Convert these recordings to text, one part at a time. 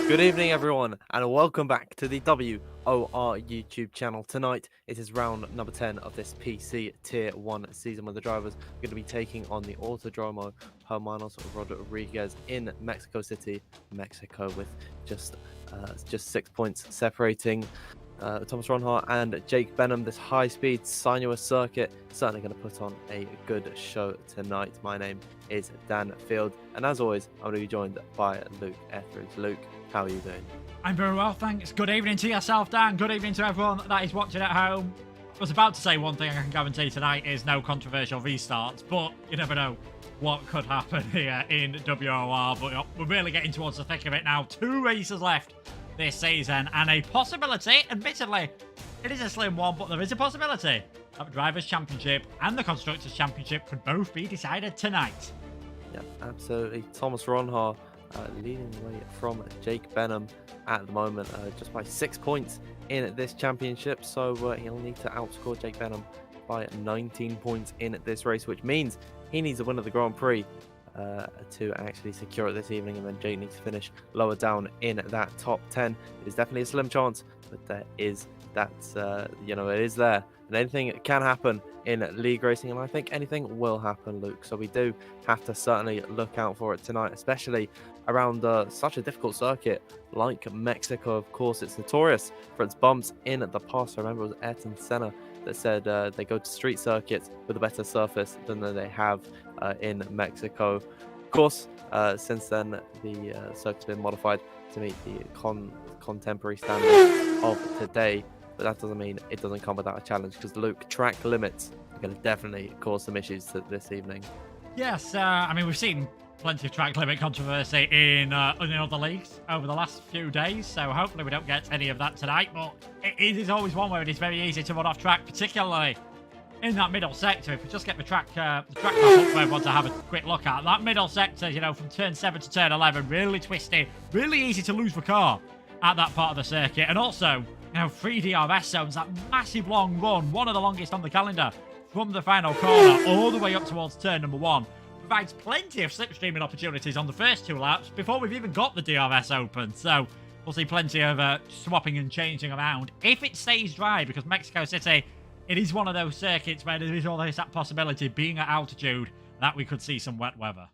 Good evening, everyone, and welcome back to the WOR YouTube channel. Tonight, it is round number 10 of this PC Tier 1 season, where the drivers are going to be taking on the Autodromo Hermanos Rodriguez in Mexico City, Mexico, with just 6 points separating Thomas Ronhart and Jake Benham. This high-speed, sinuous circuit certainly going to put on a good show tonight. My name is Dan Field, and as always, I'm going to be joined by Luke Etheridge. Luke, how are you doing? I'm very well, thanks. Good evening to yourself, Dan. Good evening to everyone that is watching at home. I was about to say one thing I can guarantee tonight is no controversial restarts, but you never know what could happen here in WOR. But we're really getting towards the thick of it now. 2 races left this season, and a possibility, admittedly, it is a slim one, but there is a possibility that the Drivers' Championship and the Constructors' Championship could both be decided tonight. Yeah, absolutely. Thomas Ronhart leading the way from Jake Benham at the moment, just by 6 points in this championship. So he'll need to outscore Jake Benham by 19 points in this race, which means he needs to win the Grand Prix to actually secure it this evening, and then Jake needs to finish lower down in that top 10. It's definitely a slim chance, but there is that, it is there, and anything can happen in league racing, and I think anything will happen, Luke. So we do have to certainly look out for it tonight, especially around such a difficult circuit like Mexico. Of course, it's notorious for its bumps in the past. I remember it was Ayrton Senna that said they go to street circuits with a better surface than they have in Mexico. Of course, since then, the circuit's been modified to meet the contemporary standards of today, but that doesn't mean it doesn't come without a challenge, because Luke, track limits are going to definitely cause some issues this evening. Yes, I mean, we've seen plenty of track limit controversy in other leagues over the last few days, so hopefully we don't get any of that tonight. But it is always one where it is very easy to run off track, particularly in that middle sector. If we just get the track map up for everyone to have a quick look at, that middle sector, from turn 7 to turn 11, really twisty, really easy to lose the car at that part of the circuit. And also, 3 DRS zones, that massive long run, one of the longest on the calendar, from the final corner all the way up towards turn number 1, provides plenty of slipstreaming opportunities on the first 2 laps before we've even got the DRS open. So we'll see plenty of swapping and changing around if it stays dry, because Mexico City, it is one of those circuits where there is always that possibility, being at altitude, that we could see some wet weather.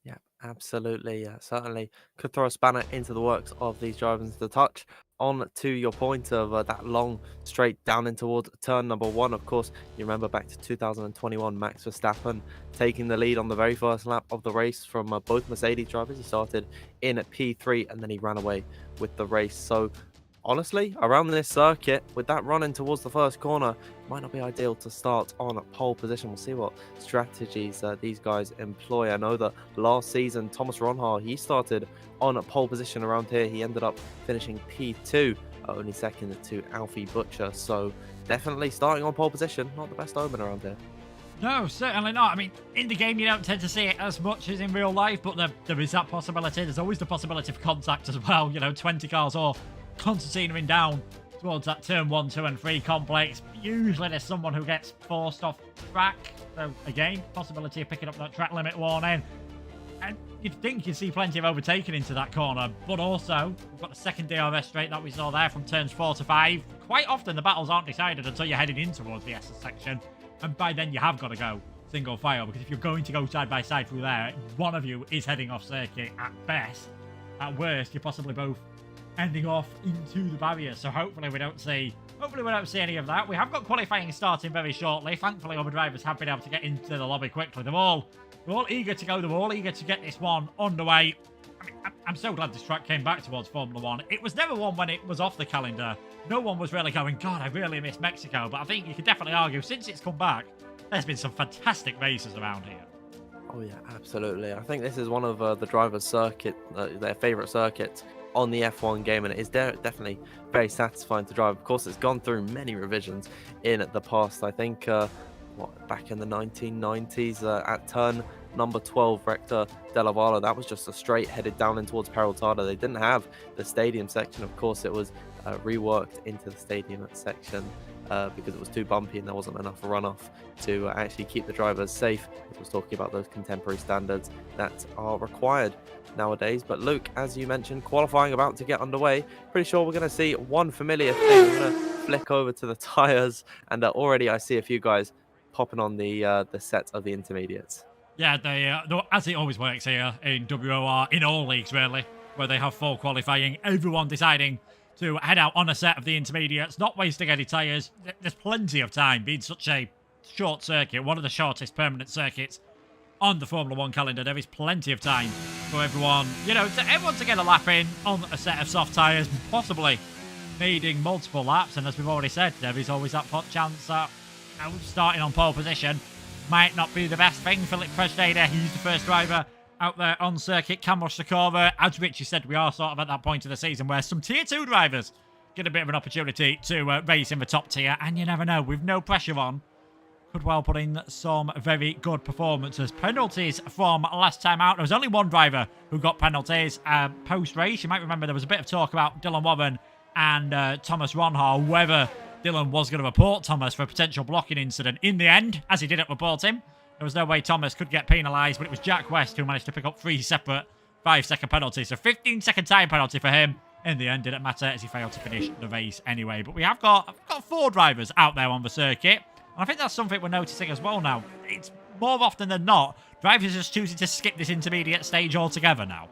Yeah, absolutely. Certainly could throw a spanner into the works of these drivers. To touch on to your point of that long straight down in towards turn number 1, of course, you remember back to 2021, Max Verstappen taking the lead on the very first lap of the race from both Mercedes drivers. He started in P3 and then he ran away with the race. So honestly, around this circuit, with that run in towards the first corner, it might not be ideal to start on pole position. We'll see what strategies these guys employ. I know that last season, Thomas Ronhart, he started on a pole position around here. He ended up finishing P2, only second to Alfie Butcher. So definitely starting on pole position, not the best omen around here. No, certainly not. I mean, in the game, you don't tend to see it as much as in real life, but there is that possibility. There's always the possibility for contact as well. 20 cars or concertinaing down towards that turn 1, 2 and 3 complex. Usually there's someone who gets forced off track. So again, possibility of picking up that track limit warning. And you'd think you'd see plenty of overtaking into that corner, but also we've got the second DRS straight that we saw there from turns 4 to 5. Quite often the battles aren't decided until you're heading in towards the S section, and by then you have got to go single file, because if you're going to go side by side through there, one of you is heading off circuit at best. At worst, you're possibly both ending off into the barrier. So hopefully we don't see any of that. We have got qualifying starting very shortly. Thankfully, all the drivers have been able to get into the lobby quickly. They're all eager to go. They're all eager to get this one underway. I mean, I'm so glad this track came back towards Formula 1. It was never one when it was off the calendar. No one was really going, God, I really miss Mexico. But I think you could definitely argue, since it's come back, there's been some fantastic races around here. Oh yeah, absolutely. I think this is one of the drivers' circuit, their favourite circuits on the F1 game, and it is definitely very satisfying to drive. Of course, it's gone through many revisions in the past. I think back in the 1990s at turn number 12, Rector Della Valle, that was just a straight headed down in towards Peraltada. They didn't have the stadium section. Of course, it was reworked into the stadium section because it was too bumpy and there wasn't enough runoff to actually keep the drivers safe. It was talking about those contemporary standards that are required nowadays. But Luke, as you mentioned, qualifying about to get underway. Pretty sure we're going to see one familiar thing. We're going to flick over to the tires, and already I see a few guys popping on the set of the intermediates. Yeah, as it always works here in WOR, in all leagues really, where they have full qualifying, everyone deciding to head out on a set of the intermediates, not wasting any tyres. There's plenty of time, being such a short circuit, one of the shortest permanent circuits on the Formula 1 calendar. There is plenty of time for everyone, everyone to get a lap in on a set of soft tyres, possibly needing multiple laps. And as we've already said, there is always that pot chance that starting on pole position might not be the best thing. Philip Presneder, he's the first driver out there on circuit. Kamil Shakova, as Richie said, we are sort of at that point of the season where some tier 2 drivers get a bit of an opportunity to race in the top tier, and you never know, with no pressure on, could well put in some very good performances. Penalties from last time out. There was only one driver who got penalties post-race. You might remember there was a bit of talk about Dylan Warren and Thomas Ronhar, whether Dylan was going to report Thomas for a potential blocking incident. In the end, as he didn't report him, there was no way Thomas could get penalised, but it was Jack West who managed to pick up 3 separate 5-second penalties. So 15-second time penalty for him. In the end, didn't matter as he failed to finish the race anyway. But we have got 4 drivers out there on the circuit. And I think that's something we're noticing as well now. It's more often than not, drivers are just choosing to skip this intermediate stage altogether now.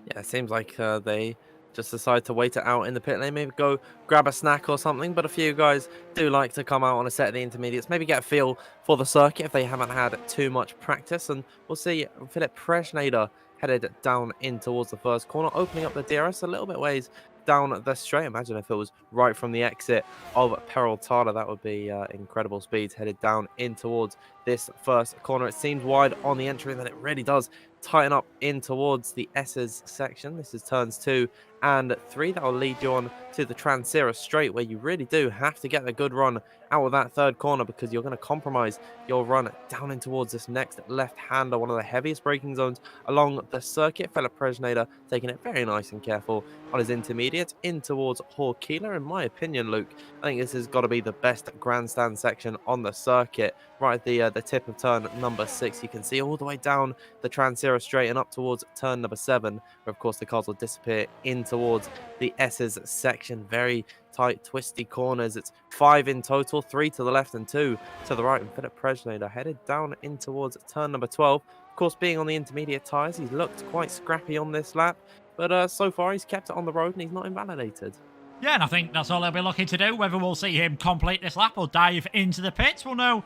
Yeah, it seems like they just decide to wait it out in the pit lane, maybe go grab a snack or something. But a few guys do like to come out on a set of the intermediates, maybe get a feel for the circuit if they haven't had too much practice. And we'll see Philip Presneder headed down in towards the first corner, opening up the DRS a little bit ways down the straight. Imagine if it was right from the exit of Peraltada. That would be incredible speeds headed down in towards this first corner. It seems wide on the entry, and then it really does tighten up in towards the S's section. This is turns 2 and 3. That will lead you on to the Transira straight, where you really do have to get a good run out of that third corner, because you're going to compromise your run down in towards this next left-hander, one of the heaviest braking zones along the circuit. Philip Presneder taking it very nice and careful on his intermediate in towards Horkila. In my opinion, Luke, I think this has got to be the best grandstand section on the circuit. Right at the tip of turn number 6, you can see all the way down the Transira straight and up towards turn number 7, where of course the cars will disappear in towards the S's section. Very tight, twisty corners. It's 5 in total, 3 to the left and 2 to the right. And Philip Presneder headed down in towards turn number 12. Of course, being on the intermediate tyres, he's looked quite scrappy on this lap. But so far, he's kept it on the road and he's not invalidated. Yeah, and I think that's all he'll be looking to do. Whether we'll see him complete this lap or dive into the pits, we'll know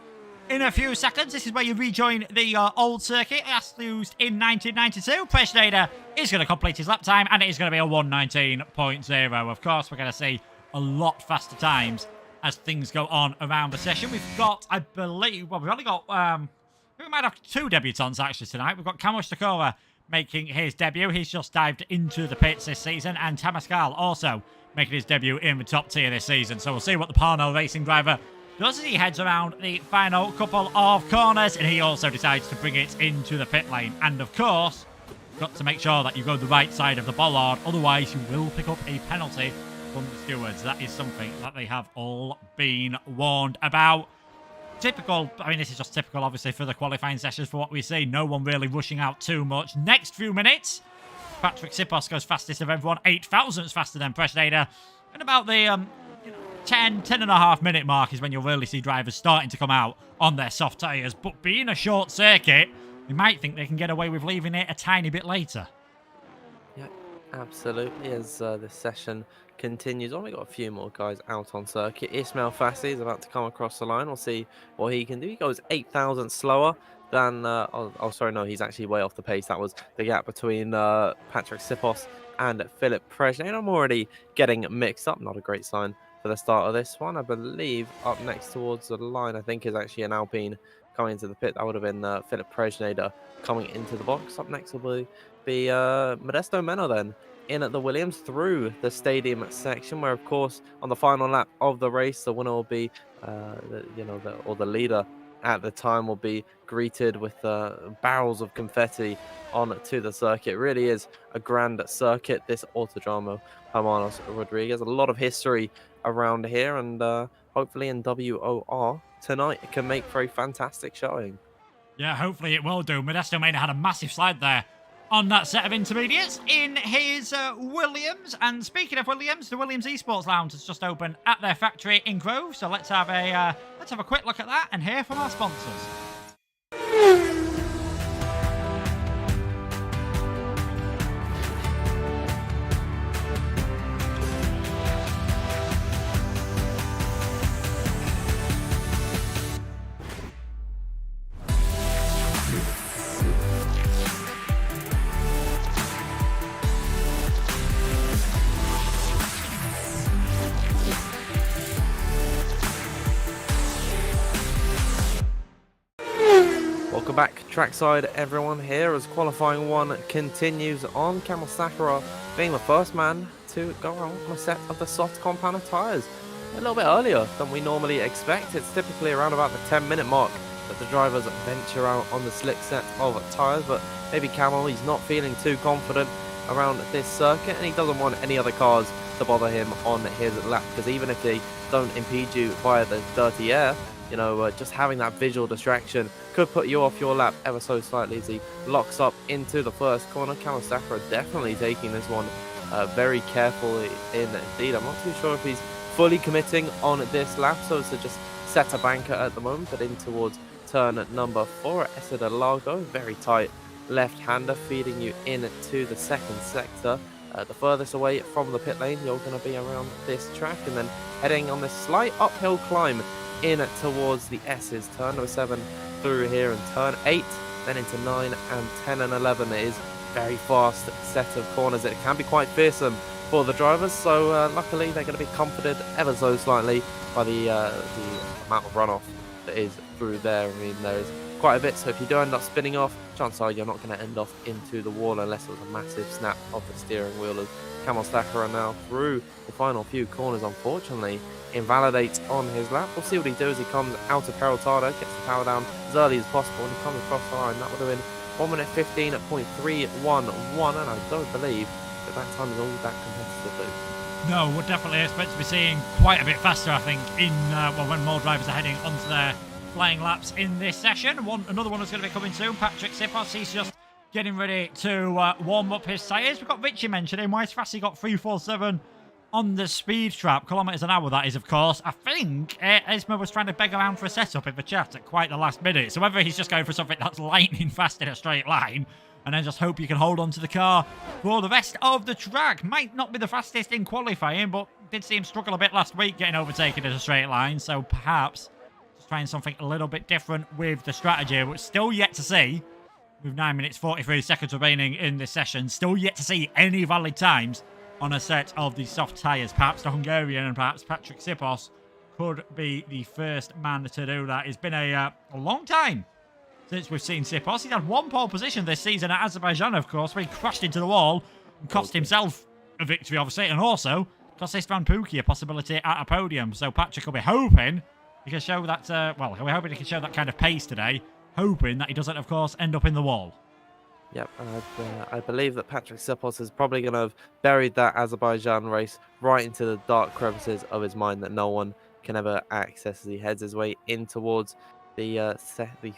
in a few seconds. This is where you rejoin the old circuit. Last used in 1992. Presneder is going to complete his lap time, and it is going to be a 1:19.0. Of course, we're going to see a lot faster times as things go on around the session. We've got, I believe, well, we've only got, we might have 2 debutants actually tonight. We've got Kamil Shakova making his debut. He's just dived into the pits this season, and Tamaskal also making his debut in the top tier this season. So we'll see what the Parnell racing driver does as he heads around the final couple of corners, and he also decides to bring it into the pit lane. And of course, you've got to make sure that you go the right side of the bollard, otherwise you will pick up a penalty from the stewards. That is something that they have all been warned about. Typical, I mean, this is just typical, obviously, for the qualifying sessions for what we see. No one really rushing out too much. Next few minutes, Patrick Sipos goes fastest of everyone, 8 thousandths faster than Presneder. And about the 10 and a half minute mark is when you'll really see drivers starting to come out on their soft tyres. But being a short circuit, you might think they can get away with leaving it a tiny bit later. Yeah, absolutely. As this session continues on, we got a few more guys out on circuit. Ismail Fassi is about to come across the line. We'll see what he can do. He goes 8 thousandths slower than sorry, no, he's actually way off the pace. That was the gap between Patrick Sipos and Philip Presneder. I'm already getting mixed up. Not a great sign for the start of this one. I believe up next towards the line, I think, is actually an Alpine coming into the pit. That would have been Philip Presneder coming into the box. Up next will be Modesto Meno then in at the Williams through the stadium section, where of course on the final lap of the race, the winner will be the leader at the time will be greeted with barrels of confetti onto the circuit. It really is a grand circuit, this Autodromo Hermanos Rodriguez. A lot of history around here, and hopefully in WOR tonight it can make for a fantastic showing. Yeah, hopefully it will do. Modesto may have had a massive slide there on that set of intermediates in his Williams. And speaking of Williams, the Williams Esports Lounge has just opened at their factory in Grove. So let's have a quick look at that and hear from our sponsors. Welcome back trackside everyone here as qualifying one continues on. Camel Sakura being the first man to go out on a set of the soft compound tyres. A little bit earlier than we normally expect. It's typically around about the 10-minute mark that the drivers venture out on the slick set of tyres, but maybe Camel, he's not feeling too confident around this circuit and he doesn't want any other cars to bother him on his lap, because even if they don't impede you via the dirty air, you know, just having that visual distraction could put you off your lap ever so slightly as he locks up into the first corner. Camel Sakura definitely taking this one very carefully indeed. I'm not too sure if he's fully committing on this lap, so as to just set a banker at the moment, but in towards turn number 4 at Essa de Largo. Very tight left-hander feeding you into the second sector. The furthest away from the pit lane you're going to be around this track, and then heading on this slight uphill climb in towards the S's. Turn number 7 through here, and turn 8, then into 9 and 10 and 11. It is very fast set of corners. It can be quite fearsome for the drivers, so luckily they're going to be comforted ever so slightly by the amount of runoff that is through there. I mean, there's quite a bit, so if you do end up spinning off, chances are you're not going to end off into the wall unless it was a massive snap of the steering wheel. As Camel Sakura now through the final few corners, unfortunately invalidates on his lap. We'll see what he does. He comes out of Peraltada, gets the power down as early as possible, and he comes across the line. That would have been 1 minute 15.311, and I don't believe that time is all that competitive. No, we're definitely expect to be seeing quite a bit faster, I think, in when more drivers are heading onto their flying laps in this session. Another one is going to be coming soon. Patrick Sipos, he's just getting ready to warm up his tyres. We've got Richie mentioning why has Fassi got 347 on the speed trap, kilometres an hour that is, of course. I think Esma was trying to beg around for a setup in the chat at quite the last minute, so whether he's just going for something that's lightning fast in a straight line and then just hope you can hold on to the car for the rest of the track. Might not be the fastest in qualifying, but did see him struggle a bit last week getting overtaken in a straight line, so perhaps just trying something a little bit different with the strategy. But still yet to see, with 9 minutes 43 seconds remaining in this session, still yet to see any valid times on a set of the soft tyres. Perhaps the Hungarian and perhaps Patrick Sipos could be the first man to do that. It's been a long time since we've seen Sipos. He's had one pole position this season at Azerbaijan, of course, where he crashed into the wall and cost himself a victory, obviously, and also cost Istvan Pukki a possibility at a podium. So Patrick will be hoping he can show that, we're hoping he can show that kind of pace today, hoping that he doesn't, of course, end up in the wall. Yep, I believe that Patrick Sipos is probably going to have buried that Azerbaijan race right into the dark crevices of his mind that no one can ever access as he heads his way in towards the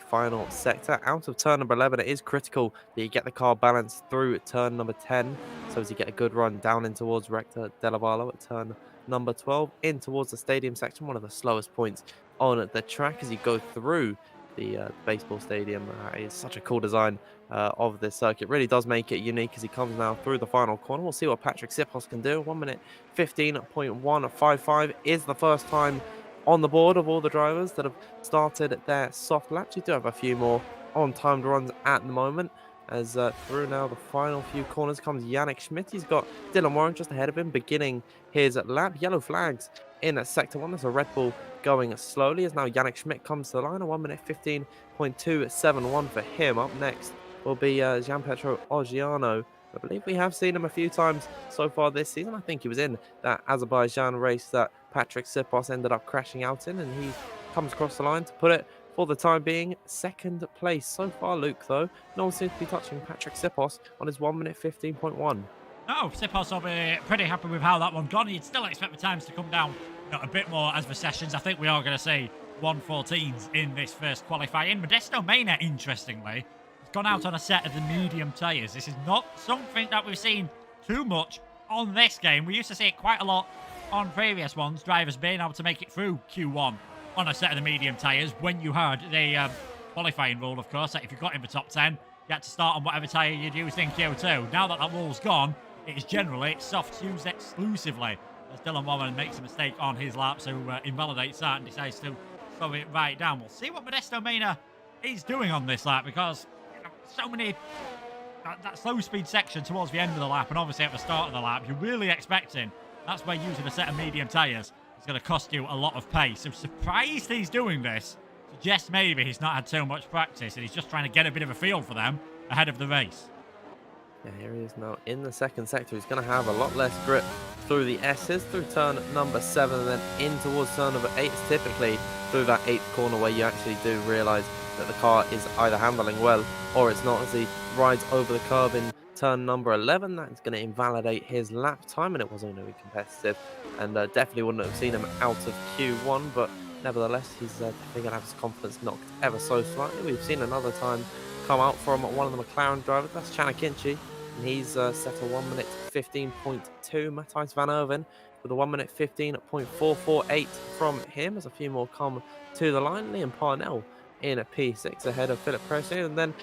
final sector. Out of turn number 11, it is critical that you get the car balanced through turn number 10, so as you get a good run down in towards Rector Delavallo at turn number 12, in towards the stadium section, one of the slowest points on the track as you go through the baseball stadium. It's such a cool design of this circuit. Really does make it unique as he comes now through the final corner. We'll see what Patrick Sipos can do. 1 minute 15.155 is the first time on the board of all the drivers that have started their soft laps. You do have a few more on-timed runs at the moment, as through now the final few corners comes Yannick Schmidt. He's got Dylan Warren just ahead of him, beginning his lap. Yellow flags in sector 1. There's a Red Bull going slowly as now Yannick Schmidt comes to the line. A 1 minute 15.271 for him. Up next will be Gianpietro Oggiano. I believe we have seen him a few times so far this season. I think he was in that Azerbaijan race that Patrick Sipos ended up crashing out in, and he comes across the line to put it, for the time being, second place. So far, Luke, though, no one seems to be touching Patrick Sipos on his 1 minute 15.1. No, Sipos will be pretty happy with how that one gone. You'd still expect the times to come down a bit more as the sessions. I think we are going to see 114s in this first qualifying. Modesto Mena, interestingly, has gone out on a set of the medium tyres. This is not something that we've seen too much on this game. We used to see it quite a lot on previous ones, drivers being able to make it through Q1 on a set of the medium tyres when you had the qualifying rule, of course, that if you got in the top 10, you had to start on whatever tyre you'd used in Q2. Now that rule's gone, it is generally soft shoes exclusively. As Dylan Warren makes a mistake on his lap, so invalidates that and decides to throw it right down. We'll see what Modesto Mena is doing on this lap, because so many... That slow speed section towards the end of the lap, and obviously at the start of the lap, you're really expecting that's where using a set of medium tyres is going to cost you a lot of pace. I'm surprised he's doing this. Suggests maybe he's not had so much practice and he's just trying to get a bit of a feel for them ahead of the race. Yeah, here he is now in the second sector. He's going to have a lot less grip through the S's, through turn number 7, and then in towards turn number 8. It's typically through that 8th corner where you actually do realise that the car is either handling well or it's not, as he rides over the curb in turn number 11. That's going to invalidate his lap time, and it wasn't going to be competitive, and definitely wouldn't have seen him out of Q1, but nevertheless, he's definitely going to have his confidence knocked ever so slightly. We've seen another time come out from one of the McLaren drivers, that's Chanakinchi, and he's set a 1 minute 15.2. Matthijs van Erven with a 1 minute 15.448 from him, as a few more come to the line. Liam Parnell in a P6 ahead of Philip Presley, and then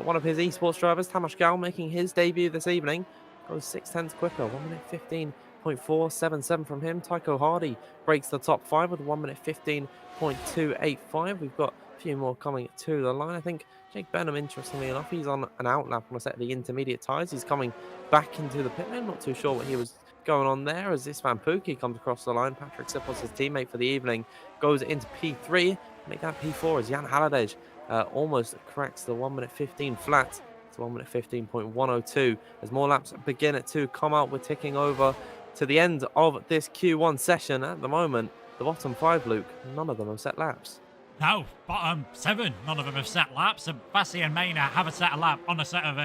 one of his esports drivers, Tamas Gal, making his debut this evening, goes 6/10 quicker, 1 minute 15.477 from him. Tycho Hardy breaks the top 5 with a 1 minute 15.285. We've got a few more coming to the line. I think Jake Benham, interestingly enough, he's on an outlap on a set of the intermediate tyres. He's coming back into the pit lane. Not too sure what he was going on there, as this Van Pookie comes across the line. Patrick Sipos, his teammate for the evening, goes into P3. Make that P4 as Jan Halliday almost cracks the 1 minute 15 flat to 1 minute 15.102. As more laps begin to come out, we're ticking over to the end of this Q1 session. At the moment, the bottom 5, Luke, none of them have set laps. No, bottom 7, none of them have set laps. And Bassi and Mena have a set of lap on a set of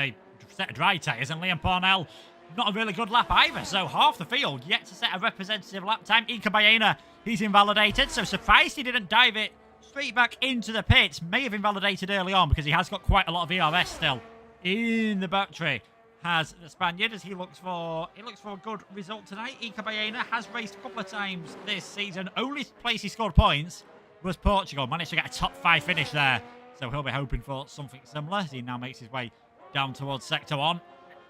dry tyres, and Liam Parnell, not a really good lap either. So half the field yet to set a representative lap time. Ika Baena, he's invalidated, so surprised he didn't dive it straight back into the pits. May have invalidated early on because he has got quite a lot of ERS still in the battery. Has the Spaniard, as he looks for a good result tonight. Ika Baena has raced a couple of times this season. Only place he scored points was Portugal. Managed to get a top 5 finish there, so he'll be hoping for something similar as he now makes his way down towards sector 1.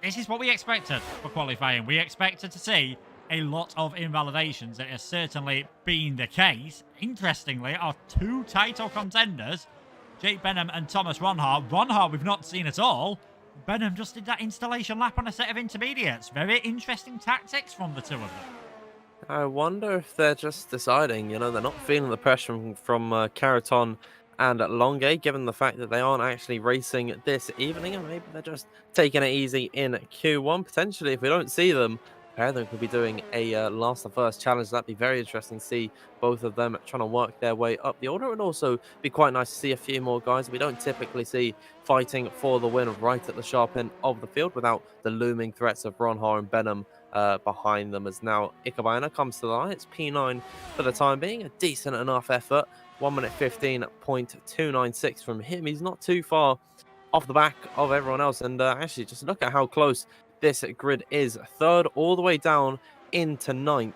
This is what we expected for qualifying. We expected to see a lot of invalidations. It has certainly been the case. Interestingly, our 2 title contenders, Jake Benham and Thomas Ronhar. Ronhar we've not seen at all. Benham just did that installation lap on a set of intermediates. Very interesting tactics from the 2 of them. I wonder if they're just deciding, they're not feeling the pressure from Caraton and Longue, given the fact that they aren't actually racing this evening, and maybe they're just taking it easy in Q1. Potentially, if we don't see them, a pair of them could be doing a last and first challenge. That'd be very interesting to see both of them trying to work their way up the order. It would also be quite nice to see a few more guys we don't typically see fighting for the win right at the sharp end of the field, without the looming threats of Ronhar and Benham behind them. As now Ikabaina comes to the line. It's P9 for the time being. A decent enough effort. 1 minute 15.296 from him. He's not too far off the back of everyone else. And actually, just look at how close this grid is. 3rd all the way down into 9th.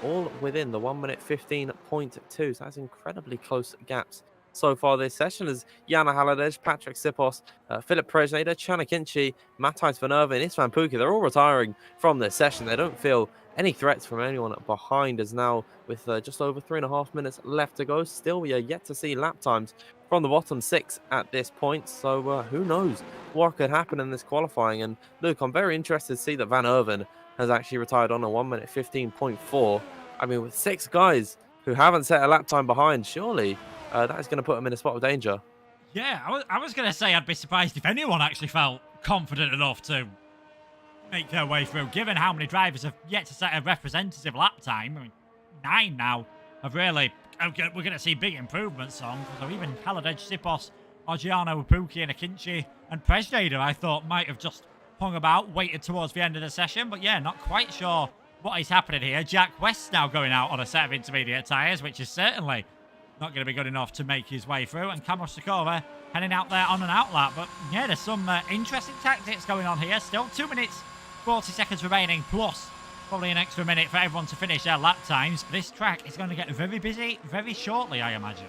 All within the 1 minute 15.2. So that's incredibly close gaps so far this session, as Jana Halliday, Patrick Sipos, Philip Presneder, Chanakinchi, Matthijs van Erven, Istvan Pookie, they're all retiring from this session. They don't feel any threats from anyone behind us now, with just over 3.5 minutes left to go. Still, we are yet to see lap times from the bottom 6 at this point, so who knows what could happen in this qualifying. And Luke, I'm very interested to see that Van Erven has actually retired on a 1 minute 15.4. I mean, with 6 guys who haven't set a lap time behind, surely that is going to put them in a spot of danger. Yeah, I was going to say I'd be surprised if anyone actually felt confident enough to make their way through, given how many drivers have yet to set a representative lap time. I mean, 9 now have really... We're going to see big improvements on. So even Halliday, Sipos, Argiano, Pookie, and Akinci, and Presneder, I thought might have just hung about, waited towards the end of the session. But yeah, not quite sure what is happening here. Jack West now going out on a set of intermediate tyres, which is certainly not going to be good enough to make his way through. And Kamil Stakora heading out there on an outlap. But yeah, there's some interesting tactics going on here. Still 2 minutes, 40 seconds remaining, plus probably an extra minute for everyone to finish their lap times. This track is going to get very busy very shortly, I imagine.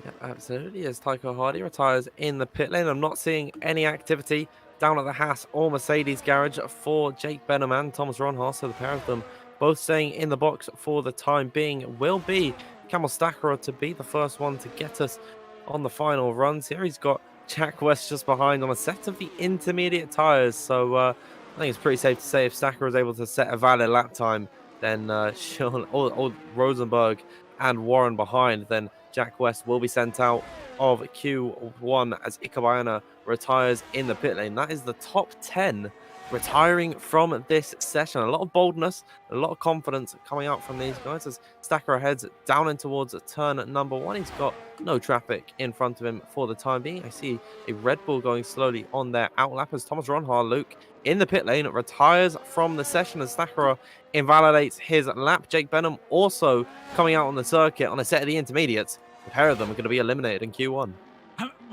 Yeah, absolutely. As Tycho Hardy retires in the pit lane, I'm not seeing any activity down at the Haas or Mercedes garage for Jake Benham and Thomas Ronhaar. So the pair of them both staying in the box for the time being. Will be Kamil Stakora to be the first one to get us on the final runs here. He's got Jack West just behind on a set of the intermediate tyres. So I think it's pretty safe to say if Stakora is able to set a valid lap time, then Sean or Rosenberg and Warren behind, then Jack West will be sent out of Q1 as Ikabayana retires in the pit lane. That is the top 10 retiring from this session. A lot of boldness, a lot of confidence coming out from these guys as Stakora heads down in towards turn number 1. He's got no traffic in front of him for the time being. I see a Red Bull going slowly on their outlap as Thomas Ronhaar, Luke, in the pit lane, retires from the session as Stakora invalidates his lap. Jake Benham also coming out on the circuit on a set of the intermediates. The pair of them are going to be eliminated in Q1.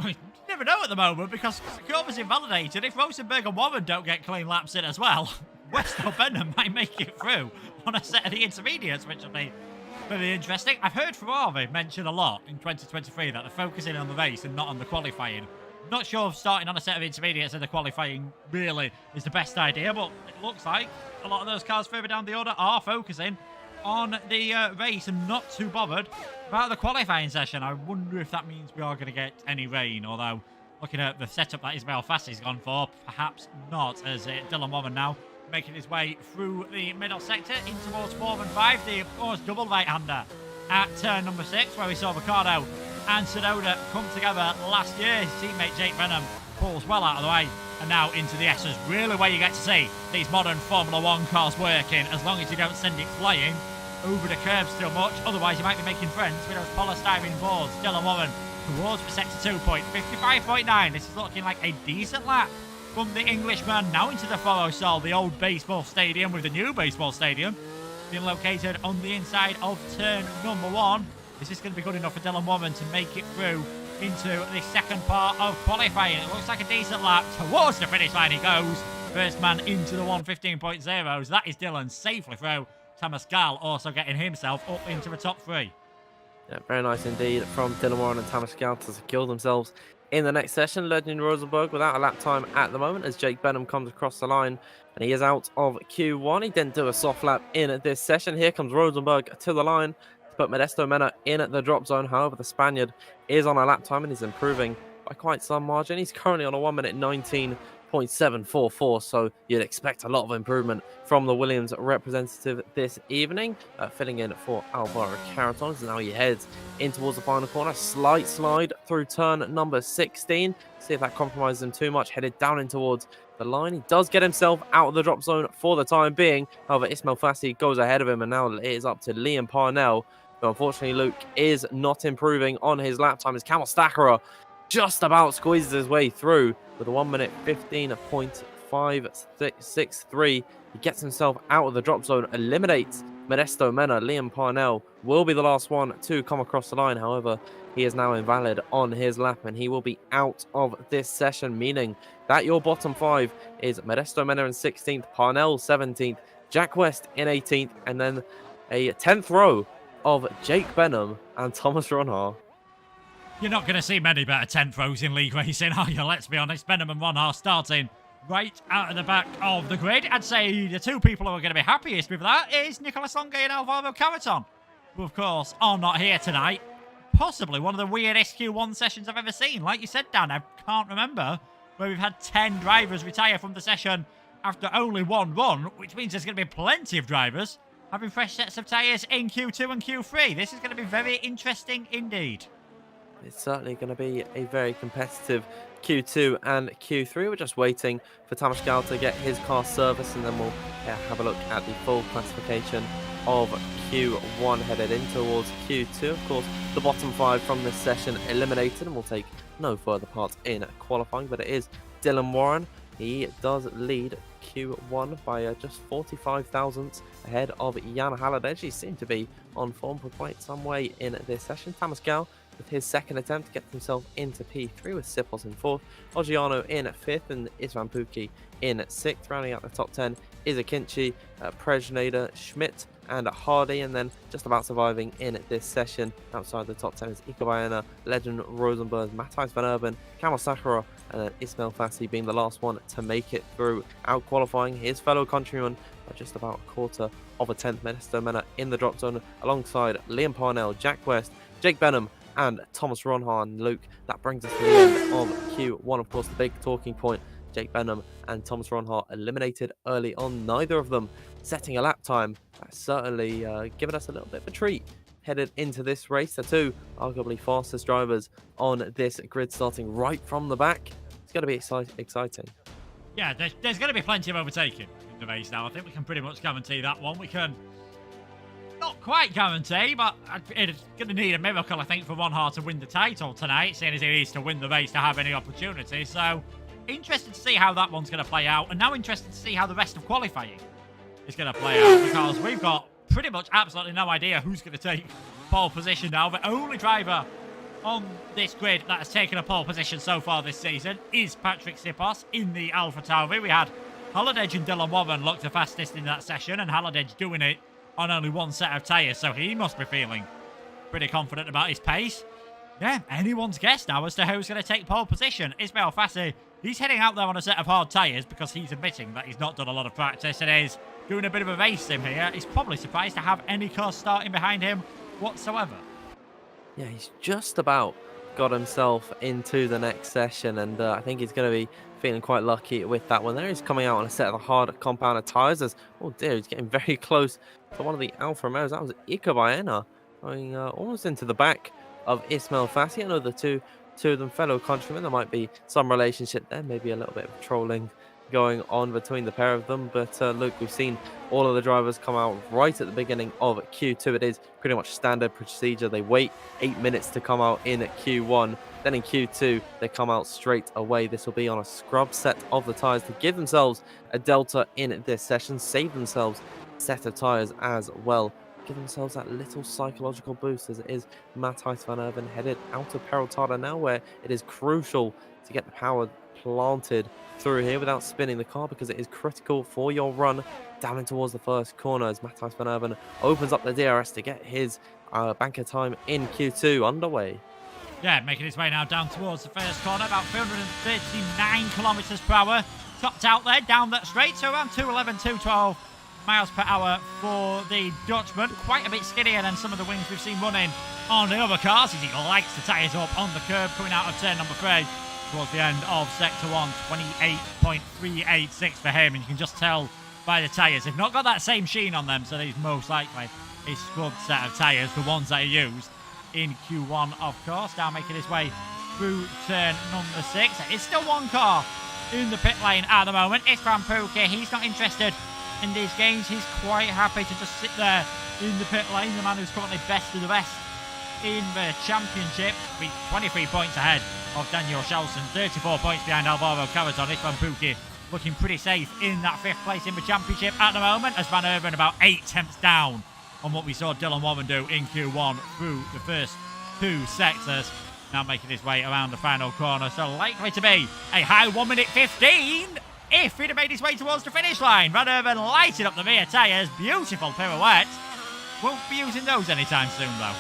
We never know at the moment because Stakora's invalidated. If Rosenberg and Warren don't get clean laps in as well, West or Benham might make it through on a set of the intermediates, which will be very interesting. I've heard Ferrari mention a lot in 2023 that they're focusing on the race and not on the qualifying. Not sure if starting on a set of intermediates and the qualifying really is the best idea, but it looks like a lot of those cars further down the order are focusing on the race and not too bothered about the qualifying session. I wonder if that means we are going to get any rain, although looking at the setup that Ismail Fassi's gone for, perhaps not, as Dylan Warren now making his way through the middle sector in towards 4 and 5, the of course double right-hander at turn number 6, where we saw Ricardo and Tsunoda come together last year. His teammate Jake Benham pulls well out of the way, and now into the S's, really where you get to see these modern Formula 1 cars working, as long as you don't send it flying over the curbs too much. Otherwise, you might be making friends with those polystyrene boards. Dylan Warren towards the sector 2 point, 55.9. This is looking like a decent lap from the Englishman. Now into the Forosol, the old baseball stadium with the new baseball stadium being located on the inside of turn number 1. Is this going to be good enough for Dylan Warren to make it through into the second part of qualifying? It looks like a decent lap. Towards the finish line he goes. First man into the 1:15.0s. That is Dylan safely through. Thomas Gall also getting himself up into the top 3. Yeah, very nice indeed from Dylan Warren and Thomas Gall to secure themselves in the next session. Legend Rosenberg without a lap time at the moment as Jake Benham comes across the line and he is out of Q1. He didn't do a soft lap in this session. Here comes Rosenberg to the line to put Modesto Mena in the drop zone. However, the Spaniard is on a lap time and is improving by quite some margin. He's currently on a 1 minute 19.744, so you'd expect a lot of improvement from the Williams representative this evening. Filling in for Alvaro Carreton as now he heads in towards the final corner. Slight slide through turn number 16. See if that compromises him too much. Headed down in towards the line. He does get himself out of the drop zone for the time being. However, Ismail Fassi goes ahead of him, and now it is up to Liam Parnell, who unfortunately, Luke, is not improving on his lap time as Kamil Stakora just about squeezes his way through with a 1 minute 15.563. He gets himself out of the drop zone, eliminates Modesto Mena. Liam Parnell will be the last one to come across the line. However, he is now invalid on his lap and he will be out of this session, meaning that your bottom 5 is Modesto Mena in 16th, Parnell 17th, Jack West in 18th, and then a 10th row of Jake Benham and Thomas Ronhaar. You're not going to see many better 10th rows in league racing, are you? Let's be honest. Benham and Ronhaar starting right out of the back of the grid. I'd say the two people who are going to be happiest with that is Nicolas Longue and Alvaro Carreton, who, of course, are not here tonight. Possibly one of the weirdest Q1 sessions I've ever seen. Like you said, Dan, I can't remember where we've had 10 drivers retire from the session after only one run, which means there's going to be plenty of drivers having fresh sets of tyres in Q2 and Q3. This is going to be very interesting indeed. It's certainly going to be a very competitive Q2 and Q3. We're just waiting for Thomas Gall to get his car serviced, and then we'll have a look at the full classification of Q1 headed in towards Q2. Of course, the bottom 5 from this session eliminated and will take no further part in qualifying, but it is Dylan Warren. He does lead Q1 by just 45 thousandths ahead of Jan Halliday. He seemed to be on form for quite some way in this session. Thomas Gal with his second attempt gets himself into P3 with Sipos in 4th, Oggiano in 5th, and Isvan Puki in 6th. Rounding out the top 10 is Akinci, Prejnader, Schmidt, and Hardy, and then just about surviving in this session outside the top 10 is Ikabayana, Legend Rosenberg, Matthijs van Urban, Kamal Sakharov, and then Ismail Fassi being the last one to make it through, out qualifying his fellow countryman by just about a quarter of a tenth. Minister Mena in the drop zone alongside Liam Parnell, Jack West, Jake Benham, and Thomas Ronhar. And Luke, that brings us to the end of Q1. Of course, the big talking point, Jake Benham and Thomas Ronhar eliminated early on, neither of them setting a lap time. That's certainly given us a little bit of a treat headed into this race. The two arguably fastest drivers on this grid starting right from the back. It's going to be exciting. Yeah, there's going to be plenty of overtaking in the race now. I think we can pretty much guarantee that one. We can not quite guarantee, but it's going to need a miracle, I think, for Ronhar to win the title tonight, seeing as he needs to win the race to have any opportunity. So, interested to see how that one's going to play out, and now interested to see how the rest of qualifying is going to play out, because we've got pretty much absolutely no idea who's going to take pole position now. The only driver on this grid that has taken a pole position so far this season is Patrick Sipos in the Alpha Tauri. We had Halliday and Dylan Warren look the fastest in that session, and Halliday doing it on only one set of tyres, so he must be feeling pretty confident about his pace. Yeah, anyone's guess now as to who's going to take pole position. Ismail Fassi, he's heading out there on a set of hard tyres because he's admitting that he's not done a lot of practice and is doing a bit of a race sim here. He's probably surprised to have any cars starting behind him whatsoever. Yeah, he's just about got himself into the next session, and I think he's going to be feeling quite lucky with that one. There he's coming out on a set of the hard compounded tyres as, oh dear, he's getting very close to one of the Alfa Romeos. That was Ikabayana going almost into the back of Ismail Fassi. I know the two of them fellow countrymen. There might be some relationship there, maybe a little bit of trolling going on between the pair of them. But look, we've seen all of the drivers come out right at the beginning of Q2. It is pretty much standard procedure. They wait 8 minutes to come out in Q1. Then in Q2, they come out straight away. This will be on a scrub set of the tyres to give themselves a delta in this session, save themselves a set of tyres as well. Give themselves that little psychological boost as it is Matthijs van Urban headed out of Peraltada now, where it is crucial to get the power planted through here without spinning the car, because it is critical for your run down in towards the first corner as Matthijs van Urban opens up the DRS to get his banker time in Q2 underway. Yeah, making his way now down towards the first corner, about 339 kilometers per hour. Topped out there, down that straight, so around 211, 212 miles per hour for the Dutchman. Quite a bit skinnier than some of the wings we've seen running on the other cars as he lights the tyres up on the curb coming out of turn number 3 towards the end of sector 1. 28.386 for him, and you can just tell by the tyres they've not got that same sheen on them, so these most likely a scrubbed set of tyres, the ones that he used in Q1 of course. Now making his way through turn number 6. It's still one car in the pit lane at the moment. Isvan Puki, he's not interested in these games. He's quite happy to just sit there in the pit lane. The man who's currently best of the best in the championship, with 23 points ahead of Daniel Schalsen, 34 points behind Alvaro Caraton. Isvan Puki looking pretty safe in that 5th place in the championship at the moment, as Van Urban about 8 tenths down on what we saw Dylan Warren do in Q1 through the first 2 sectors. Now making his way around the final corner, so likely to be a high 1 minute 15 if he'd have made his way towards the finish line. Van Urban lighting up the rear tyres, beautiful pirouette. Won't be using those anytime soon though.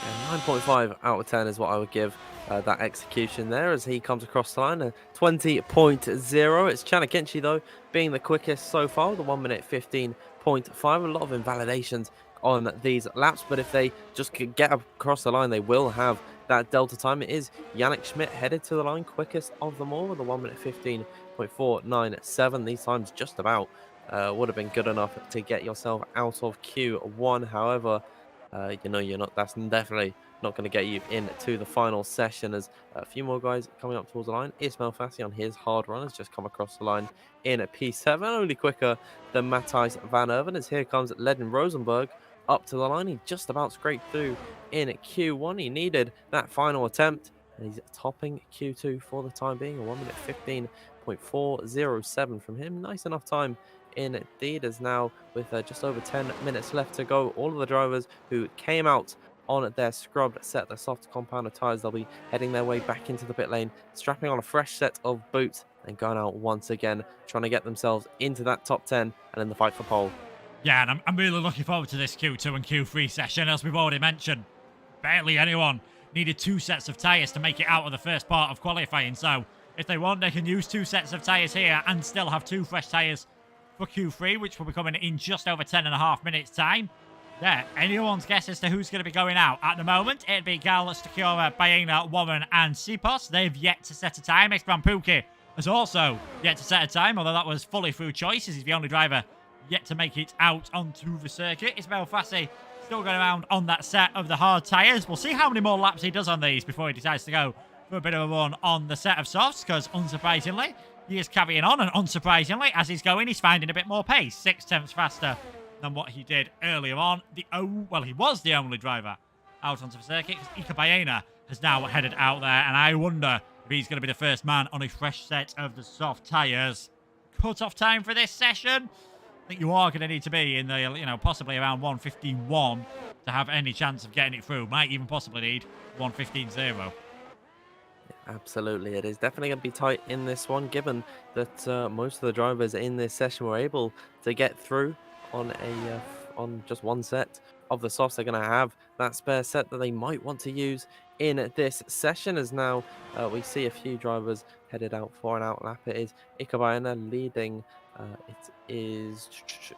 Yeah, 9.5 out of 10 is what I would give that execution there as he comes across the line. 20.0. It's Chanakinchi though being the quickest so far, the 1 minute 15.5. A lot of invalidations on these laps, but if they just could get across the line, they will have that delta time. It is Yannick Schmidt headed to the line quickest of them all with a 1 minute 15.497. These times just about would have been good enough to get yourself out of Q1. However, that's definitely not going to get you into the final session, as a few more guys coming up towards the line. Ismail Fassi on his hard run has just come across the line in a P7, only quicker than Matthijs van Urban, as here comes Legend Rosenberg up to the line. He just about scraped through in Q1. He needed that final attempt, And he's topping Q2 for the time being, a 1 minute 15.407 from him. Nice enough time indeed, as now with just over 10 minutes left to go, all of the drivers who came out on their scrubbed set, their soft compounder tires, they'll be heading their way back into the pit lane, strapping on a fresh set of boots and going out once again, trying to get themselves into that top 10 and in the fight for pole. Yeah, and I'm really looking forward to this Q2 and Q3 session. As we've already mentioned, barely anyone needed 2 sets of tyres to make it out of the first part of qualifying. So if they want, they can use 2 sets of tyres here and still have 2 fresh tyres for Q3, which will be coming in just over 10.5 minutes time. Yeah, anyone's guess as to who's going to be going out. At the moment, it'd be Gal, Stakura, Baena, Warren, and Sipos. They've yet to set a time. Xbrampuki has also yet to set a time, although that was fully through choices. He's the only driver yet to make it out onto the circuit. Ismail Fassi still going around on that set of the hard tyres. We'll see how many more laps he does on these before he decides to go for a bit of a run on the set of softs, because unsurprisingly, he is carrying on, and unsurprisingly, as he's going, he's finding a bit more pace. 6/10 faster than what he did earlier on. He was the only driver out onto the circuit, because Ika Baena has now headed out there, and I wonder if he's going to be the first man on a fresh set of the soft tyres. Cut-off time for this session, I think you are going to need to be in the, possibly around 1:15.1 to have any chance of getting it through. Might even possibly need 1:15.0. Absolutely, it is definitely going to be tight in this one, given that most of the drivers in this session were able to get through on just one set of the softs. They're going to have that spare set that they might want to use in this session, as now we see a few drivers headed out for an out lap. It is Ikabayana leading. It is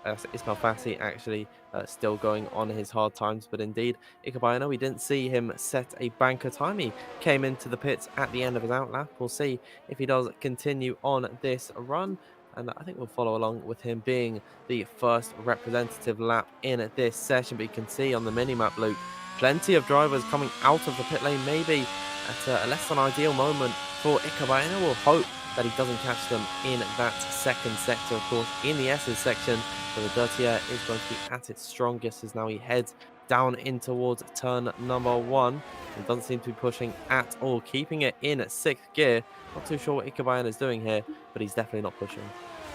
Ismail Fassi actually still going on his hard times, but indeed Ikabayana, we didn't see him set a banker time. He came into the pits at the end of his out lap. We'll see if he does continue on this run, and I think we'll follow along with him being the first representative lap in this session. But you can see on the mini-map, Luke, plenty of drivers coming out of the pit lane, maybe at a less than ideal moment for Ikabayana. We'll hope that he doesn't catch them in that second sector. Of course, in the S's section, where the dirty air is going to be at its strongest, as now he heads down in towards turn number 1 and doesn't seem to be pushing at all, keeping it in 6th gear. Not too sure what Ikabayan is doing here, but he's definitely not pushing.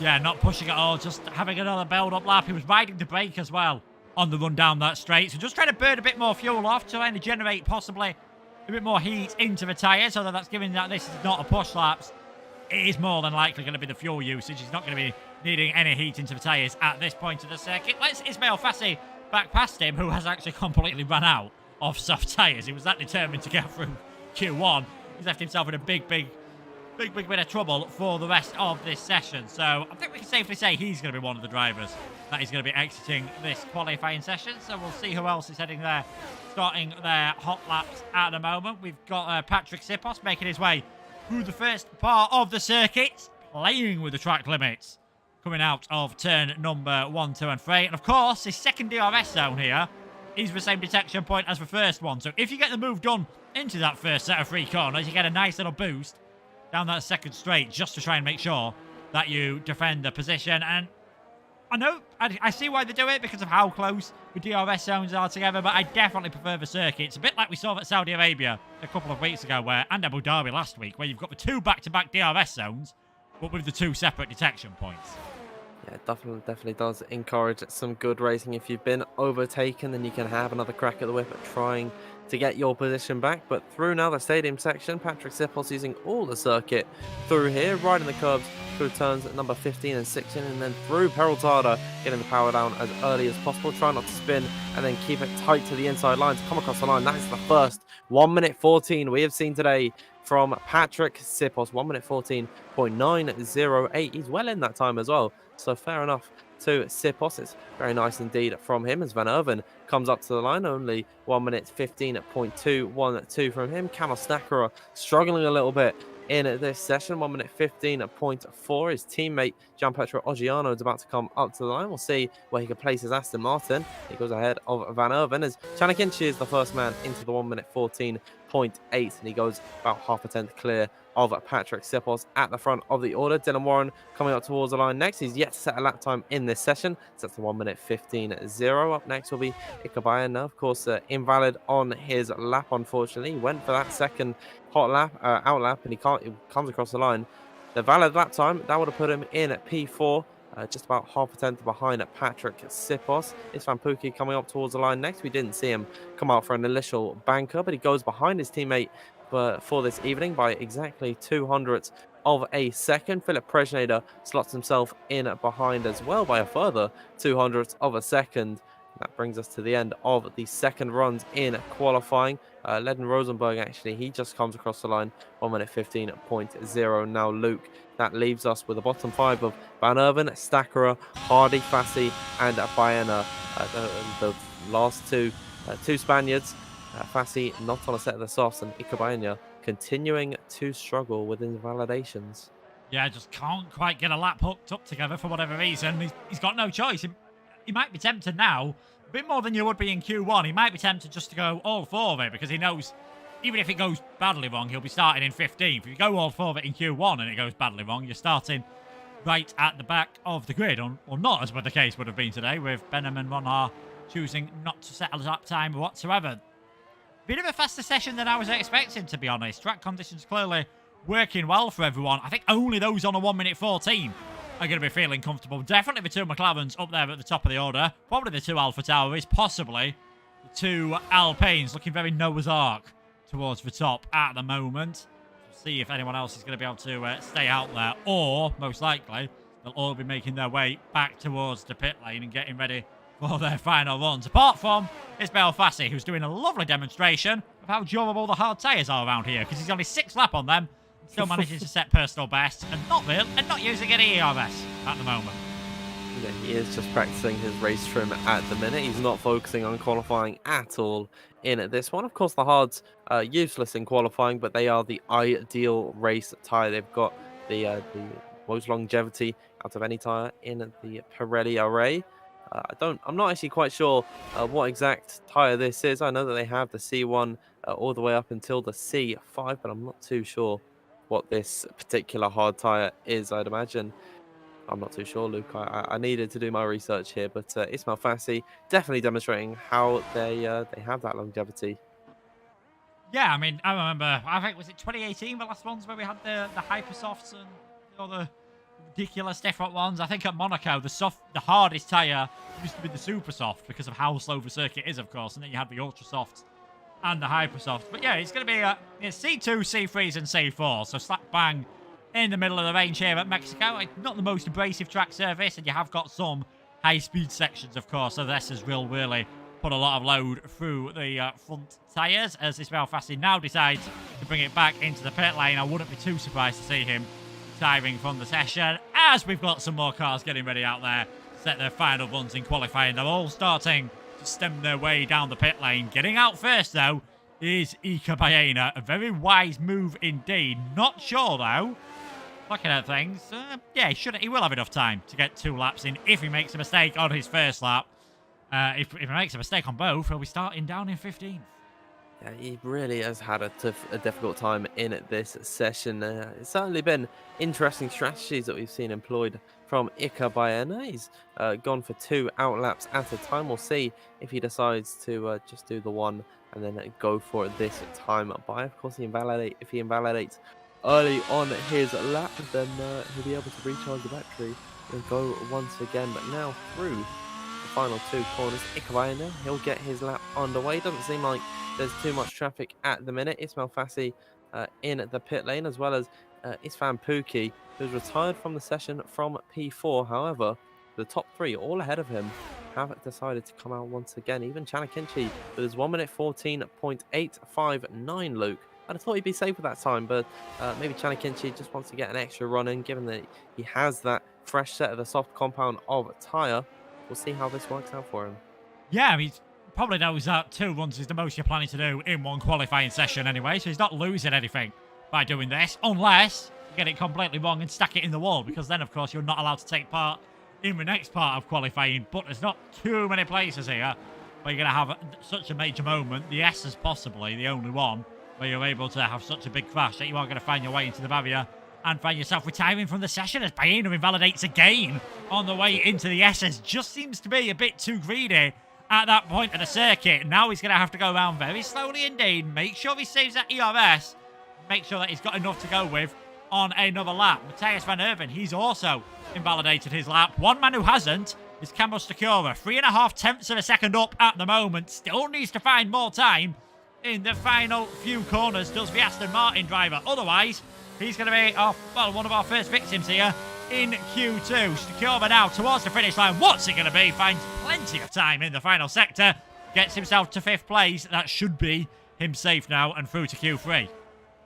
Yeah, not pushing at all, just having another build-up lap. He was riding the brake as well on the run down that straight, so just trying to burn a bit more fuel off, trying to generate possibly a bit more heat into the tyres, although that's given that this is not a push laps. It is more than likely going to be the fuel usage. He's not going to be needing any heat into the tyres at this point of the circuit. Let's Ismail Fassi back past him, who has actually completely run out of soft tyres. He was that determined to get through Q1. He's left himself in a big bit of trouble for the rest of this session. So I think we can safely say he's going to be one of the drivers that is going to be exiting this qualifying session. So we'll see who else is heading there, starting their hot laps at the moment. We've got Patrick Sipos making his way through the first part of the circuit, playing with the track limits, coming out of turn number 1, 2, and 3. And of course, his second DRS zone here is the same detection point as the first one. So if you get the move done into that first set of 3 corners, you get a nice little boost down that second straight, just to try and make sure that you defend the position. And I know, I see why they do it because of how close the DRS zones are together, but I definitely prefer the circuit. It's a bit like we saw at Saudi Arabia a couple of weeks ago, and Abu Dhabi last week, where you've got the 2 back-to-back DRS zones, but with the 2 separate detection points. Yeah, it definitely does encourage some good racing. If you've been overtaken, then you can have another crack at the whip at trying to get your position back. But through now the stadium section, Patrick Sipos using all the circuit through here, riding the curbs through turns at number 15 and 16, and then through Peraltada, getting the power down as early as possible, trying not to spin, and then keep it tight to the inside line to come across the line. That is the first 1 minute 14 we have seen today from Patrick Sipos. 1 minute 14.908. He's well in that time as well, so fair enough to Sipos. It's very nice indeed from him, as Van Erven comes up to the line. Only 1 minute 15.212 from him. Kamal Stakura struggling a little bit in this session. 1 minute 15.4. His teammate Gianpietro Oggiano is about to come up to the line. We'll see where he can place his Aston Martin. He goes ahead of Van Erven, as Chanakinchi is the first man into the 1 minute 14.8, and he goes about half a tenth clear of Patrick Sipos at the front of the order. Dylan Warren coming up towards the line next. He's yet to set a lap time in this session. So that's the 1 minute 15.0. Up next will be Ikabayan. Of course, invalid on his lap, unfortunately. He went for that second out lap, and he comes across the line. The valid lap time, that would have put him in at P4, just about half a tenth behind Patrick Sipos. It's Van Pookie coming up towards the line next. We didn't see him come out for an initial banker, but he goes behind his teammate for this evening by exactly 200ths of a second. Philip Presnader slots himself in behind as well by a further 200ths of a second. That brings us to the end of the second runs in qualifying. Leden Rosenberg, actually, he just comes across the line 1 minute 15.0. Now, Luke, that leaves us with the bottom 5 of Van Erven, Stakkerer, Hardy, Fassi, and Baena. The last two Spaniards, Fassi not on a set of the softs, and Ikabaena continuing to struggle with invalidations. Yeah, just can't quite get a lap hooked up together for whatever reason. He's got no choice. He might be tempted now, a bit more than you would be in Q1. He might be tempted just to go all 4 of it, because he knows even if it goes badly wrong, he'll be starting in 15th. If you go all 4 of it in Q1 and it goes badly wrong, you're starting right at the back of the grid, or not, as the case would have been today, with Benham and Ronhar choosing not to set a lap time whatsoever. Bit of a faster session than I was expecting, to be honest. Track conditions clearly working well for everyone. I think only those on a 1 minute 14 are going to be feeling comfortable. Definitely the 2 McLarens up there at the top of the order. Probably the 2 Alpha Tauris, possibly the 2 Alpines, looking very Noah's Ark towards the top at the moment. We'll see if anyone else is going to be able to stay out there, or most likely they'll all be making their way back towards the pit lane and getting ready for their final runs. Apart from Ismail Fassi, who's doing a lovely demonstration of how durable the hard tyres are around here, because he's only 6th lap on them, still manages to set personal best, and not using any ERS at the moment. Yeah, he is just practicing his race trim at the minute. He's not focusing on qualifying at all in this one. Of course, the hards are useless in qualifying, but they are the ideal race tyre. They've got the most longevity out of any tyre in the Pirelli array. I'm not actually quite sure what exact tyre this is. I know that they have the C1 all the way up until the C5, but I'm not too sure what this particular hard tyre is. I'd imagine. I'm not too sure, Luke. I needed to do my research here, but Ismail Fassi definitely demonstrating how they have that longevity. Yeah, I mean, I remember, I think, was it 2018, the last ones where we had the Hypersofts and the other ridiculous different ones? I think at Monaco, the hardest tyre used to be the Super Soft because of how slow the circuit is, of course, and then you had the Ultra Softs and the Hypersofts. But yeah, it's going to be C2, C3s, and C4, so slap bang in the middle of the range here at Mexico. Not the most abrasive track surface, and you have got some high-speed sections, of course, so this will really put a lot of load through the front tyres, as Ismail Fassi now decides to bring it back into the pit lane. I wouldn't be too surprised to see him retiring from the session, as we've got some more cars getting ready out there to set their final runs in qualifying. They're all starting to stem their way down the pit lane. Getting out first, though, is Ikabaena. A very wise move indeed. Not sure, though, looking at things, yeah, he will have enough time to get 2 laps in if he makes a mistake on his first lap. If he makes a mistake on both, he'll be starting down in 15th. Yeah, he really has had a difficult time in this session. It's certainly been interesting strategies that we've seen employed from Ikabaena. He's gone for 2 outlaps at a time. We'll see if he decides to just do the one and then go for it this time. But of course, if he invalidates early on his lap, then he'll be able to recharge the battery and go once again. But now through the final 2 corners, Ikabaena, he'll get his lap underway. Doesn't seem like there's too much traffic at the minute. Ismail Fassi in the pit lane, as well as Isfan Pookie, who's retired from the session from P4. However, the top 3 all ahead of him have decided to come out once again. Even Chanakinchi with his 1 minute 14.859, Luke. I thought he'd be safe with that time, but maybe Chanakinchi just wants to get an extra run in, given that he has that fresh set of the soft compound of tyre. We'll see how this works out for him. Yeah, I mean, he probably knows that 2 runs is the most you're planning to do in one qualifying session anyway, so he's not losing anything by doing this, unless you get it completely wrong and stack it in the wall, because then, of course, you're not allowed to take part in the next part of qualifying. But there's not too many places here where you're going to have such a major moment. The S is possibly the only one where you're able to have such a big crash that you are going to find your way into the barrier and find yourself retiring from the session, as Baena invalidates again on the way into the S's. Just seems to be a bit too greedy at that point of the circuit. Now he's going to have to go around very slowly indeed, make sure he saves that ERS, make sure that he's got enough to go with on another lap. Matthias Van Erven, he's also invalidated his lap. One man who hasn't is Camel Stakura. 3.5 tenths of a second up at the moment. Still needs to find more time in the final few corners, does the Aston Martin driver. Otherwise, he's going to be one of our first victims here in Q2. Stakura now towards the finish line. What's it going to be? Finds plenty of time in the final sector. Gets himself to 5th place. That should be him safe now and through to Q3.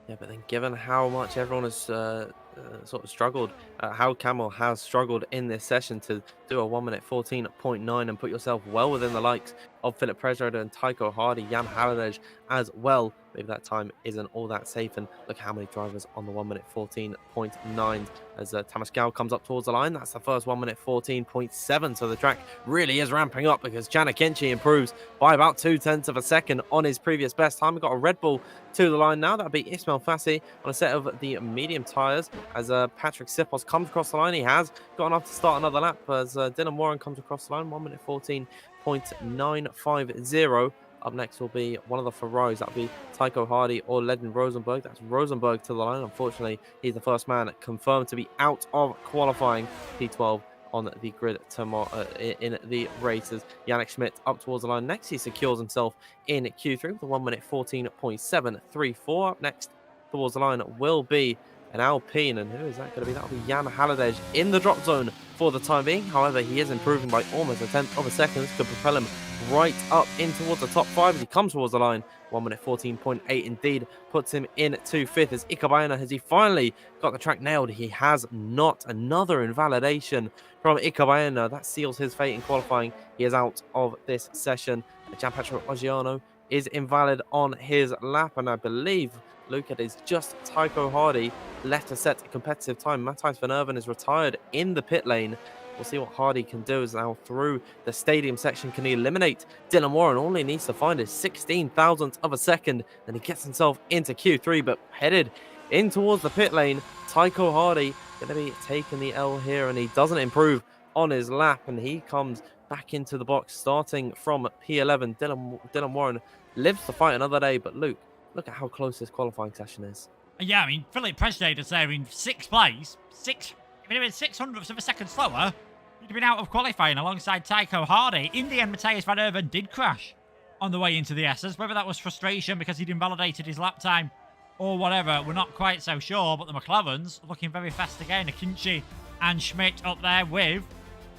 Yeah, but then given how much everyone has sort of struggled, how Camel has struggled in this session to do a 1 minute 14.9 and put yourself well within the likes of Philip Presroder and Tycho Hardy, Jan Halliday as well. Maybe that time isn't all that safe, and look how many drivers on the 1 minute 14.9 as Tamas Gal comes up towards the line. That's the first 1 minute 14.7, so the track really is ramping up because Janik Inchi improves by about 0.2 of a second on his previous best time. We've got a Red Bull to the line now. That'll be Ismail Fassi on a set of the medium tyres as Patrick Sipos comes across the line. He has got enough to start another lap as Dylan Warren comes across the line. 1 minute 14.950. Up next will be one of the Ferraris. That'll be Tycho Hardy or Legend Rosenberg. That's Rosenberg to the line. Unfortunately, he's the first man confirmed to be out of qualifying. P12 on the grid tomorrow in the races. Yannick Schmidt up towards the line. Next, he secures himself in Q3 with a 1 minute 14.734. Up next towards the line will be an Alpine, and who is that going to be? That'll be Jan Halliday in the drop zone for the time being. However, he is improving by almost a 1/10 of a second. This could propel him right up in towards the top 5 as he comes towards the line. 1 minute 14.8 indeed puts him into 5th as Ikabayana, has he finally got the track nailed? He has not. Another invalidation from Ikabayana. That seals his fate in qualifying. He is out of this session. Gianpetro Oggiano is invalid on his lap, and I believe, Luke, it is just Tycho Hardy left to set a competitive time. Matthias Van Erven is retired in the pit lane. We'll see what Hardy can do as now through the stadium section. Can he eliminate Dylan Warren? All he needs to find is 16,000th of a second. Then he gets himself into Q3, but headed in towards the pit lane. Tycho Hardy going to be taking the L here, and he doesn't improve on his lap, and he comes back into the box starting from P11. Dylan Warren lives to fight another day, but Luke, look at how close this qualifying session is. Yeah, I mean, Philip Presroder's there in 6th place. If he'd been 600ths of a second slower, he'd have been out of qualifying alongside Tycho Hardy. In the end, Matthias Van Erven did crash on the way into the S's. Whether that was frustration because he'd invalidated his lap time or whatever, we're not quite so sure. But the McLarens looking very fast again. Akinci and Schmidt up there with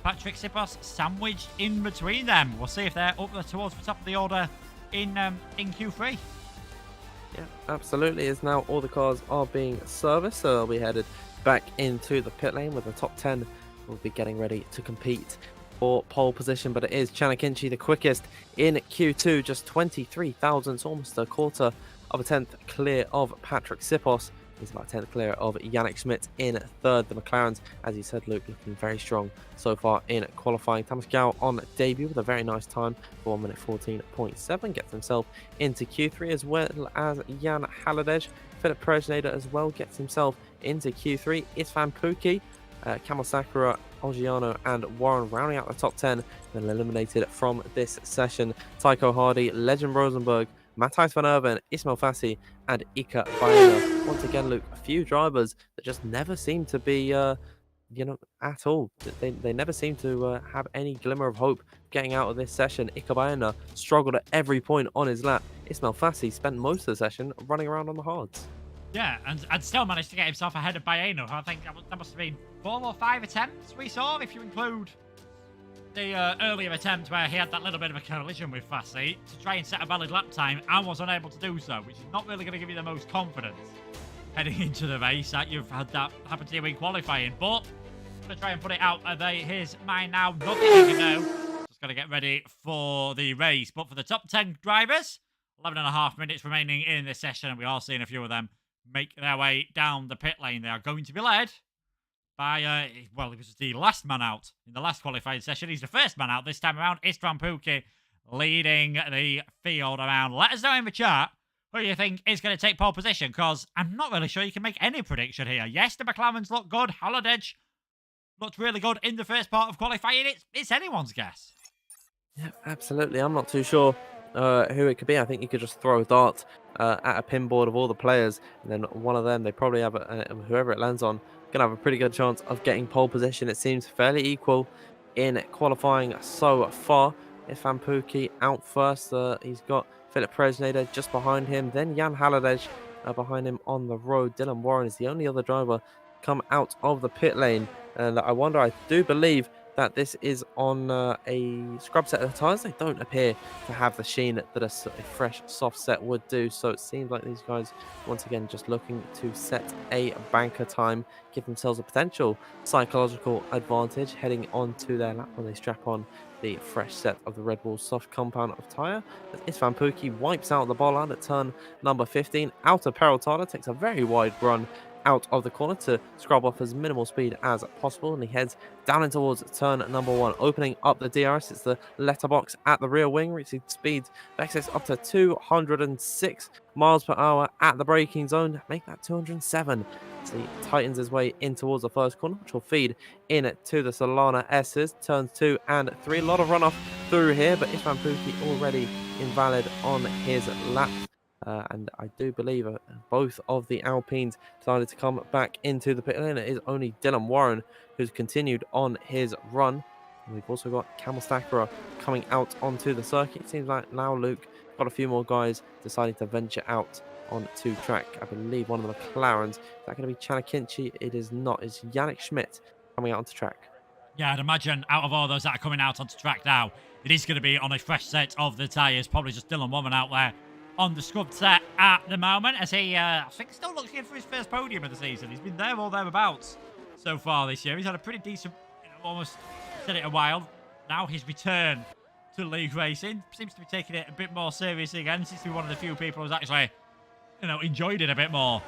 Patrick Sipos sandwiched in between them. We'll see if they're up there towards the top of the order in Q3. Yeah, absolutely. As now all the cars are being serviced, so they'll be headed back into the pit lane with the top 10. Will be getting ready to compete for pole position, but it is Janik Inchi the quickest in Q2, just 23 thousandths, almost a 1/4 of a 10th clear of Patrick Sipos. He's about 10th clear of Yannick Schmidt in 3rd. The McLarens, as you said, Luke, looking very strong so far in qualifying. Tamas Gal on debut with a very nice time for 1 minute 14.7. Gets himself into Q3, as well as Jan Halliday. Philip Presroder as well gets himself into Q3. Isfan Pookie, Camel Sakura, Oggiano and Warren rounding out the top 10. Then eliminated from this session. Tycho Hardy, Legend Rosenberg, Matthias Van Erven, Ismail Fassi, and Ika Bayana. Once again, Luke, a few drivers that just never seem to be, at all. They never seem to have any glimmer of hope getting out of this session. Ika Bayana struggled at every point on his lap. Ismail Fassi spent most of the session running around on the hards. Yeah, and still managed to get himself ahead of Baeno. I think that must have been 4 or 5 attempts we saw, if you include the earlier attempt where he had that little bit of a collision with Fassi to try and set a valid lap time and was unable to do so, which is not really going to give you the most confidence heading into the race that you've had that happen to you in qualifying. But I'm going to try and put it out of his mind now. Nothing you can do. Just got to get ready for the race. But for the top 10 drivers, 11.5 minutes remaining in this session, and we are seeing a few of them make their way down the pit lane. They are going to be led by, he was the last man out in the last qualifying session. He's the first man out this time around. Istvan Pukki leading the field around. Let us know in the chat who you think is going to take pole position, because I'm not really sure you can make any prediction here. Yes, the McLarens look good. Halliday looked really good in the first part of qualifying. It's anyone's guess. Yeah, absolutely. I'm not too sure who it could be. I think you could just throw a dart at a pinboard of all the players, and then one of them, they probably have whoever it lands on, gonna have a pretty good chance of getting pole position. It seems fairly equal in qualifying so far. Ifan Pukki out first. He's got Philip Presneder just behind him, then Jan Haladej behind him on the road. Dylan Warren is the only other driver come out of the pit lane, and I do believe that this is on a scrub set of the tyres. They don't appear to have the sheen that a fresh soft set would do, so it seems like these guys once again just looking to set a banker time, give themselves a potential psychological advantage heading onto their lap when they strap on the fresh set of the Red Bull soft compound of tyre. As Isfan Pukki wipes out the bollard at turn number 15, out of peril. Tyler takes a very wide run out of the corner to scrub off as minimal speed as possible, and he heads down in towards turn number 1, opening up the DRS. It's the letterbox at the rear wing, reaching speeds of excess up to 206 miles per hour at the braking zone, make that 207 as he tightens his way in towards the first corner, which will feed in to the Solana S's. Turns 2 and 3, a lot of runoff through here, but Isfan Pukki already invalid on his lap. And I do believe both of the Alpines decided to come back into the pit lane. It is only Dylan Warren who's continued on his run. And we've also got Camel Stackera coming out onto the circuit. It seems like now, Luke, got a few more guys deciding to venture out onto track. I believe one of the McLarens. Is that going to be Chanakinchi? It is not. It's Yannick Schmidt coming out onto track. Yeah, I'd imagine out of all those that are coming out onto track now, it is going to be on a fresh set of the tyres. Probably just Dylan Warren out there on the scrub set at the moment, as he, I think, still looks good for his first podium of the season. He's been there or thereabouts so far this year. He's had a pretty decent, almost said it a while. Now his return to league racing seems to be taking it a bit more seriously again. Seems to be one of the few people who's actually, enjoyed it a bit more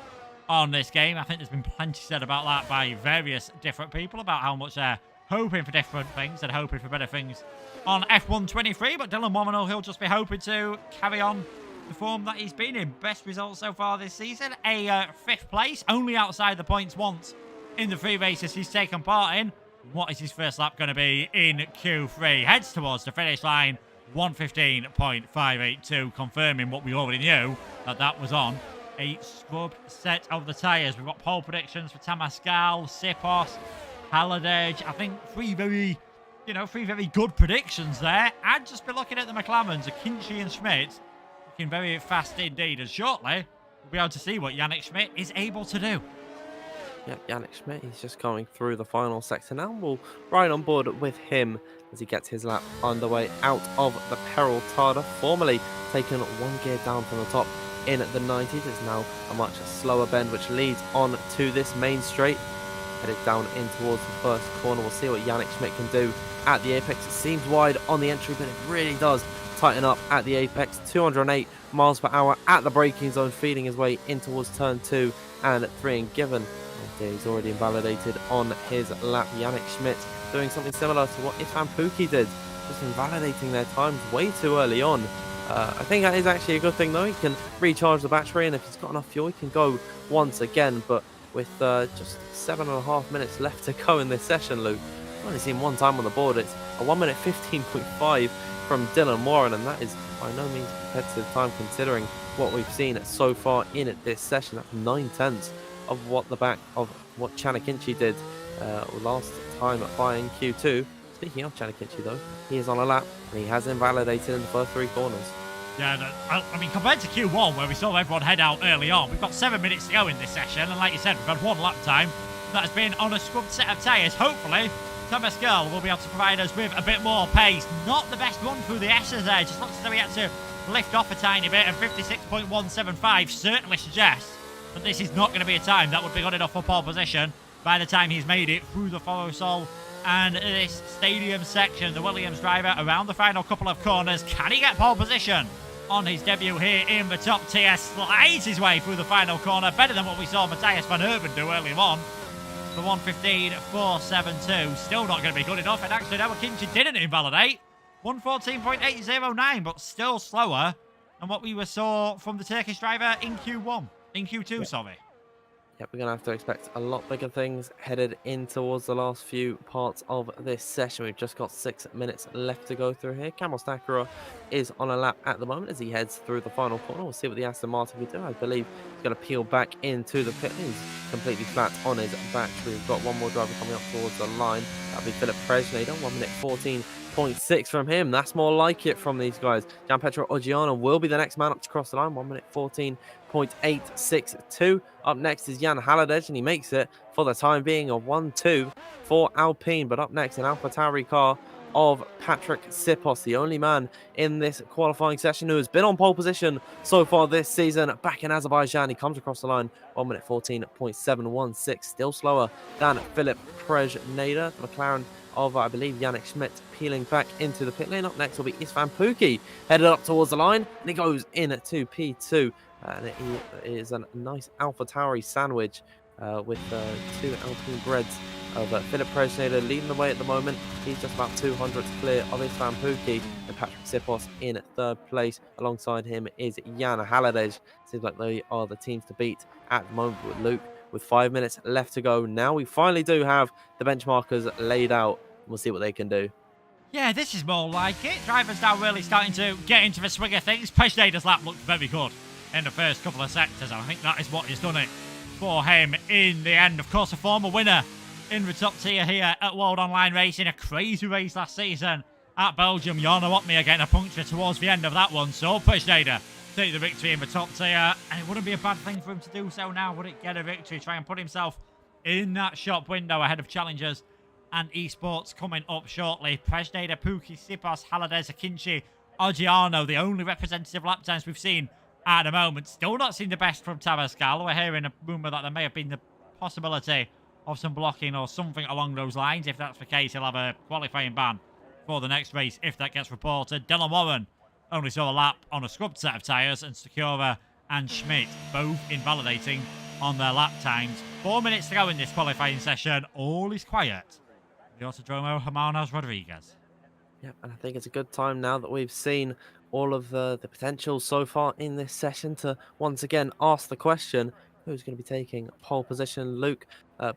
on this game. I think there's been plenty said about that by various different people about how much they're hoping for different things and hoping for better things on F1 23. But Dylan Warren, he'll just be hoping to carry on the form that he's been in. Best results so far this season, a 5th place, only outside the points once in the 3 races he's taken part in. What is his first lap going to be in Q3? Heads towards the finish line, 1:15.582, confirming what we already knew, that was on a scrubbed set of the tyres. We've got pole predictions for Tamascal, Sipos, Haladej. I think three very good predictions there. I'd just be looking at the McLarens, Akinci and Schmidt, looking very fast indeed, and shortly we'll be able to see what Yannick Schmidt is able to do. Yeah, Yannick Schmidt, he's just coming through the final sector now. We'll ride on board with him as he gets his lap underway out of the Peril Tada, formerly taken 1 gear down from the top in the 90s. It's now a much slower bend which leads on to this main straight. Headed down in towards the first corner. We'll see what Yannick Schmidt can do at the apex. It seems wide on the entry, but it really does tighten up at the apex. 208 miles per hour at the braking zone, feeding his way in towards turn 2 and 3. And given he's already invalidated on his lap, Yannick Schmidt doing something similar to what Isfan Pukki did, just invalidating their times way too early on. I think that is actually a good thing though. He can recharge the battery, and if he's got enough fuel, he can go once again. But with just 7.5 minutes left to go in this session, Luke, I've only seen one time on the board. It's a 1:15.5 from Dylan Warren, and that is by no means a competitive time considering what we've seen so far in this session. That's 9/10 of what Chanakinchi did last time by in Q2. Speaking of Chanakinchi though, he is on a lap and he has invalidated in the first 3 corners. Yeah, I mean, compared to Q1 where we saw everyone head out early on, we've got 7 minutes to go in this session, and like you said, we've had 1 lap time that has been on a scrubbed set of tyres. Hopefully Thomas Girl will be able to provide us with a bit more pace. Not the best run through the S's there, just looks as though he had to lift off a tiny bit, and 56.175 certainly suggests that this is not going to be a time that would be good enough for pole position by the time he's made it through the Forosol and this stadium section. The Williams driver around the final couple of corners. Can he get pole position on his debut here in the top tier? Slides his way through the final corner, better than what we saw Matthias van Herven do earlier on. For 1:15.472, still not going to be good enough, and actually now Akinci didn't invalidate. 1:14.809, but still slower than what we saw from the Turkish driver in Q1. In Q2, sorry. Yep, we're going to have to expect a lot bigger things headed in towards the last few parts of this session. We've just got 6 minutes left to go through here. Camel Stacker is on a lap at the moment as he heads through the final corner. We'll see what the Aston Martin will do. I believe he's going to peel back into the pit. He's completely flat on his battery. We've got one more driver coming up towards the line. That'll be Philip Presnader, 1 minute 14.6 from him. That's more like it from these guys. Gianpietro Oggiano will be the next man up to cross the line. 1 minute 14.862. Up next is Jan Haladej, and he makes it for the time being a 1-2 for Alpine. But up next, an AlphaTauri car of Patrick Sipos, the only man in this qualifying session who has been on pole position so far this season. Back in Azerbaijan, he comes across the line 1 minute 14.716, still slower than Philip Presnader. The McLaren of, I believe, Yannick Schmidt peeling back into the pit lane. Up next will be Istvan Pukki, headed up towards the line, and he goes in at 2P2. And it is a nice AlphaTauri sandwich with 2 Alpine breads of Philip Presnader leading the way at the moment. He's just about 200 clear of Istvan Pukki, and Patrick Sipos in 3rd place. Alongside him is Jan Haladej. Seems like they are the teams to beat at the moment with Luke. With 5 minutes left to go, now we finally do have the benchmarkers laid out. We'll see what they can do. Yeah, this is more like it. Drivers now really starting to get into the swing of things. Presnader's lap looked very good in the first couple of sectors. I think that is what has done it for him in the end. Of course, a former winner in the top tier here at World Online Racing. A crazy race last season at Belgium. Jarno Opmeer getting a puncture towards the end of that one. So Presnader take the victory in the top tier. And it wouldn't be a bad thing for him to do so now, would it? Get a victory, try and put himself in that shop window ahead of challengers and esports coming up shortly. Presnader, Pukki, Sipos, Haladej, Akinci, Oggiano, the only representative lap times we've seen at the moment. Still not seen the best from Tabascal. We're hearing a rumour that there may have been the possibility of some blocking or something along those lines. If that's the case, he'll have a qualifying ban for the next race if that gets reported. Dylan Warren only saw a lap on a scrubbed set of tyres, and Stakura and Schmidt both invalidating on their lap times. 4 minutes to go in this qualifying session. All is quiet. The Autodromo Hermanos Rodriguez. Yep, and I think it's a good time now that we've seen all of the potential so far in this session to once again ask the question, who's going to be taking pole position? Luke,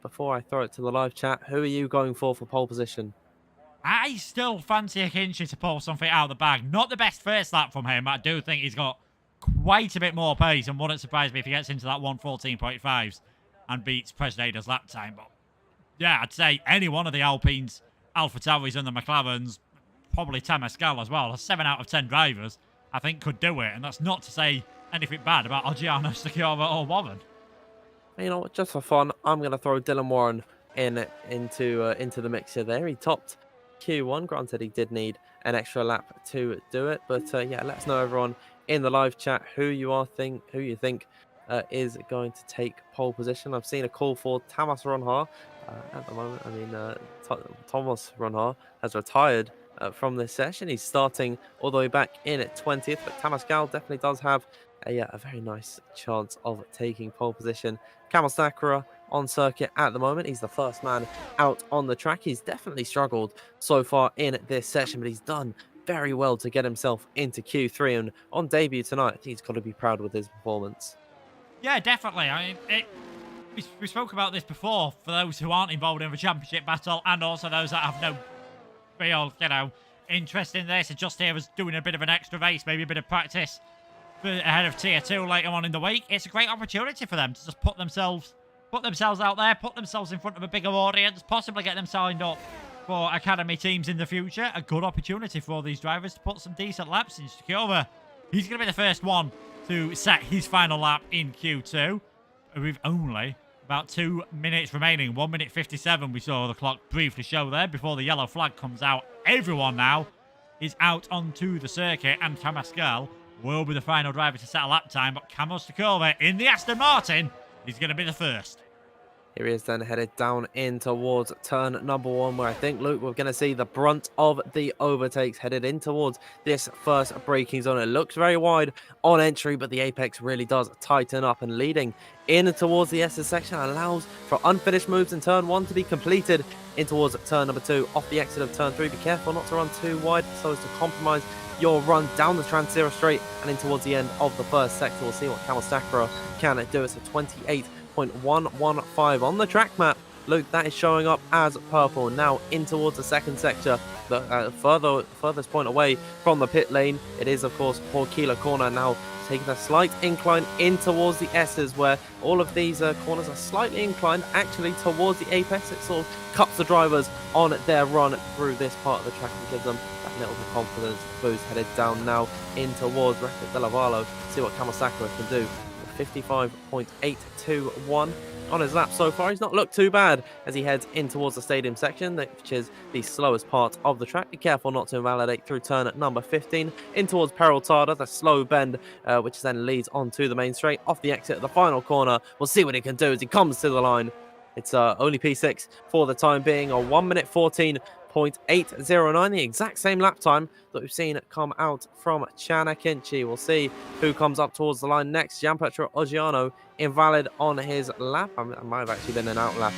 before I throw it to the live chat, who are you going for pole position? I still fancy Akinci to pull something out of the bag. Not the best first lap from him, but I do think he's got quite a bit more pace, and wouldn't surprise me if he gets into that 1:14.5s and beats Presnader's lap time. But yeah, I'd say any one of the Alpines, AlphaTauris and the McLarens, probably Tabascal as well. 7 out of 10 drivers, I think, could do it. And that's not to say anything bad about Oggiano, Stakura or Warren. You know what, just for fun, I'm going to throw Dylan Warren into the mixer there. He topped Q1. Granted, he did need an extra lap to do it. But yeah, let us know, everyone, in the live chat who you think is going to take pole position. I've seen a call for Thomas Ronhaar at the moment. I mean, Thomas Ronhaar has retired from this session. He's starting all the way back in at 20th, but Tabascal definitely does have a very nice chance of taking pole position. Camel Sakura on circuit at the moment. He's the first man out on the track. He's definitely struggled so far in this session, but he's done very well to get himself into Q3, and on debut tonight, I think he's got to be proud with his performance. Yeah, definitely. I mean, we spoke about this before for those who aren't involved in the championship battle, and also those that have no real, interest in this, and just here as doing a bit of an extra race, maybe a bit of practice ahead of Tier 2 later on in the week. It's a great opportunity for them to just put themselves out there, put themselves in front of a bigger audience, possibly get them signed up for academy teams in the future. A good opportunity for all these drivers to put some decent laps in. Stakura, he's going to be the first one to set his final lap in Q2 with only about 2 minutes remaining. 1 minute 57 we saw the clock briefly show there before the yellow flag comes out. Everyone now is out onto the circuit, and Tabascal will be the final driver to set a lap time, but Camo Stakura in the Aston Martin is going to be the first. Here he is then headed down in towards turn number 1, where I think, Luke, we're going to see the brunt of the overtakes headed in towards this first braking zone. It looks very wide on entry, but the apex really does tighten up, and leading in towards the SS section allows for unfinished moves in turn 1 to be completed in towards turn number 2 off the exit of turn 3. Be careful not to run too wide so as to compromise your run down the Trans-Zero straight and in towards the end of the first sector. We'll see what Camel Sakura can do. It's a 28.6 1.115 on the track map. Luke, that is showing up as purple. Now in towards the second sector, the furthest point away from the pit lane. It is, of course, Porkila corner now, taking a slight incline in towards the S's, where all of these corners are slightly inclined actually towards the apex. It sort of cuts the drivers on their run through this part of the track and gives them that little bit of confidence boost. Headed down now in towards Rapid de Lavalo. See what Camel Sakura can do. 55.821 on his lap so far. He's not looked too bad as he heads in towards the stadium section, which is the slowest part of the track. Be careful not to invalidate through turn at number 15 in towards Peraltada, the slow bend, which then leads onto the main straight. Off the exit of the final corner, we'll see what he can do as he comes to the line. It's only P6 for the time being, a 1 minute 14.809, the exact same lap time that we've seen come out from Chanakinchi. We'll see who comes up towards the line next. Gianpietro Oggiano invalid on his lap. I might have actually been an out lap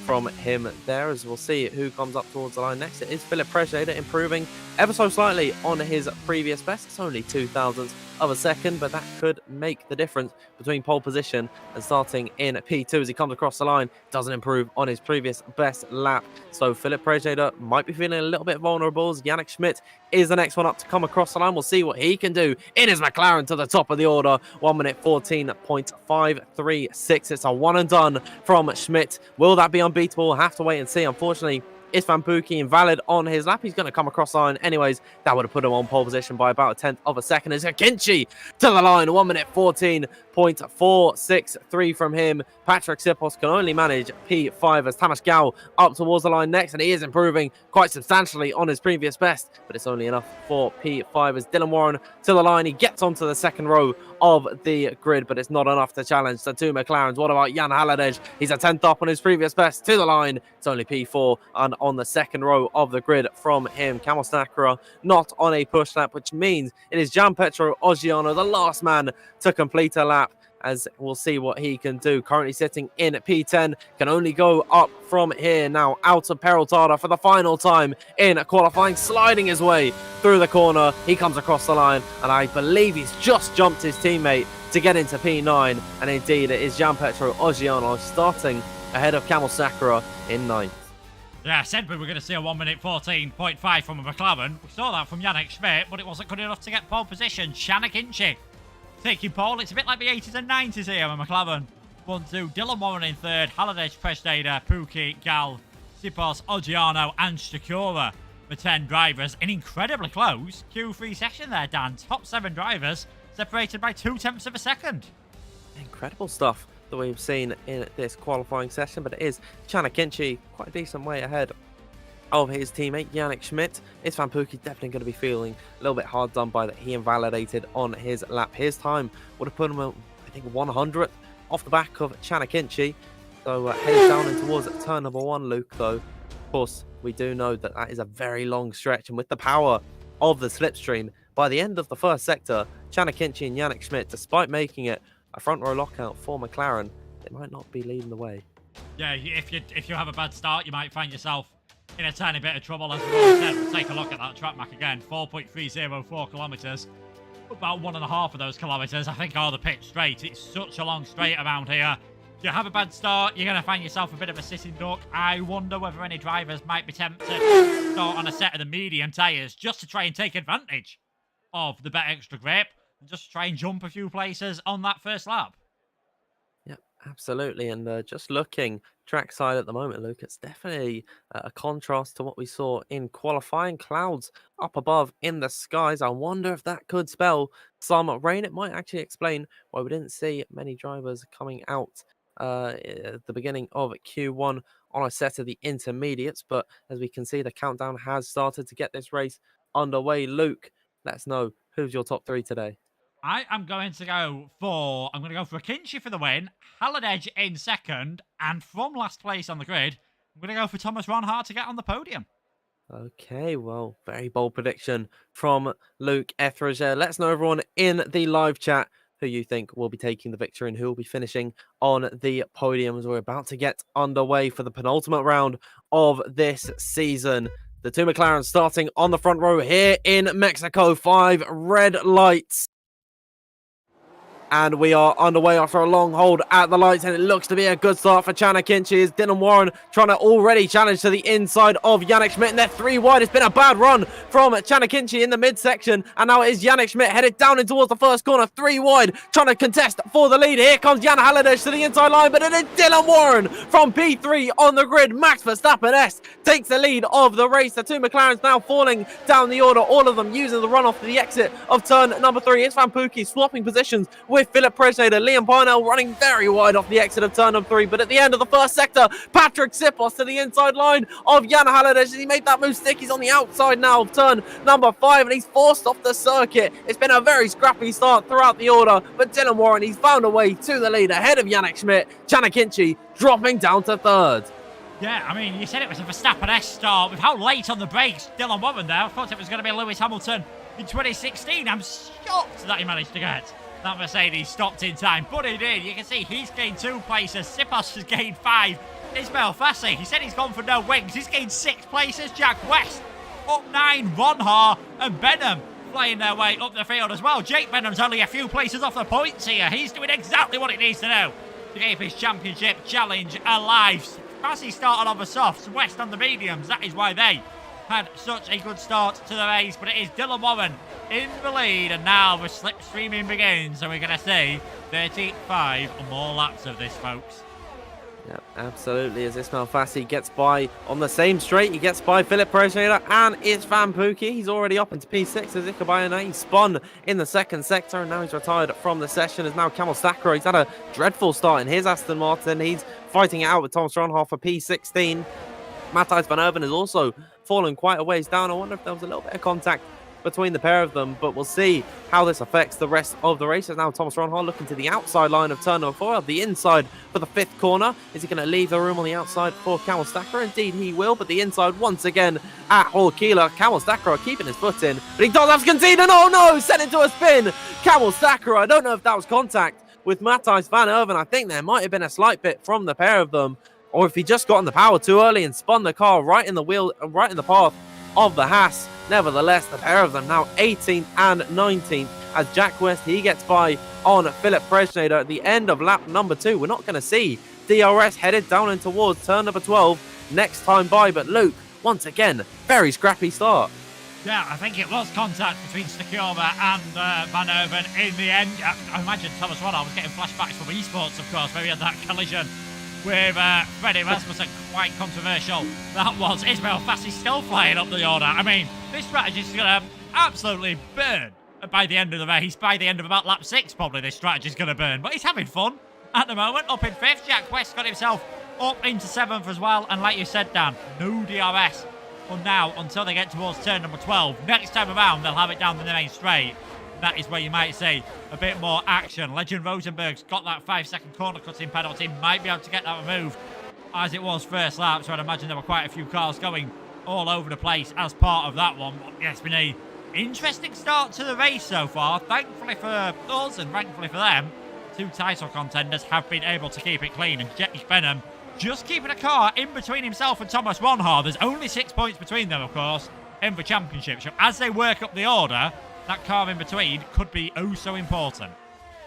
from him there, as we'll see who comes up towards the line next. It is Philip Prejeda, improving ever so slightly on his previous best. It's only 0.02 of a second, but that could make the difference between pole position and starting in P2 as he comes across the line. Doesn't improve on his previous best lap, so Philip Prejeda might be feeling a little bit vulnerable as Yannick Schmidt is the next one up to come across the line. We'll see what he can do in his McLaren to the top of the order. 1 minute 14.536. It's a one and done from Schmidt. Will that be unbeatable? We'll have to wait and see. Unfortunately, Istvan Pukki invalid on his lap. He's going to come across the line anyways. That would have put him on pole position by about a 10th of a second. It's Akinci to the line. 1 minute 14.463 from him. Patrick Sipos can only manage P5 as Tamas Gao up towards the line next, and he is improving quite substantially on his previous best, but it's only enough for P5 as Dylan Warren to the line. He gets onto the second row of the grid, but it's not enough to challenge the two McLarens. What about Jan Haladej? He's a 10th up on his previous best to the line. It's only P4 and on the second row of the grid from him. Camel Sakura not on a push lap, which means it is Gianpietro Oggiano, the last man to complete a lap, as we'll see what he can do. Currently sitting in P10, can only go up from here now. Out of Peraltada for the final time in qualifying, sliding his way through the corner. He comes across the line, and I believe he's just jumped his teammate to get into P9, and indeed it is Gianpietro Oggiano starting ahead of Camel Sakura in 9th. Yeah, I said we were going to see a 1 minute 14.5 from a McLaren. We saw that from Yannick Schmidt, but it wasn't good enough to get pole position. Chanakinchi taking pole. It's a bit like the 80s and 90s here with McLaren. 1-2. Dylan Warren in third. Haladej, Prejeda, Pukki, Gal, Sipos, Oggiano, and Stakura. The 10 drivers. An incredibly close Q3 session there, Dan. Top 7 drivers separated by 0.2 of a second. Incredible stuff that we've seen in this qualifying session, but it is Chanakinchi quite a decent way ahead of his teammate Yannick Schmidt. Istvan Pukki definitely going to be feeling a little bit hard done by that he invalidated on his lap. His time would have put him, I think, 100th off the back of Chanakinchi. So heading down in towards turn number 1, Luke, though. Of course, we do know that that is a very long stretch, and with the power of the slipstream, by the end of the first sector, Chanakinchi and Yannick Schmidt, despite making it a front row lockout for McLaren, they might not be leading the way. Yeah, if you have a bad start, you might find yourself in a tiny bit of trouble. As we said, we'll take a look at that track map again. 4.304 kilometres. About 1.5 of those kilometres, I think, are the pit straight. It's such a long straight around here. If you have a bad start, you're going to find yourself a bit of a sitting duck. I wonder whether any drivers might be tempted to start on a set of the medium tyres just to try and take advantage of the better extra grip and just try and jump a few places on that first lap. Yep, absolutely. And just looking trackside at the moment, Luke, it's definitely a contrast to what we saw in qualifying. Clouds up above in the skies. I wonder if that could spell some rain. It might actually explain why we didn't see many drivers coming out at the beginning of Q1 on a set of the intermediates. But as we can see, the countdown has started to get this race underway. Luke, let us know who's your top 3 today. I'm going to go for Akinci for the win, Haladej in second, and from last place on the grid, I'm going to go for Thomas Ronhart to get on the podium. Okay, well, very bold prediction from Luke Etheridge there. Let's know, everyone, in the live chat who you think will be taking the victory and who will be finishing on the podium as we're about to get underway for the penultimate round of this season. The two McLarens starting on the front row here in Mexico. 5 red lights. And we are underway after a long hold at the lights, and it looks to be a good start for Chanakinchi as Dylan Warren trying to already challenge to the inside of Yannick Schmidt, and they're 3 wide. It's been a bad run from Chanakinchi in the midsection, and now it is Yannick Schmidt headed down in towards the first corner, 3 wide, trying to contest for the lead. Here comes Jan Halliday to the inside line, but it is Dylan Warren from P3 on the grid. Max Verstappen takes the lead of the race. The 2 McLarens now falling down the order, all of them using the runoff to the exit of turn number 3. It's Van Pookie swapping positions with Philip Presnader. Liam Parnell running very wide off the exit of turn number 3, but at the end of the first sector, Patrick Sipos to the inside line of Jan Halliday. He made that move stick. He's on the outside now of turn number 5, and he's forced off the circuit. It's been a very scrappy start throughout the order, but Dylan Warren, he's found a way to the lead ahead of Yannick Schmidt. Chanakinchi dropping down to 3rd. Yeah, I mean, you said it was a Verstappen-esque start. With how late on the brakes Dylan Warren there, I thought it was going to be Lewis Hamilton in 2016. I'm shocked that he managed to get that Mercedes stopped in time, but he did. You can see he's gained 2 places. Sipos has gained 5. Ismail Fassi, he said he's gone for no wings. He's gained 6 places. Jack West up 9. Ronha and Benham playing their way up the field as well. Jake Benham's only a few places off the points here. He's doing exactly what he needs to do to keep his championship challenge alive. Fassi started on the softs, West on the mediums. That is why they had such a good start to the race, but it is Dylan Warren in the lead, and now the slipstreaming begins, so we're going to see 35 or more laps of this, folks. Yep, absolutely. As Ismail Fassi gets by on the same straight, he gets by Philip Presnader, and it's Van Pookie. He's already up into P6 as Ikabayana. He spun in the 2nd sector, and now he's retired from the session. As now Kamil Stacker, he's had a dreadful start in his Aston Martin. He's fighting it out with Thomas Ronhoff for P16. Matthijs van Erven is also fallen quite a ways down. I wonder if there was a little bit of contact between the pair of them, but we'll see how this affects the rest of the race. As now Thomas Ronhoff looking to the outside line of turn number 4, the inside for the 5th corner. Is he going to leave the room on the outside for Kamil Stacker? Indeed he will, but the inside once again at Horkila. Kamil Stacker keeping his foot in, but he does have to concede, and oh no, sent into a spin. Kamil Stacker, I don't know if that was contact with Matthijs van Erven. I think there might have been a slight bit from the pair of them, or if he just got on the power too early and spun the car right in the wheel, right in the path of the Haas. Nevertheless, the pair of them now 18th and 19th as Jack West, he gets by on Philip Presnader at the end of lap number 2. We're not going to see DRS headed down and towards turn number 12 next time by, but Luke, once again, very scrappy start. Yeah, I think it was contact between Stakova and Van Erven in the end. I imagine Thomas Ronald was getting flashbacks from esports, of course, where he had that collision with Freddie Rasmussen. Quite controversial that was. Ismail Fassi still flying up the order. I mean, this strategy is going to absolutely burn by the end of the race. By the end of about lap 6, probably this strategy is going to burn. But he's having fun at the moment. Up in 5th, Jack West got himself up into 7th as well. And like you said, Dan, no DRS for now until they get towards turn number 12. Next time around, they'll have it down the main straight. That is where you might see a bit more action. Legend Rosenberg's got that 5-second corner cutting penalty. Might be able to get that removed as it was first lap. So I'd imagine there were quite a few cars going all over the place as part of that one. But yeah, it's been an interesting start to the race so far. Thankfully for us and thankfully for them, 2 title contenders have been able to keep it clean. And Jake Benham just keeping a car in between himself and Thomas Ronha. There's only 6 points between them, of course, in the championship. So as they work up the order, that car in between could be oh so important.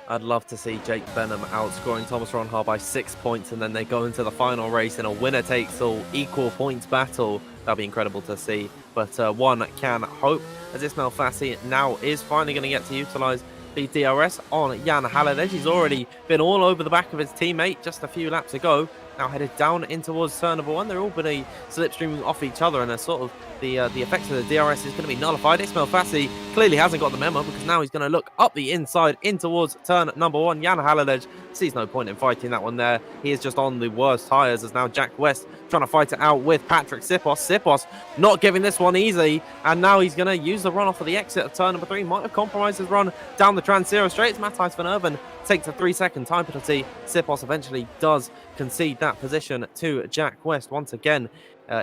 I'd love to see Jake Benham outscoring Thomas Ronha by 6 points, and then they go into the final race in a winner-takes-all equal points battle. That'd be incredible to see. But one can hope, as Ismail Fassi now is finally going to get to utilise the DRS on Jan Halliday. He's already been all over the back of his teammate just a few laps ago. Now headed down in towards turn number 1. They're all been slipstreaming off each other, and a sort of the effect of the DRS is going to be nullified. Ismail Fassi clearly hasn't got the memo, because now he's going to look up the inside in towards turn number 1. Jan Halliday sees no point in fighting that one there. He is just on the worst tyres, as now Jack West trying to fight it out with Patrick Sipos. Sipos not giving this one easy, and now he's going to use the runoff for the exit of turn number 3. Might have compromised his run down the Trans-Zero straights. Matthijs van Erven takes a 3-second time penalty. Sipos eventually does concede that position to Jack West once again.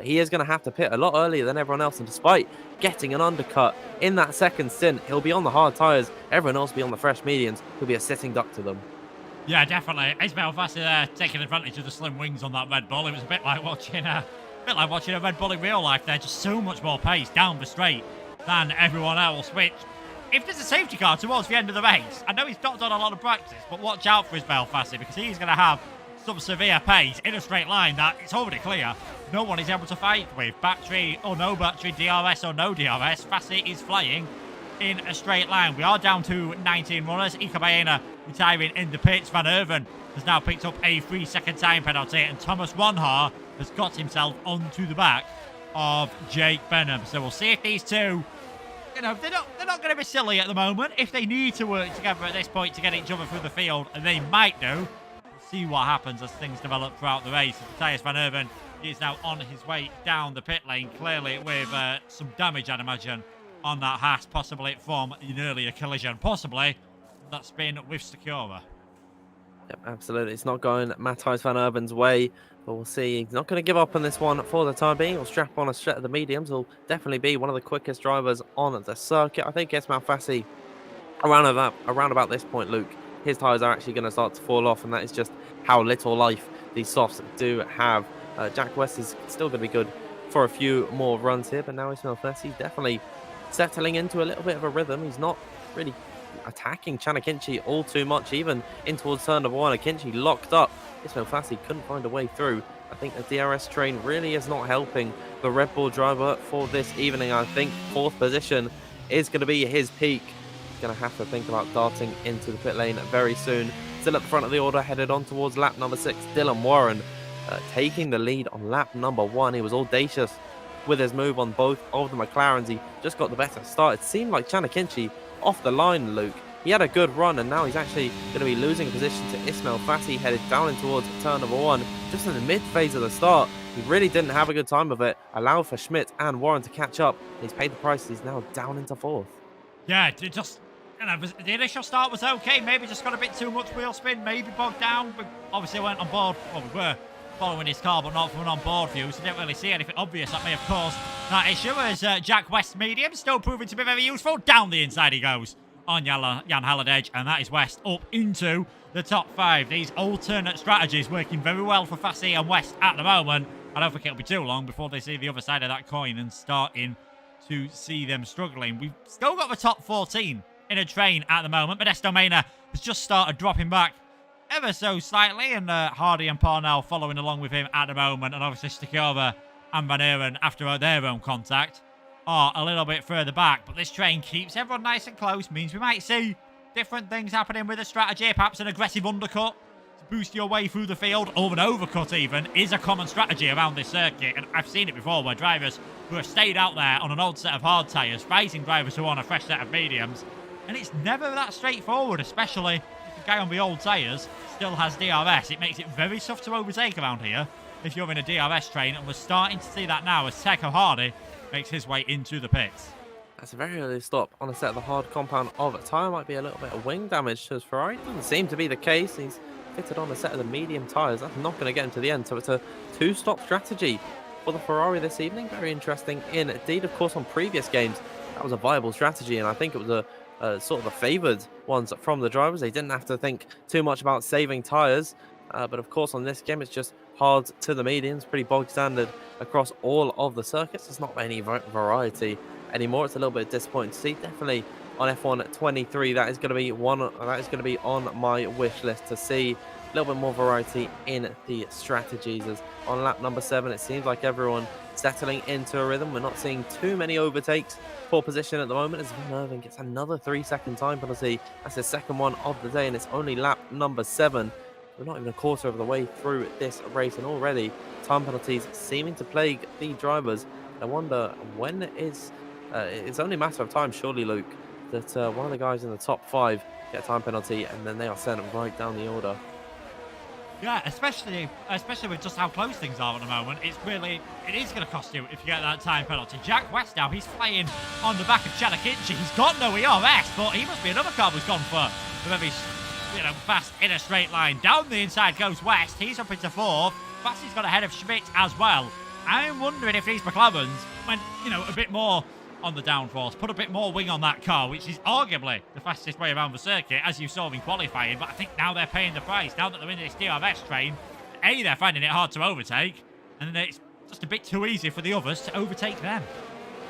He is going to have to pit a lot earlier than everyone else, and despite getting an undercut in that second stint, he'll be on the hard tyres. Everyone else will be on the fresh mediums. He'll be a sitting duck to them. Yeah, definitely. Ismail Fassi there taking advantage of the slim wings on that Red Bull. It was a bit like watching a Red Bull in real life there. Just so much more pace down the straight than everyone else, which if there's a safety car towards the end of the race, I know he's not done a lot of practice, but watch out for his Belfast because he's going to have some severe pace in a straight line that it's already clear no one is able to fight with. Battery or no battery, DRS or no DRS, Fassi is flying in a straight line. We are down to 19 runners. Ika Baena retiring in the pits. Van Erven has now picked up a 3-second time penalty, and Thomas Ronhaar has got himself onto the back of Jake Benham. So we'll see if these two, you know, they're not going to be silly at the moment. If they need to work together at this point to get each other through the field, and they might do. We'll see what happens as things develop throughout the race. Matthias Van Erven is now on his way down the pit lane, clearly with some damage, I'd imagine, on that Haas, possibly from an earlier collision, possibly that spin with Stakora. Yep, absolutely. It's not going Matthias Van Erven's way, but we'll see. He's not going to give up on this one for the time being. He'll strap on a set of the mediums. He'll definitely be one of the quickest drivers on the circuit. I think Ismail Fassi, around about this point, Luke, his tyres are actually going to start to fall off, and that is just how little life these softs do have. Jack West is still going to be good for a few more runs here, but now Ismail Fassi definitely settling into a little bit of a rhythm. He's not really attacking Chanakinchi all too much, even in towards turn number 1. Akinci locked up. Ismail Fassi couldn't find a way through. I think the DRS train really is not helping the Red Bull driver for this evening. I think 4th position is going to be his peak. He's going to have to think about darting into the pit lane very soon. Still at the front of the order, headed on towards lap number 6, Dylan Warren taking the lead on lap number 1. He was audacious with his move on both of the McLarens. He just got the better start. It seemed like Chanakinchi off the line, Luke. He had a good run, and now he's actually going to be losing position to Ismail Fassi, headed down in towards turn number 1. Just in the mid phase of the start, he really didn't have a good time of it. Allowed for Schmidt and Warren to catch up. He's paid the price. He's now down into 4th. Yeah, it just, you know, the initial start was okay. Maybe just got a bit too much wheel spin. Maybe bogged down. We obviously weren't on board. Well, we were following his car, but not from an on-board view, so didn't really see anything obvious that may have caused that issue. As Jack West medium still proving to be very useful. Down the inside he goes on Jan Halliday, and that is West up into the top 5. These alternate strategies working very well for Fassi and West at the moment. I don't think it'll be too long before they see the other side of that coin and starting to see them struggling. We've still got the top 14 in a train at the moment. Modesto Mena has just started dropping back ever so slightly, and Hardy and Parnell following along with him at the moment, and obviously Stakova and Van Euren, after their own contact, are a little bit further back. But this train keeps everyone nice and close, means we might see different things happening with a strategy. Perhaps an aggressive undercut to boost your way through the field, or an overcut even, is a common strategy around this circuit. And I've seen it before where drivers who have stayed out there on an old set of hard tyres fighting drivers who are on a fresh set of mediums, and it's never that straightforward, especially guy on the old tyres still has DRS. It makes it very tough to overtake around here if you're in a DRS train, and we're starting to see that now as Teco Hardy makes his way into the pits. That's a very early stop on a set of the hard compound of a tyre. Might be a little bit of wing damage to his Ferrari. Doesn't seem to be the case. He's fitted on a set of the medium tyres. That's not going to get him to the end, so it's a 2-stop strategy for the Ferrari this evening. Very interesting indeed. Of course, on previous games, that was a viable strategy, and I think it was a sort of the favoured ones from the drivers. They didn't have to think too much about saving tyres, but of course on this game it's just hard to the mediums, pretty bog standard across all of the circuits. There's not any variety anymore. It's a little bit disappointing to see. Definitely on F1 23, that is going to be on my wish list, to see a little bit more variety in the strategies. As on lap number 7, it seems like everyone settling into a rhythm. We're not seeing too many overtakes for position at the moment, as Van Erven gets another 3-second time penalty. That's his second one of the day, and it's only lap number 7. We're not even a quarter of the way through this race, and already time penalties seeming to plague the drivers. I wonder when it's only a matter of time, surely, Luke, that one of the guys in the top 5 get a time penalty, and then they are sent right down the order. Yeah, especially with just how close things are at the moment. It is going to cost you if you get that time penalty. Jack West now, he's flying on the back of Chanakinchi. He's got no ERS, but he must be another car who's gone for the very, fast in a straight line. Down the inside goes West. He's up into 4th. Fassi's got ahead of Schmidt as well. I'm wondering if these McLarens went, a bit more on the downforce, put a bit more wing on that car, which is arguably the fastest way around the circuit, as you saw in qualifying. But I think now they're paying the price. Now that they're in this DRS train, A, they're finding it hard to overtake, and it's just a bit too easy for the others to overtake them.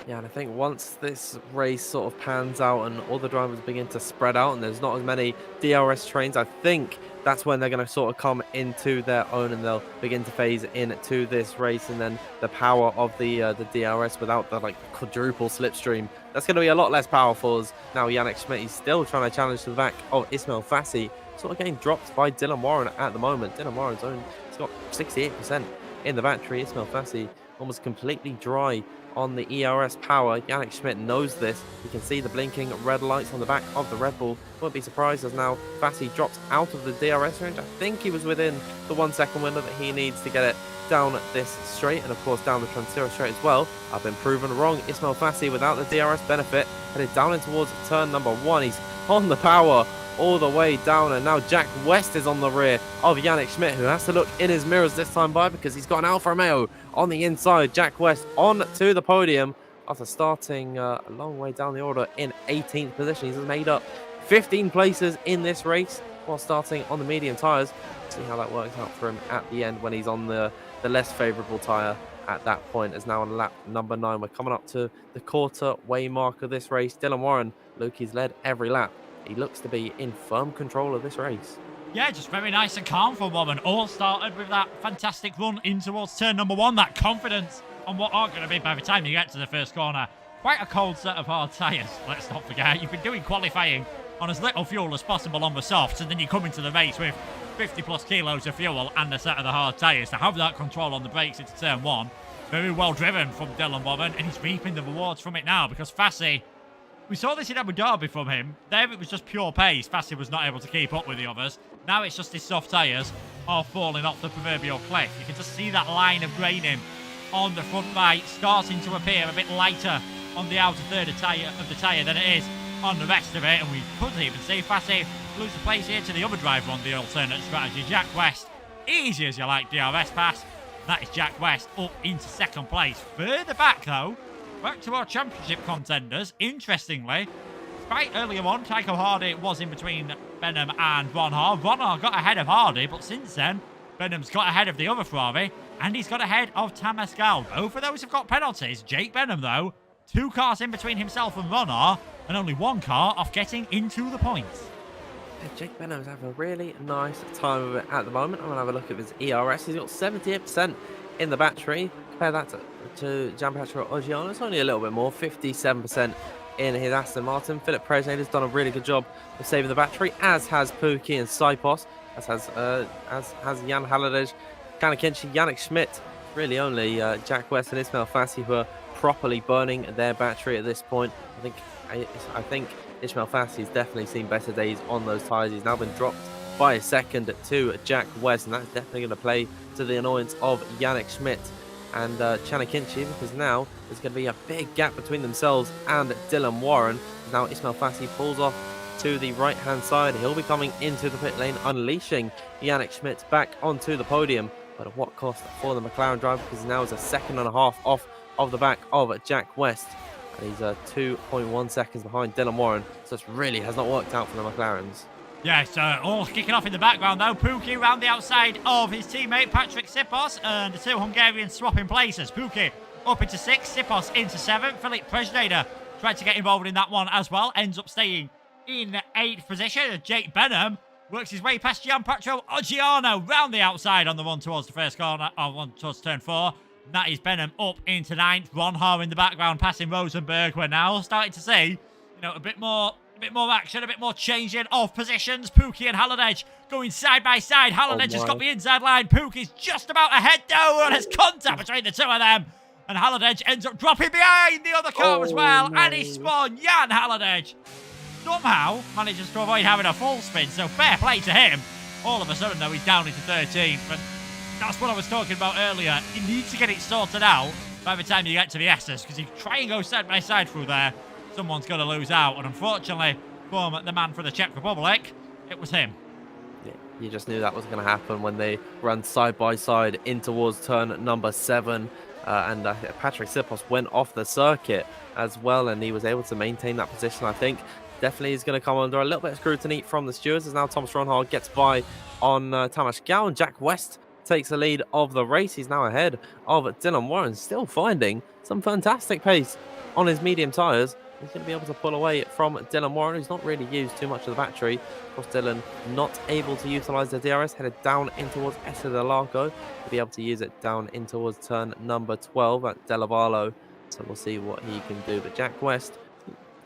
Yeah, and I think once this race sort of pans out and all the drivers begin to spread out and there's not as many DRS trains, I think that's when they're going to sort of come into their own and they'll begin to phase into this race. And then the power of the DRS without the like quadruple slipstream, that's going to be a lot less powerful. As now Yannick Schmidt, he's still trying to challenge to the back of Ismail Fassi, sort of getting dropped by Dylan Warren at the moment. Dylan Warren's he's got 68% in the battery. Ismail Fassi almost completely dry on the ERS power. Yannick Schmidt knows this. You can see the blinking red lights on the back of the Red Bull. Won't be surprised as now Fassi drops out of the DRS range. I think he was within the 1 second window that he needs to get it down this straight, and of course down the Transero straight as well. I've been proven wrong. Ismail Fassi without the DRS benefit headed down in towards turn number 1. He's on the power all the way down, and now Jack West is on the rear of Yannick Schmidt, who has to look in his mirrors this time by because he's got an Alfa Romeo on the inside. Jack West on to the podium after starting a long way down the order in 18th position. He's made up 15 places in this race while starting on the medium tyres. See how that works out for him at the end when he's on the less favourable tyre at that point. As now on lap number 9, we're coming up to the quarter way mark of this race. Dylan Warren, Luke, he's led every lap. He looks to be in firm control of this race. Yeah, just very nice and calm for Warren. All started with that fantastic run in towards turn number 1. That confidence on what are going to be, by the time you get to the first corner, quite a cold set of hard tyres. Let's not forget, you've been doing qualifying on as little fuel as possible on the softs, and then you come into the race with 50 plus kilos of fuel and a set of the hard tyres. To have that control on the brakes into turn 1, very well driven from Dylan Warren, and he's reaping the rewards from it now because Fassi, we saw this in Abu Dhabi from him. There it was just pure pace. Fassi was not able to keep up with the others. Now it's just his soft tyres are falling off the proverbial cliff. You can just see that line of graining on the front right starting to appear a bit lighter on the outer third of the tyre than it is on the rest of it. And we could even see Fassi lose the place here to the other driver on the alternate strategy, Jack West. Easy as you like DRS pass. That is Jack West up into second place. Further back though, back to our championship contenders. Interestingly, right earlier on, Tycho Hardy was in between Benham and Ron Har. Ron Har got ahead of Hardy, but since then, Benham's got ahead of the other Ferrari, and he's got ahead of Tamas Gal. Both of those have got penalties. Jake Benham, though, 2 cars in between himself and Ron Har, and only 1 car off getting into the points. Yeah, Jake Benham's having a really nice time of it at the moment. I'm going to have a look at his ERS. He's got 78% in the battery. Compare that to Gianpietro Oggiano. It's only a little bit more, 57% in his Aston Martin. Philip Presnade has done a really good job of saving the battery, as has Pookie and Saipos, as has Jan Halliday, Kanakinci, Yannick Schmidt. Really only Jack West and Ismail Fassi who are properly burning their battery at this point. I think Ismail Fassi has definitely seen better days on those tyres. He's now been dropped by a second to Jack West, and that's definitely going to play to the annoyance of Yannick Schmidt and Chanakinci, because now there's going to be a big gap between themselves and Dylan Warren. Now Ismail Fassi pulls off to the right hand side. He'll be coming into the pit lane, unleashing Yannick Schmidt back onto the podium, but at what cost for the McLaren driver, because now is a second and a half off of the back of Jack West, and he's 2.1 seconds behind Dylan Warren. So this really has not worked out for the McLarens. Yes, all kicking off in the background though. Pookie round the outside of his teammate Patrick Sipos, and the 2 Hungarians swapping places. Pookie up into 6th, Sipos into 7th. Philip Presnade tried to get involved in that one as well, ends up staying in 8th position. Jake Benham works his way past Gianpietro Oggiano round the outside on the run towards the first corner, one towards turn 4. And that is Benham up into 9th. Ron Har in the background passing Rosenberg. We're now starting to see, a bit more action, a bit more changing of positions. Pookie and Halliday going side by side. Halliday has got the inside line. Pookie's just about ahead though, and there's contact between the 2 of them. And Halliday ends up dropping behind the other car as well. No. And he spun Jan Halliday. Somehow manages to avoid having a full spin, so fair play to him. All of a sudden though, he's down into 13th. But that's what I was talking about earlier. You need to get it sorted out by the time you get to the S's, because if you try and go side by side through there, someone's going to lose out, and unfortunately, from the man for the Czech Republic, it was him. Yeah, you just knew that was going to happen when they run side by side in towards turn number 7, and Patrick Sipos went off the circuit as well, and he was able to maintain that position. I think definitely is going to come under a little bit of scrutiny from the stewards, as now Thomas Ronhard gets by on Tamas Gal, and Jack West takes the lead of the race. He's now ahead of Dylan Warren, still finding some fantastic pace on his medium tyres. He's going to be able to pull away from Dylan Warren, who's not really used too much of the battery. Of course, Dylan not able to utilise the DRS, headed down in towards Essa de Larco. He'll be able to use it down in towards turn number 12 at Delavallo. So we'll see what he can do. But Jack West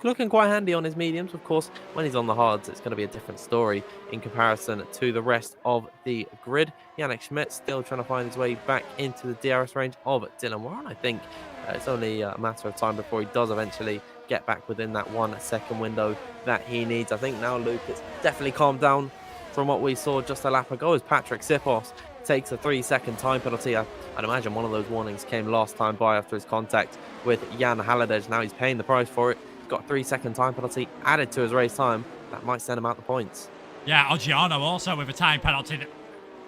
looking quite handy on his mediums. Of course, when he's on the hards, it's going to be a different story in comparison to the rest of the grid. Yannick Schmidt still trying to find his way back into the DRS range of Dylan Warren. I think it's only a matter of time before he does eventually get back within that 1 second window that he needs. I think now Luke has definitely calmed down from what we saw just a lap ago as Patrick Sipos takes a 3-second time penalty. I'd imagine one of those warnings came last time by after his contact with Jan Halliday. Now he's paying the price for it. He's got a 3-second time penalty added to his race time. That might send him out the points. Yeah, Oggiano also with a time penalty. That,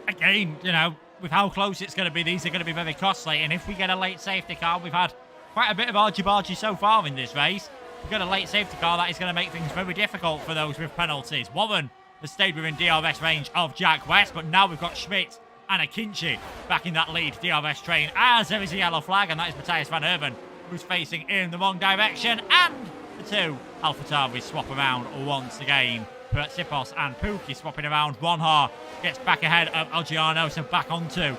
again, you know, with how close it's going to be, these are going to be very costly. And if we get a late safety car, we've had quite a bit of argy-bargy so far in this race. If we get a late safety car, that is going to make things very difficult for those with penalties. Warren has stayed within DRS range of Jack West, but now we've got Schmidt and Akinci back in that lead DRS train as there is a yellow flag, and that is Matthias van Erven, who's facing in the wrong direction, and the two AlphaTauris swap around once again. Sipos and Pookie swapping around. Ronha gets back ahead of Oggiano, so back onto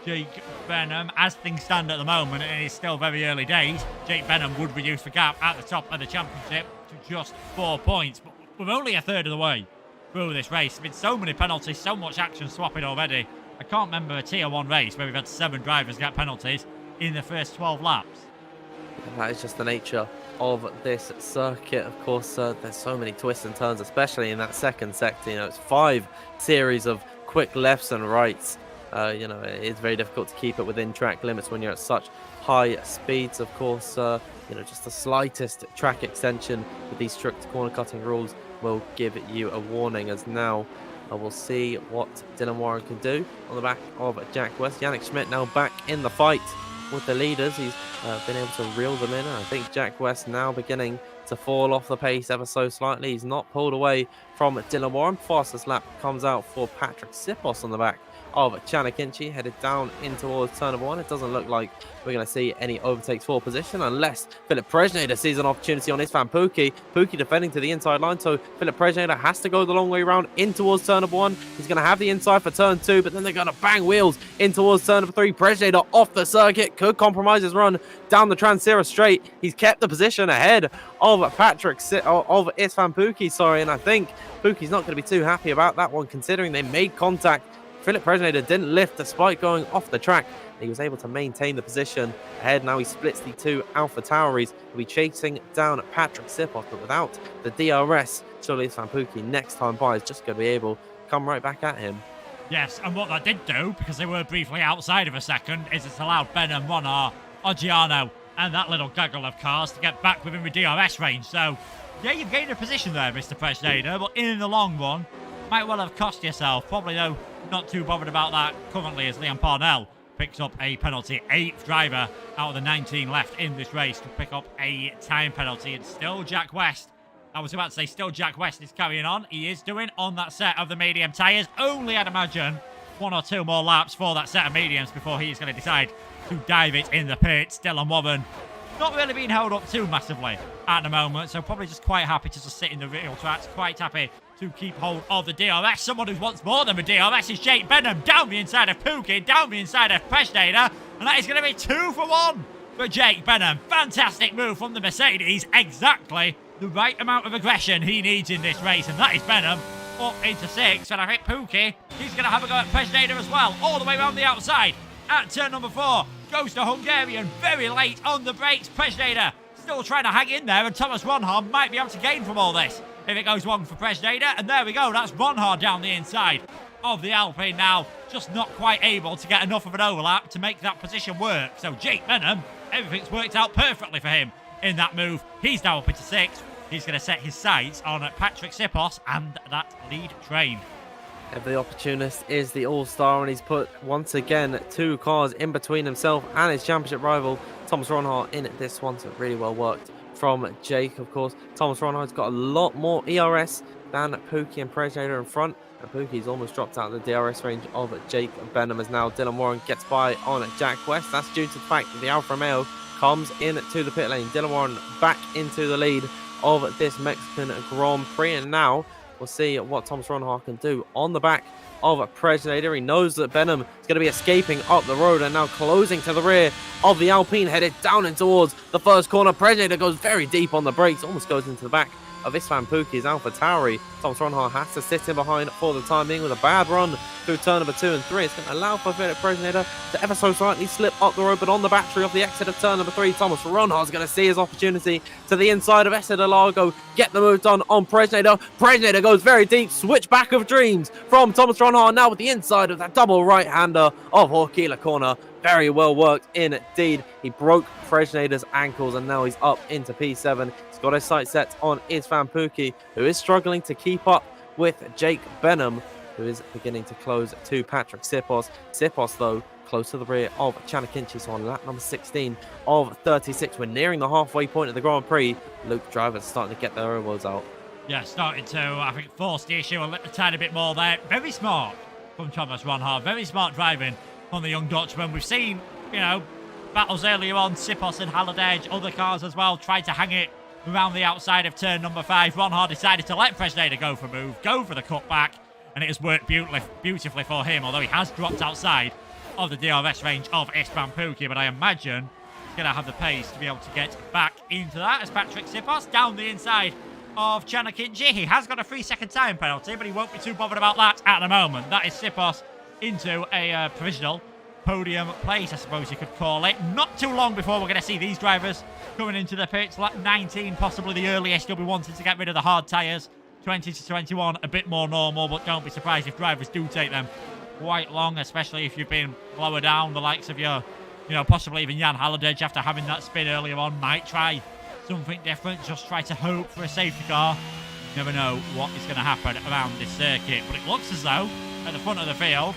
Jake Benham. As things stand at the moment, and it is still very early days, Jake Benham would reduce the gap at the top of the championship to just 4 points. But we're only a third of the way through this race. There's been so many penalties, so much action swapping already. I can't remember a Tier 1 race where we've had 7 drivers get penalties in the first 12 laps. That is just the nature of this circuit. Of course, there's so many twists and turns, especially in that second sector. You know, it's 5 series of quick lefts and rights. You know, it's very difficult to keep it within track limits when you're at such high speeds. Of course, you know, just the slightest track extension with these strict corner cutting rules will give you a warning. As now we'll see what Dylan Warren can do on the back of Jack West. Yannick Schmidt now back in the fight with the leaders. He's been able to reel them in, and I think Jack West now beginning to fall off the pace ever so slightly. He's not pulled away from Dylan Warren. Fastest lap comes out for Patrick Sipos on the back of Chanakinchi, headed down in towards turn number 1. It doesn't look like we're going to see any overtakes for position unless Philip Presnader sees an opportunity on his fan Pookie. Pookie defending to the inside line, so Philip Presnader has to go the long way around in towards turn number 1. He's going to have the inside for turn 2, but then they're going to bang wheels in towards turn number 3. Presnader off the circuit, could compromise his run down the Transira straight. He's kept the position ahead of Patrick of Isfan Pookie, sorry, and I think Pookie's not going to be too happy about that one, considering they made contact. Philip Presnader didn't lift despite going off the track. He was able to maintain the position ahead. Now he splits the two AlphaTauris. He'll be chasing down Patrick Sipos, but without the DRS, surely Isfan Pookie next time by is just going to be able to come right back at him. Yes, and what that did do, because they were briefly outside of a second, is it's allowed Benham, Ronha, Oggiano, and that little gaggle of cars to get back within the DRS range. So, yeah, you've gained a position there, Mr. Presnader, but in the long run, might well have cost yourself. Probably, though, not too bothered about that currently, as Liam Parnell picks up a penalty. 8th driver out of the 19 left in this race to pick up a time penalty. And still Jack West. I was about to say still Jack West is carrying on. He is doing on that set of the medium tyres. Only, I'd imagine, 1 or 2 more laps for that set of mediums before he's going to decide to dive it in the pits. Dylan Warren not really being held up too massively at the moment, so probably just quite happy to just sit in the real tracks, quite happy to keep hold of the DRS. Someone who wants more than the DRS is Jake Benham, down the inside of Pookie, down the inside of Presnader, and that is going to be 2 for 1 for Jake Benham. Fantastic move from the Mercedes, exactly the right amount of aggression he needs in this race, and that is Benham up into 6th, and I think Pookie, he's going to have a go at Presnader as well, all the way around the outside at turn number 4. Goes to Hungarian, very late on the brakes. Presnader still trying to hang in there, and Thomas Ronha might be able to gain from all this if it goes wrong for Presnader. And there we go, that's Ronha down the inside of the Alpine now, just not quite able to get enough of an overlap to make that position work. So Jake Benham, everything's worked out perfectly for him in that move. He's now up into 6th. He's going to set his sights on Patrick Sipos and that lead train. The opportunist is the all-star, and he's put once again 2 cars in between himself and his championship rival Thomas Ronha in this one, so really well worked from Jake. Of course, Thomas Ronha has got a lot more ERS than Pookie and Presnader in front. And Pookie's almost dropped out of the DRS range of Jake Benham as now Dylan Warren gets by on Jack West. That's due to the fact that the Alfa Romeo comes into the pit lane. Dylan Warren back into the lead of this Mexican Grand Prix. And now we'll see what Thomas Ronhaar can do on the back of Presnader. He knows that Benham is going to be escaping up the road and now closing to the rear of the Alpine, headed down and towards the first corner. Presnader goes very deep on the brakes, almost goes into the back of Istvan Pookie's Alpha Tauri. Thomas Ronhaar has to sit in behind for the time being with a bad run through turn number 2 and 3. It's going to allow for Philip Presnader to ever so slightly slip up the road, but on the battery of the exit of turn number 3, Thomas Ronhaar is going to see his opportunity to the inside of Ester Largo, get the move done on Presnader. Presnader goes very deep, switch back of dreams from Thomas Ronhaar, now with the inside of that double right-hander of Horkila corner. Very well worked indeed. He broke Presnader's ankles and now he's up into P7. He's got his sights set on Istvan Pookie, who is struggling to keep up with Jake Benham, who is beginning to close to Patrick Sipos. Sipos, though, close to the rear of Chanakinchi, so on lap number 16 of 36. We're nearing the halfway point of the Grand Prix. Luke drivers starting to get their elbows out. Yeah, starting to, I think, force the issue a tiny bit more there. Very smart from Thomas Ronhaar. Very smart driving on the young Dutchman. We've seen, battles earlier on, Sipos and Halliday, other cars as well, tried to hang it around the outside of turn number 5. Ronhaar decided to let Presnader go for a move, go for the cutback, and it has worked beautifully for him, although he has dropped outside of the DRS range of Istvan Pookie, but I imagine he's going to have the pace to be able to get back into that as Patrick Sipos down the inside of Chanakinchi. He has got a 3-second time penalty, but he won't be too bothered about that at the moment. That is Sipos into a provisional podium place, I suppose you could call it. Not too long before we're going to see these drivers coming into the pits. Lap 19, possibly the earliest you'll be wanting to get rid of the hard tyres. 20 to 21, a bit more normal, but don't be surprised if drivers do take them quite long, especially if you've been lower down. The likes of your, possibly even Jan Halliday after having that spin earlier on might try something different, just try to hope for a safety car. You never know what is going to happen around this circuit, but it looks as though at the front of the field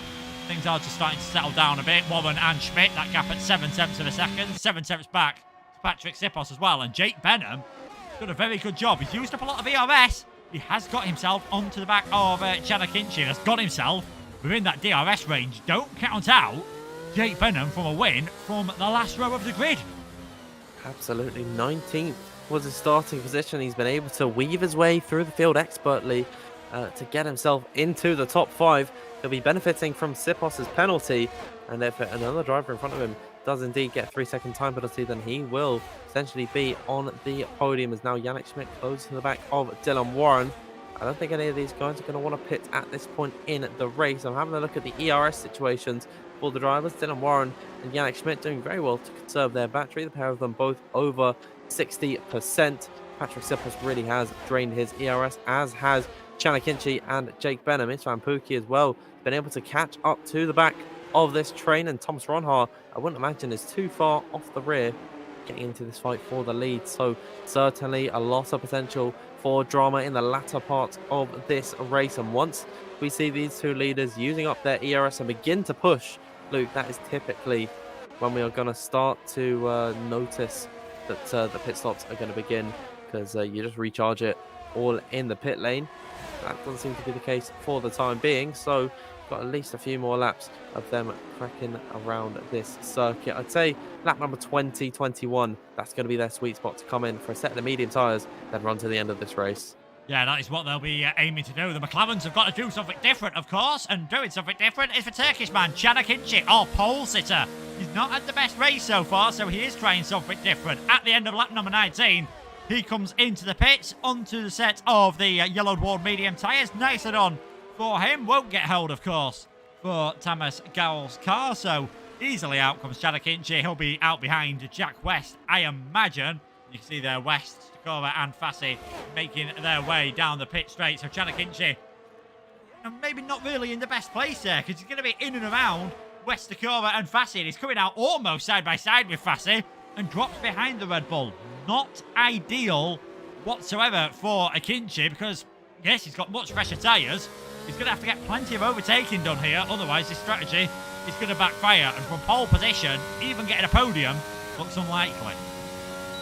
things are just starting to settle down a bit. Warren and Schmidt, that gap at 7/7 of a second, 7/7 back to Patrick Sipos as well, and Jake Benham done a very good job. He's used up a lot of ERS. He has got himself onto the back of Chanakinchi and has got himself within that DRS range. Don't count out Jake Benham from a win from the last row of the grid. Absolutely. 19th was his starting position. He's been able to weave his way through the field expertly to get himself into the top 5. He'll be benefiting from Sipos's penalty, and if another driver in front of him does indeed get a 3-second time penalty, then he will essentially be on the podium. As now Yannick Schmidt closes to the back of Dylan Warren. I don't think any of these guys are going to want to pit at this point in the race. I'm having a look at the ERS situations for the drivers. Dylan Warren and Yannick Schmidt doing very well to conserve their battery. The pair of them both over 60%. Patrick Sipos really has drained his ERS, as has Chanakinchi and Jake Benham. Istvan Pookie as well been able to catch up to the back of this train, and Thomas Ronhaar, I wouldn't imagine, is too far off the rear getting into this fight for the lead. So certainly a lot of potential for drama in the latter part of this race, and once we see these two leaders using up their ERS and begin to push, Luke, that is typically when we are going to start to notice that the pit stops are going to begin, because you just recharge it all in the pit lane. That doesn't seem to be the case for the time being, so got at least a few more laps of them cracking around this circuit. I'd say lap number 20, 21, that's going to be their sweet spot to come in for a set of the medium tyres, then run to the end of this race. Yeah, that is what they'll be aiming to do. The McLarens have got to do something different, of course, and doing something different is for Turkish man Chanakinchi, our pole sitter. He's not had the best race so far, so he is trying something different. At the end of lap number 19, he comes into the pits, onto the set of the yellowed WOR medium tyres. Nice and on for him. Won't get held, of course, for Thomas Gowell's car, so easily out comes Chanakinchi. He'll be out behind Jack West, I imagine. You can see there West, Takora and Fassi making their way down the pit straight. So Chanakinchi, maybe not really in the best place there, because he's going to be in and around West, Takora and Fassi, and he's coming out almost side by side with Fassi and drops behind the Red Bull. Not ideal whatsoever for Akinci, because yes, he's got much fresher tyres. He's going to have to get plenty of overtaking done here, otherwise his strategy is going to backfire, and from pole position, even getting a podium looks unlikely.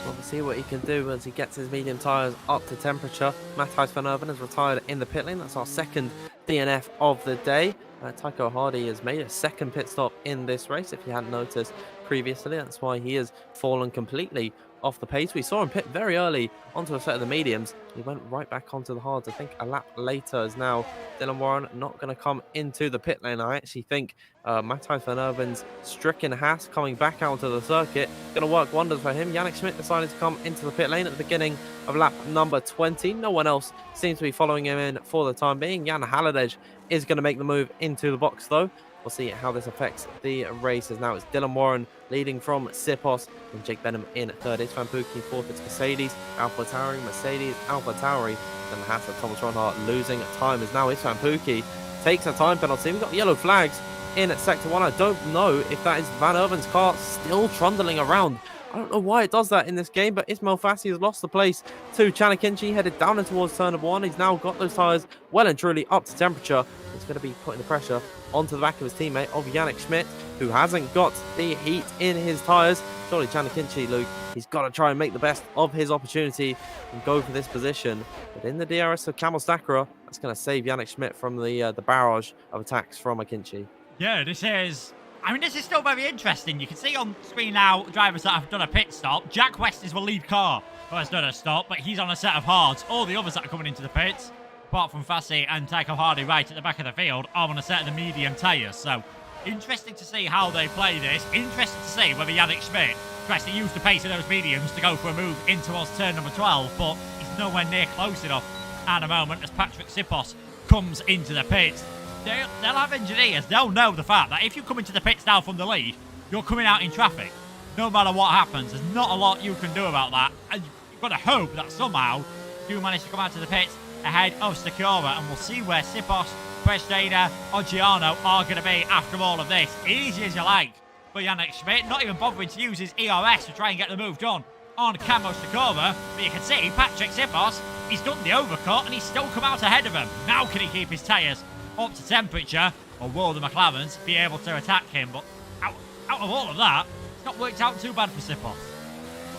Well, we'll see what he can do as he gets his medium tyres up to temperature. Matthijs van Erven has retired in the pit lane. That's our second DNF of the day. Tycho Hardy has made a second pit stop in this race, if you hadn't noticed previously. That's why he has fallen completely off the pace. We saw him pit very early onto a set of the mediums. He went right back onto the hards. I think a lap later is now Dylan Warren not going to come into the pit lane. I actually think Matthijs van Erven's stricken Haas coming back out onto the circuit going to work wonders for him. Yannick Schmidt decided to come into the pit lane at the beginning of lap number 20. No one else seems to be following him in for the time being. Jan Halliday is going to make the move into the box though. We'll see how this affects the race, as now it's Dylan Warren leading from Sipos and Jake Benham in third. It's Van Pookie fourth. It's Mercedes, Alpha Tauri, Mercedes, Alpha Tauri. And the Haas of Thomas Ronhart losing time as now it's Van Pookie takes a time penalty. We've got yellow flags in sector 1. I don't know if that is Van Erven's car still trundling around. I don't know why it does that in this game, but Ismail Fassi has lost the place to Chanakinchi, headed down and towards turn of 1. He's now got those tyres well and truly up to temperature. He's going to be putting the pressure onto the back of his teammate of Yannick Schmidt, who hasn't got the heat in his tyres. Surely Chanakinchi, Luke, he's got to try and make the best of his opportunity and go for this position. But in the DRS of Camel Stackera, that's going to save Yannick Schmidt from the barrage of attacks from Akinci. Yeah, this is still very interesting. You can see on screen now drivers that have done a pit stop. Jack West is the lead car who has done a stop, but he's on a set of hards. All the others that are coming into the pits, apart from Fassi and Tycho Hardy right at the back of the field, are on a set of the medium tyres. So, interesting to see how they play this. Interesting to see whether Yannick Schmidt tries to use the pace of those mediums to go for a move in towards turn number 12, but he's nowhere near close enough at the moment as Patrick Sipos comes into the pits. They'll have engineers. They'll know the fact that if you come into the pits now from the lead, you're coming out in traffic. No matter what happens, there's not a lot you can do about that. And you've got to hope that somehow you manage to come out to the pits ahead of Stakora, and we'll see where Sipos, Presteda, or Giano are going to be after all of this. Easy as you like for Yannick Schmidt, not even bothering to use his ERS to try and get the move done on Camo Stakora. But you can see Patrick Sipos, he's done the overcut and he's still come out ahead of him. Now can he keep his tyres up to temperature, or will the McLarens be able to attack him? But out of all of that, it's not worked out too bad for Sipos.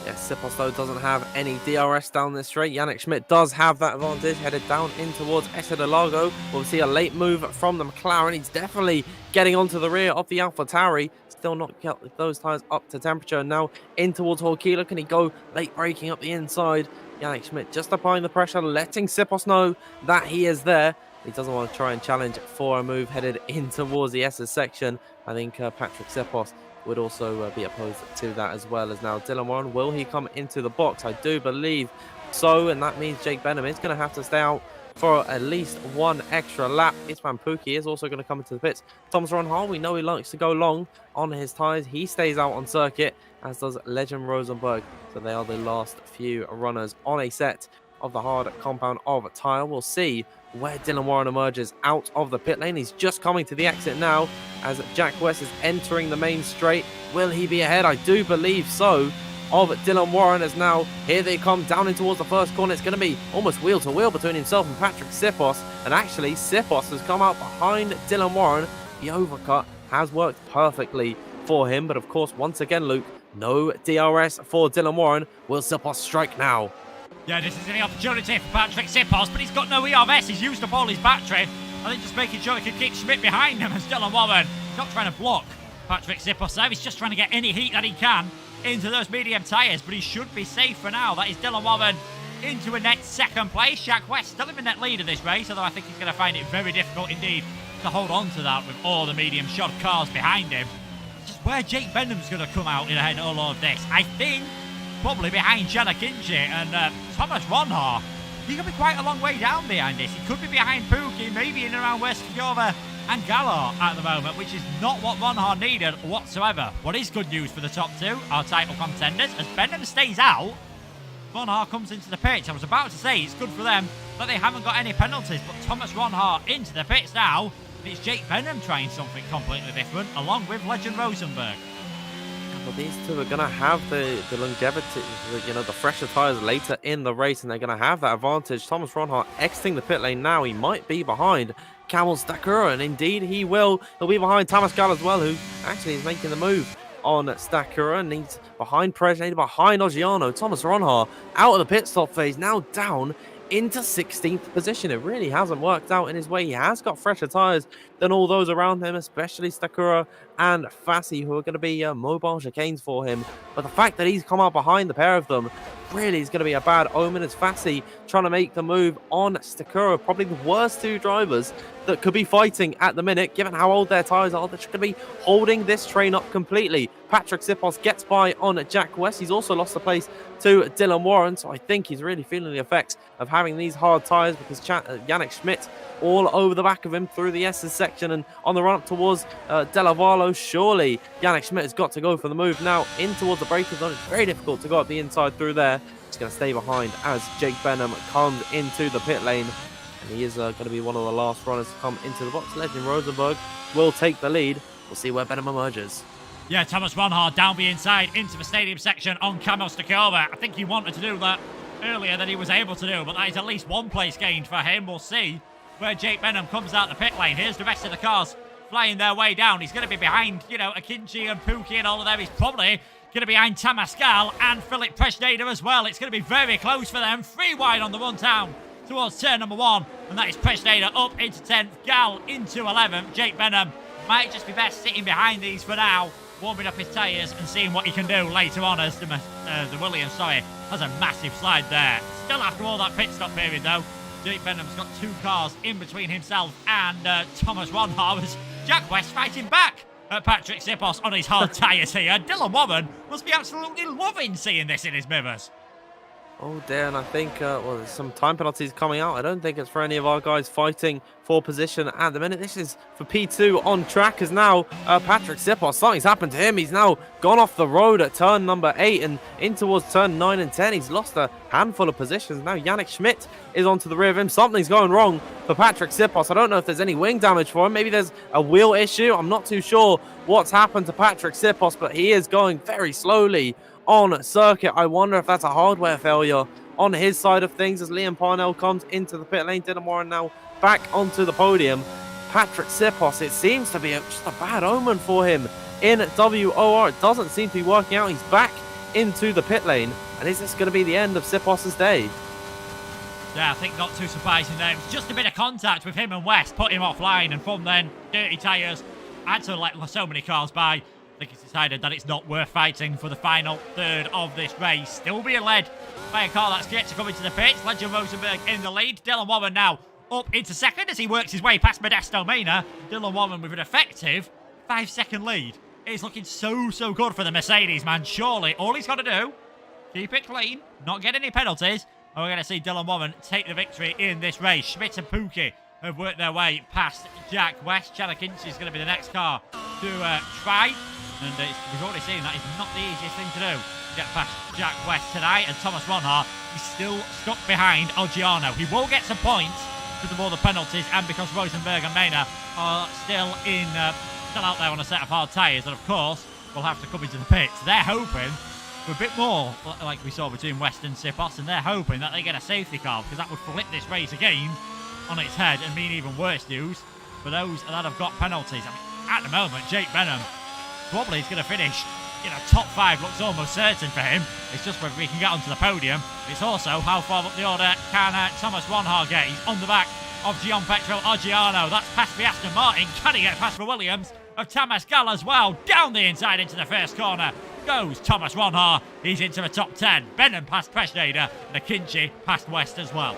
Yes, Sipos though doesn't have any DRS down this straight. Yannick Schmidt does have that advantage, headed down in towards Essa de Lago. We'll see a late move from the McLaren. He's definitely getting onto the rear of the Alpha Tauri. Still not get those tyres up to temperature. Now in towards Horkila. Can he go late braking up the inside? Yannick Schmidt just applying the pressure, letting Sipos know that he is there. He doesn't want to try and challenge for a move headed in towards the S's section. I think Patrick Sipos would also be opposed to that as well. As now Dylan Warren, will he come into the box? I do believe so, and that means Jake Benham is going to have to stay out for at least one extra lap. Isman Pookie is also going to come into the pits. Thomas Ronhart, we know he likes to go long on his tyres. He stays out on circuit, as does Legend Rosenberg. So they are the last few runners on a set of the hard compound of tyre. We'll see where Dylan Warren emerges out of the pit lane. He's just coming to the exit now as Jack West is entering the main straight. Will he be ahead? I do believe so of Dylan Warren, as now here they come down in towards the first corner. It's going to be almost wheel to wheel between himself and Patrick Sipos, and actually Sipos has come out behind Dylan Warren. The overcut has worked perfectly for him, but of course once again, Luke, no DRS for Dylan Warren. Will Sipos strike now? Yeah, this is an opportunity for Patrick Sipos, but he's got no ERS. He's used up all his battery. I think just making sure he can keep Schmidt behind him, as Dylan Warren not trying to block Patrick Sipos there. He's just trying to get any heat that he can into those medium tyres, but he should be safe for now. That is Dylan Warren into a net second place. Jack West still in the net lead of this race, although I think he's going to find it very difficult indeed to hold on to that with all the medium shod cars behind him. Just where Jake Benham's going to come out in ahead of all of this, I think probably behind Chanakinchi and Thomas Ronhart. He could be quite a long way down behind this. He could be behind Pookie, maybe in and around West Kigova and Gallard at the moment, which is not what Ronhart needed whatsoever. What is good news for the top two, our title contenders, as Benham stays out, Ronhart comes into the pits. I was about to say it's good for them that they haven't got any penalties, but Thomas Ronhart into the pits now, and it's Jake Benham trying something completely different, along with Legend Rosenberg. Well, these two are going to have the longevity, the fresher tyres later in the race, and they're going to have that advantage. Thomas Ronhart exiting the pit lane now. He might be behind Camel Stakura, and indeed he will. He'll be behind Thomas Gall as well, who actually is making the move on Stakura, and he's behind Presnator, behind Oggiano. Thomas Ronha out of the pit stop phase, now down into 16th position. It really hasn't worked out in his way. He has got fresher tyres than all those around him, especially Stakura and Fassi, who are going to be mobile chicanes for him. But the fact that he's come out behind the pair of them really is going to be a bad omen, as Fassi trying to make the move on Stakura, probably the worst two drivers that could be fighting at the minute, given how old their tyres are. They're going to be holding this train up completely. Patrick Sipos gets by on Jack West. He's also lost the place to Dylan Warren, so I think he's really feeling the effects of having these hard tyres, because Yannick Schmidt all over the back of him through the S's section and on the run up towards Delavallo. Surely Yannick Schmidt has got to go for the move now in towards the breaker zone. It's very difficult to go up the inside through there. He's going to stay behind as Jake Benham comes into the pit lane. And he is going to be one of the last runners to come into the box. Legend Rosenberg will take the lead. We'll see where Benham emerges. Yeah, Thomas Ronhard down the inside into the stadium section on Camo Stakova. I think he wanted to do that earlier than he was able to do, but that is at least one place gained for him. We'll see where Jake Benham comes out the pit lane. Here's the rest of the cars flying their way down. He's going to be behind, Akinci and Pookie and all of them. He's probably going to be behind Tamascal and Philip Presnader as well. It's going to be very close for them. 3 wide on the run down towards turn number 1. And that is Presnader up into 10th. Gal into 11th. Jake Benham might just be best sitting behind these for now, warming up his tyres and seeing what he can do later on, as the Williams, has a massive slide there. Still after all that pit stop period, though, Jake Benham's got 2 cars in between himself and Thomas Ronhar, as Jack West fighting back at Patrick Sipos on his hard tyres here. Dylan Warren must be absolutely loving seeing this in his mirrors. Oh dear, and I think, there's some time penalties coming out. I don't think it's for any of our guys fighting for position at the minute. This is for P2 on track, as now Patrick Sipos, something's happened to him. He's now gone off the road at turn number 8 and in towards turn 9 and 10. He's lost a handful of positions. Now Yannick Schmidt is onto the rear of him. Something's going wrong for Patrick Sipos. I don't know if there's any wing damage for him. Maybe there's a wheel issue. I'm not too sure what's happened to Patrick Sipos, but he is going very slowly on circuit. I wonder if that's a hardware failure on his side of things, as Liam Parnell comes into the pit lane. Dylan Warren now back onto the podium. Patrick Sipos, it seems to be just a bad omen for him in WOR. It doesn't seem to be working out. He's back into the pit lane, and is this going to be the end of Sipos's day? Yeah, I think not too surprising there. It was just a bit of contact with him and West, put him offline, and from then, dirty tyres. Had to let so many cars by. I think he's decided that it's not worth fighting for the final third of this race. Still being led by a car that's yet to come into the pits. Legend Rosenberg in the lead. Dylan Warren now up into second as he works his way past Modesto Mena. Dylan Warren with an effective 5-second lead. It's looking so good for the Mercedes, man. Surely all he's got to do, keep it clean, not get any penalties, and we're going to see Dylan Warren take the victory in this race. Schmidt and Pookie have worked their way past Jack West. Chalakinchi is going to be the next car to try. And we've already seen that it's not the easiest thing to do to get past Jack West tonight. And Thomas Ronhar is still stuck behind Oggiano. He will get some points because of all the penalties and because Rosenberg and Mena are still out there on a set of hard tyres. And of course, will have to come into the pits. They're hoping for a bit more, like we saw between West and Sipos, and they're hoping that they get a safety car, because that would flip this race again on its head and mean even worse news for those that have got penalties. I mean, at the moment, Jake Benham probably is going to finish, top 5 looks almost certain for him. It's just whether he can get onto the podium. It's also how far up the order can Thomas Ronhar get. He's on the back of Gianpetro Oggiano. That's past the Aston Martin. Can he get past the Williams of Tamas Gal as well? Down the inside into the first corner goes Thomas Ronhar. He's into the top 10. Benham past Presnader and Akinci past West as well.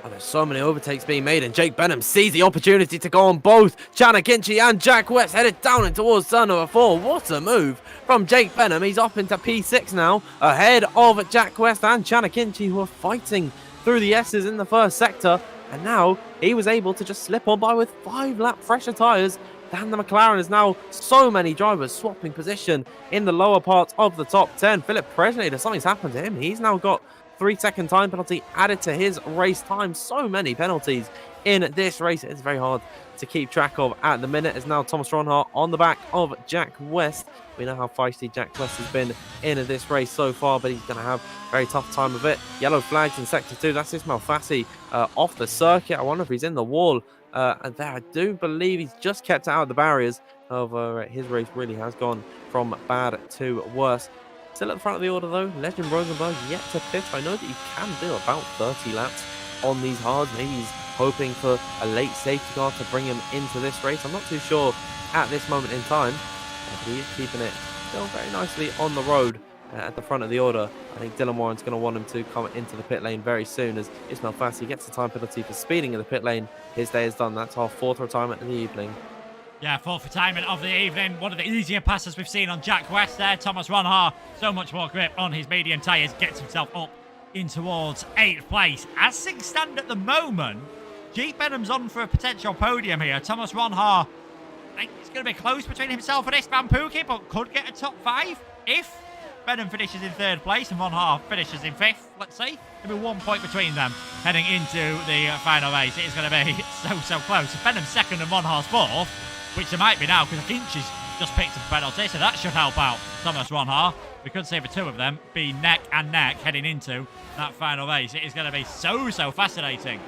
Oh, there's so many overtakes being made, and Jake Benham sees the opportunity to go on both. Chanakinchi and Jack West headed down and towards turn number 4. What a move from Jake Benham. He's up into P6 now, ahead of Jack West and Chanakinchi, who are fighting through the S's in the first sector. And now he was able to just slip on by with 5-lap fresher tyres than the McLaren. Is now so many drivers swapping position in the lower part of the top 10. Philip Presnader, something's happened to him. He's now got 3-second time penalty added to his race time. So many penalties in this race. It's very hard to keep track of at the minute. As now Thomas Ronhart on the back of Jack West. We know how feisty Jack West has been in this race so far, but he's going to have a very tough time of it. Yellow flags in sector 2. That's Ismail Fassi off the circuit. I wonder if he's in the wall. And there, I do believe he's just kept out of the barriers However, his race really has gone from bad to worse. Still at the front of the order though, Legend Rosenberg yet to pitch. I know that he can do about 30 laps on these hards. Maybe he's hoping for a late safety car to bring him into this race. I'm not too sure at this moment in time, but he is keeping it still very nicely on the road at the front of the order. I think Dylan Warren's going to want him to come into the pit lane very soon, as Ismail Fassi gets the time penalty for speeding in the pit lane. His day is done. That's our 4th retirement of the evening. Yeah, 4th retirement of the evening. One of the easier passes we've seen on Jack West there. Thomas Ronhaar, so much more grip on his medium tyres, gets himself up in towards 8th place. As things stand at the moment, Jake Benham's on for a potential podium here. Thomas Ronhaar, I think it's going to be close between himself and Istvan Pukki, but could get a top 5 if Benham finishes in 3rd place and Ronhaar finishes in 5th, let's say. There'll be 1 point between them heading into the final race. It is going to be so close. If Benham's 2nd and Ronhaar's 4th, which there might be now because Akinchi's just picked up a penalty, so that should help out Thomas Ronhaar. We could see the two of them be neck and neck heading into that final race. It is going to be so fascinating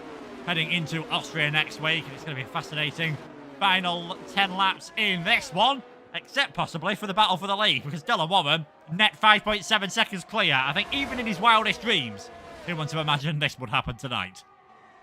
heading into Austria next week, and it's going to be a fascinating final 10 laps in this one, except possibly for the battle for the lead, because Dylan Warren, net 5.7 seconds clear. I think even in his wildest dreams, he wouldn't have imagined this would happen tonight.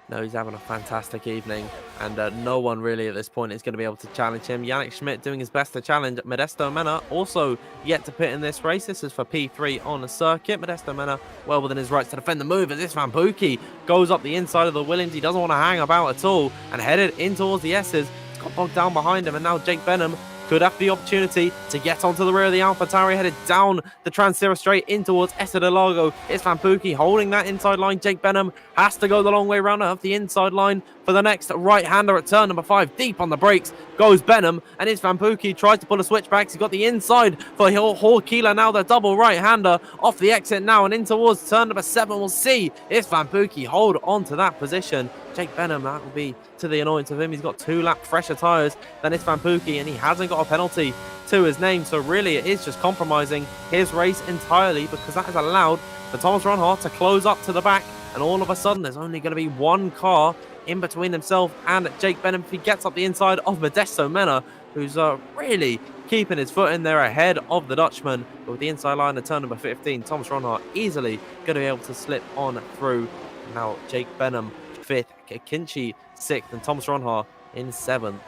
No, he's having a fantastic evening, and no one really at this point is going to be able to challenge him. Yannick Schmidt doing his best to challenge Modesto Mena, also yet to pit in this race. This is for P3 on the circuit. Modesto Mena well within his rights to defend the move, as Istvan Pukki goes up the inside of the Williams. He doesn't want to hang about at all and headed in towards the S's. He's got bogged down behind him, and now Jake Benham could have the opportunity to get onto the rear of the AlphaTauri, headed down the Transira straight in towards Essa de Lago. Istvan Pukki holding that inside line. Jake Benham has to go the long way round of the inside line for the next right-hander at turn number 5. Deep on the brakes goes Benham, and Istvan Pukki tries to pull a switchback. He's got the inside for Horkila now, the double right-hander off the exit now and in towards turn number 7. We'll see Istvan Pukki hold on to that position. Jake Benham, that will be to the annoyance of him. He's got 2 lap fresher tyres than Istvan Pukki, and he hasn't got a penalty to his name. So really it is just compromising his race entirely, because that has allowed for Thomas Ronhaar to close up to the back, and all of a sudden there's only going to be 1 car in between himself and Jake Benham if he gets up the inside of Modesto Mena, who's really keeping his foot in there ahead of the Dutchman. But with the inside line at turn number 15, Thomas Ronhaar easily going to be able to slip on through. Now Jake Benham 5th, Akinchi 6th, and Thomas Ronhaar in 7th.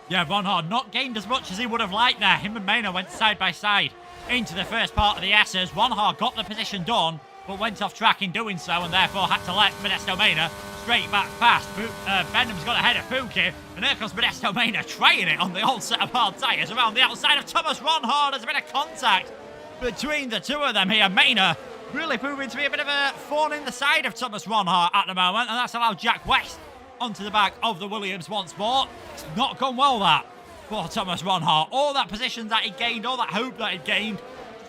Yeah, Ronhaar not gained as much as he would have liked there. Him and Mena went side by side into the first part of the S's. Ronhaar got the position done, but went off track in doing so, and therefore had to let Modesto Mena straight back past. Benham's got ahead of Pukki, and there comes Modesto Mena trying it on the old set of hard tyres around the outside of Thomas Ronhaar. There's a bit of contact between the two of them here. Mena really proving to be a bit of a thorn in the side of Thomas Ronhaar at the moment, and that's allowed Jack West onto the back of the Williams once more. It's not gone well, that, for Thomas Ronhaar. All that position that he gained, all that hope that he gained,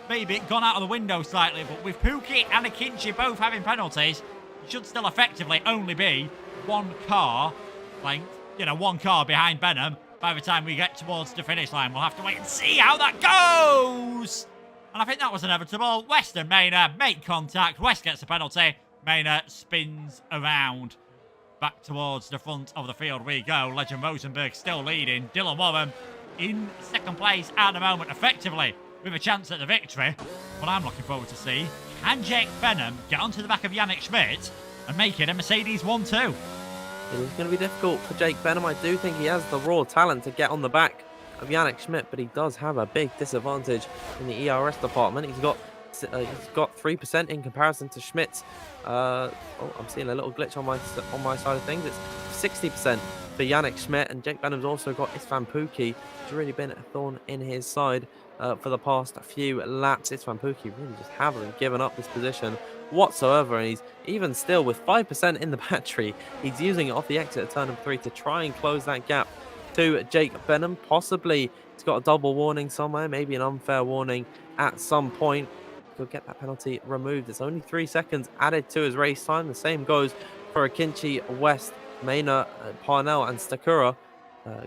maybe gone out of the window slightly. But with Pukki and Akinchi both having penalties, it should still effectively only be 1 car length, 1 car behind Benham by the time we get towards the finish line. We'll have to wait and see how that goes. And I think that was inevitable. West and Mena make contact. West gets the penalty. Mena spins around. Back towards the front of the field we go. Legend Rosenberg still leading. Dylan Warren in 2nd place at the moment, effectively with a chance at the victory. What I'm looking forward to see, can Jake Benham get onto the back of Yannick Schmidt and make it a Mercedes 1-2? It is going to be difficult for Jake Benham. I do think he has the raw talent to get on the back of Yannick Schmidt, but he does have a big disadvantage in the ERS department. He's got 3% in comparison to Schmidt's. I'm seeing a little glitch on my side of things. It's 60% for Yannick Schmidt, and Jake Benham's also got Istvan Pukki, who's really been a thorn in his side for the past few laps. Istvan Pukki really just haven't given up this position whatsoever, and he's even still with 5% in the battery. He's using it off the exit at turn number 3 to try and close that gap to Jake Benham. Possibly he's got a double warning somewhere, maybe an unfair warning at some point. He'll get that penalty removed. It's only 3 seconds added to his race time. The same goes for Akinchi, West, Mena, Parnell, and Stakura.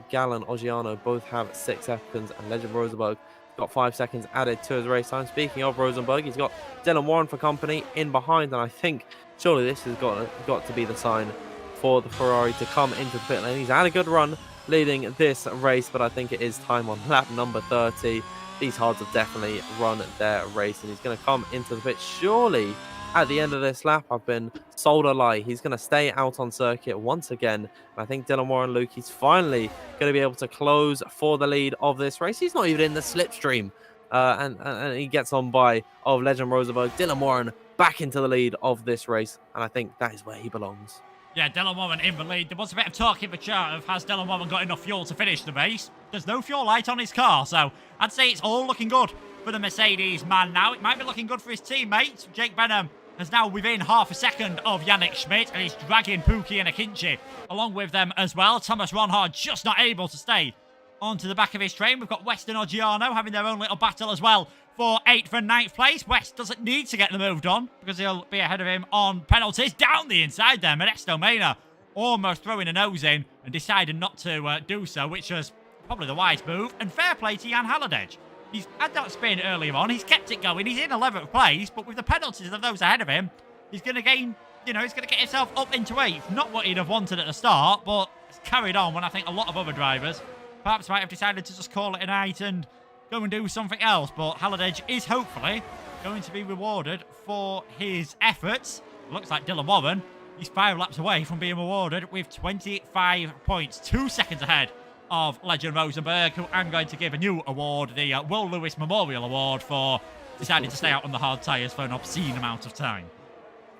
Gallen, Oggiano both have 6 seconds, and Legend Rosenberg got 5 seconds added to his race time. Speaking of Rosenberg, he's got Dylan Warren for company in behind, and I think surely this has got to be the sign for the Ferrari to come into the pit lane. He's had a good run leading this race, but I think it is time on lap number 30. These hards have definitely run their race, and he's going to come into the pit surely at the end of this lap. I've been sold a lie. He's going to stay out on circuit once again. And I think Dylan WOR and Luke, he's finally going to be able to close for the lead of this race. He's not even in the slipstream. And he gets on by of Legend Rosenberg. Dylan WOR back into the lead of this race, and I think that is where he belongs. Yeah, Dylan WOR in the lead. There was a bit of talk in the chat of has Dylan WOR got enough fuel to finish the race. There's no fuel light on his car, so I'd say it's all looking good for the Mercedes man now. It might be looking good for his teammates. Jake Benham is now within half a second of Yannick Schmidt, and he's dragging Pookie and Akinci along with them as well. Thomas Ronhard just not able to stay onto the back of his train. We've got West and Oggiano having their own little battle as well for 8th and 9th place. West doesn't need to get the move done because he'll be ahead of him on penalties. Down the inside there, Modesto Mena almost throwing a nose in and decided not to do so, which was probably the wise move. And fair play to Jan Haladej. He's had that spin earlier on. He's kept it going. He's in 11th place, but with the penalties of those ahead of him, he's going to gain, he's going to get himself up into 8th. Not what he'd have wanted at the start, but it's carried on when I think a lot of other drivers perhaps might have decided to just call it a night and go and do something else. But Haladej is hopefully going to be rewarded for his efforts. Looks like Dylan WOR, he's 5 laps away from being rewarded with 25 points, 2 seconds ahead of Legend Rosenberg, who I'm going to give a new award, the Will Lewis Memorial Award, for deciding to stay out on the hard tyres for an obscene amount of time.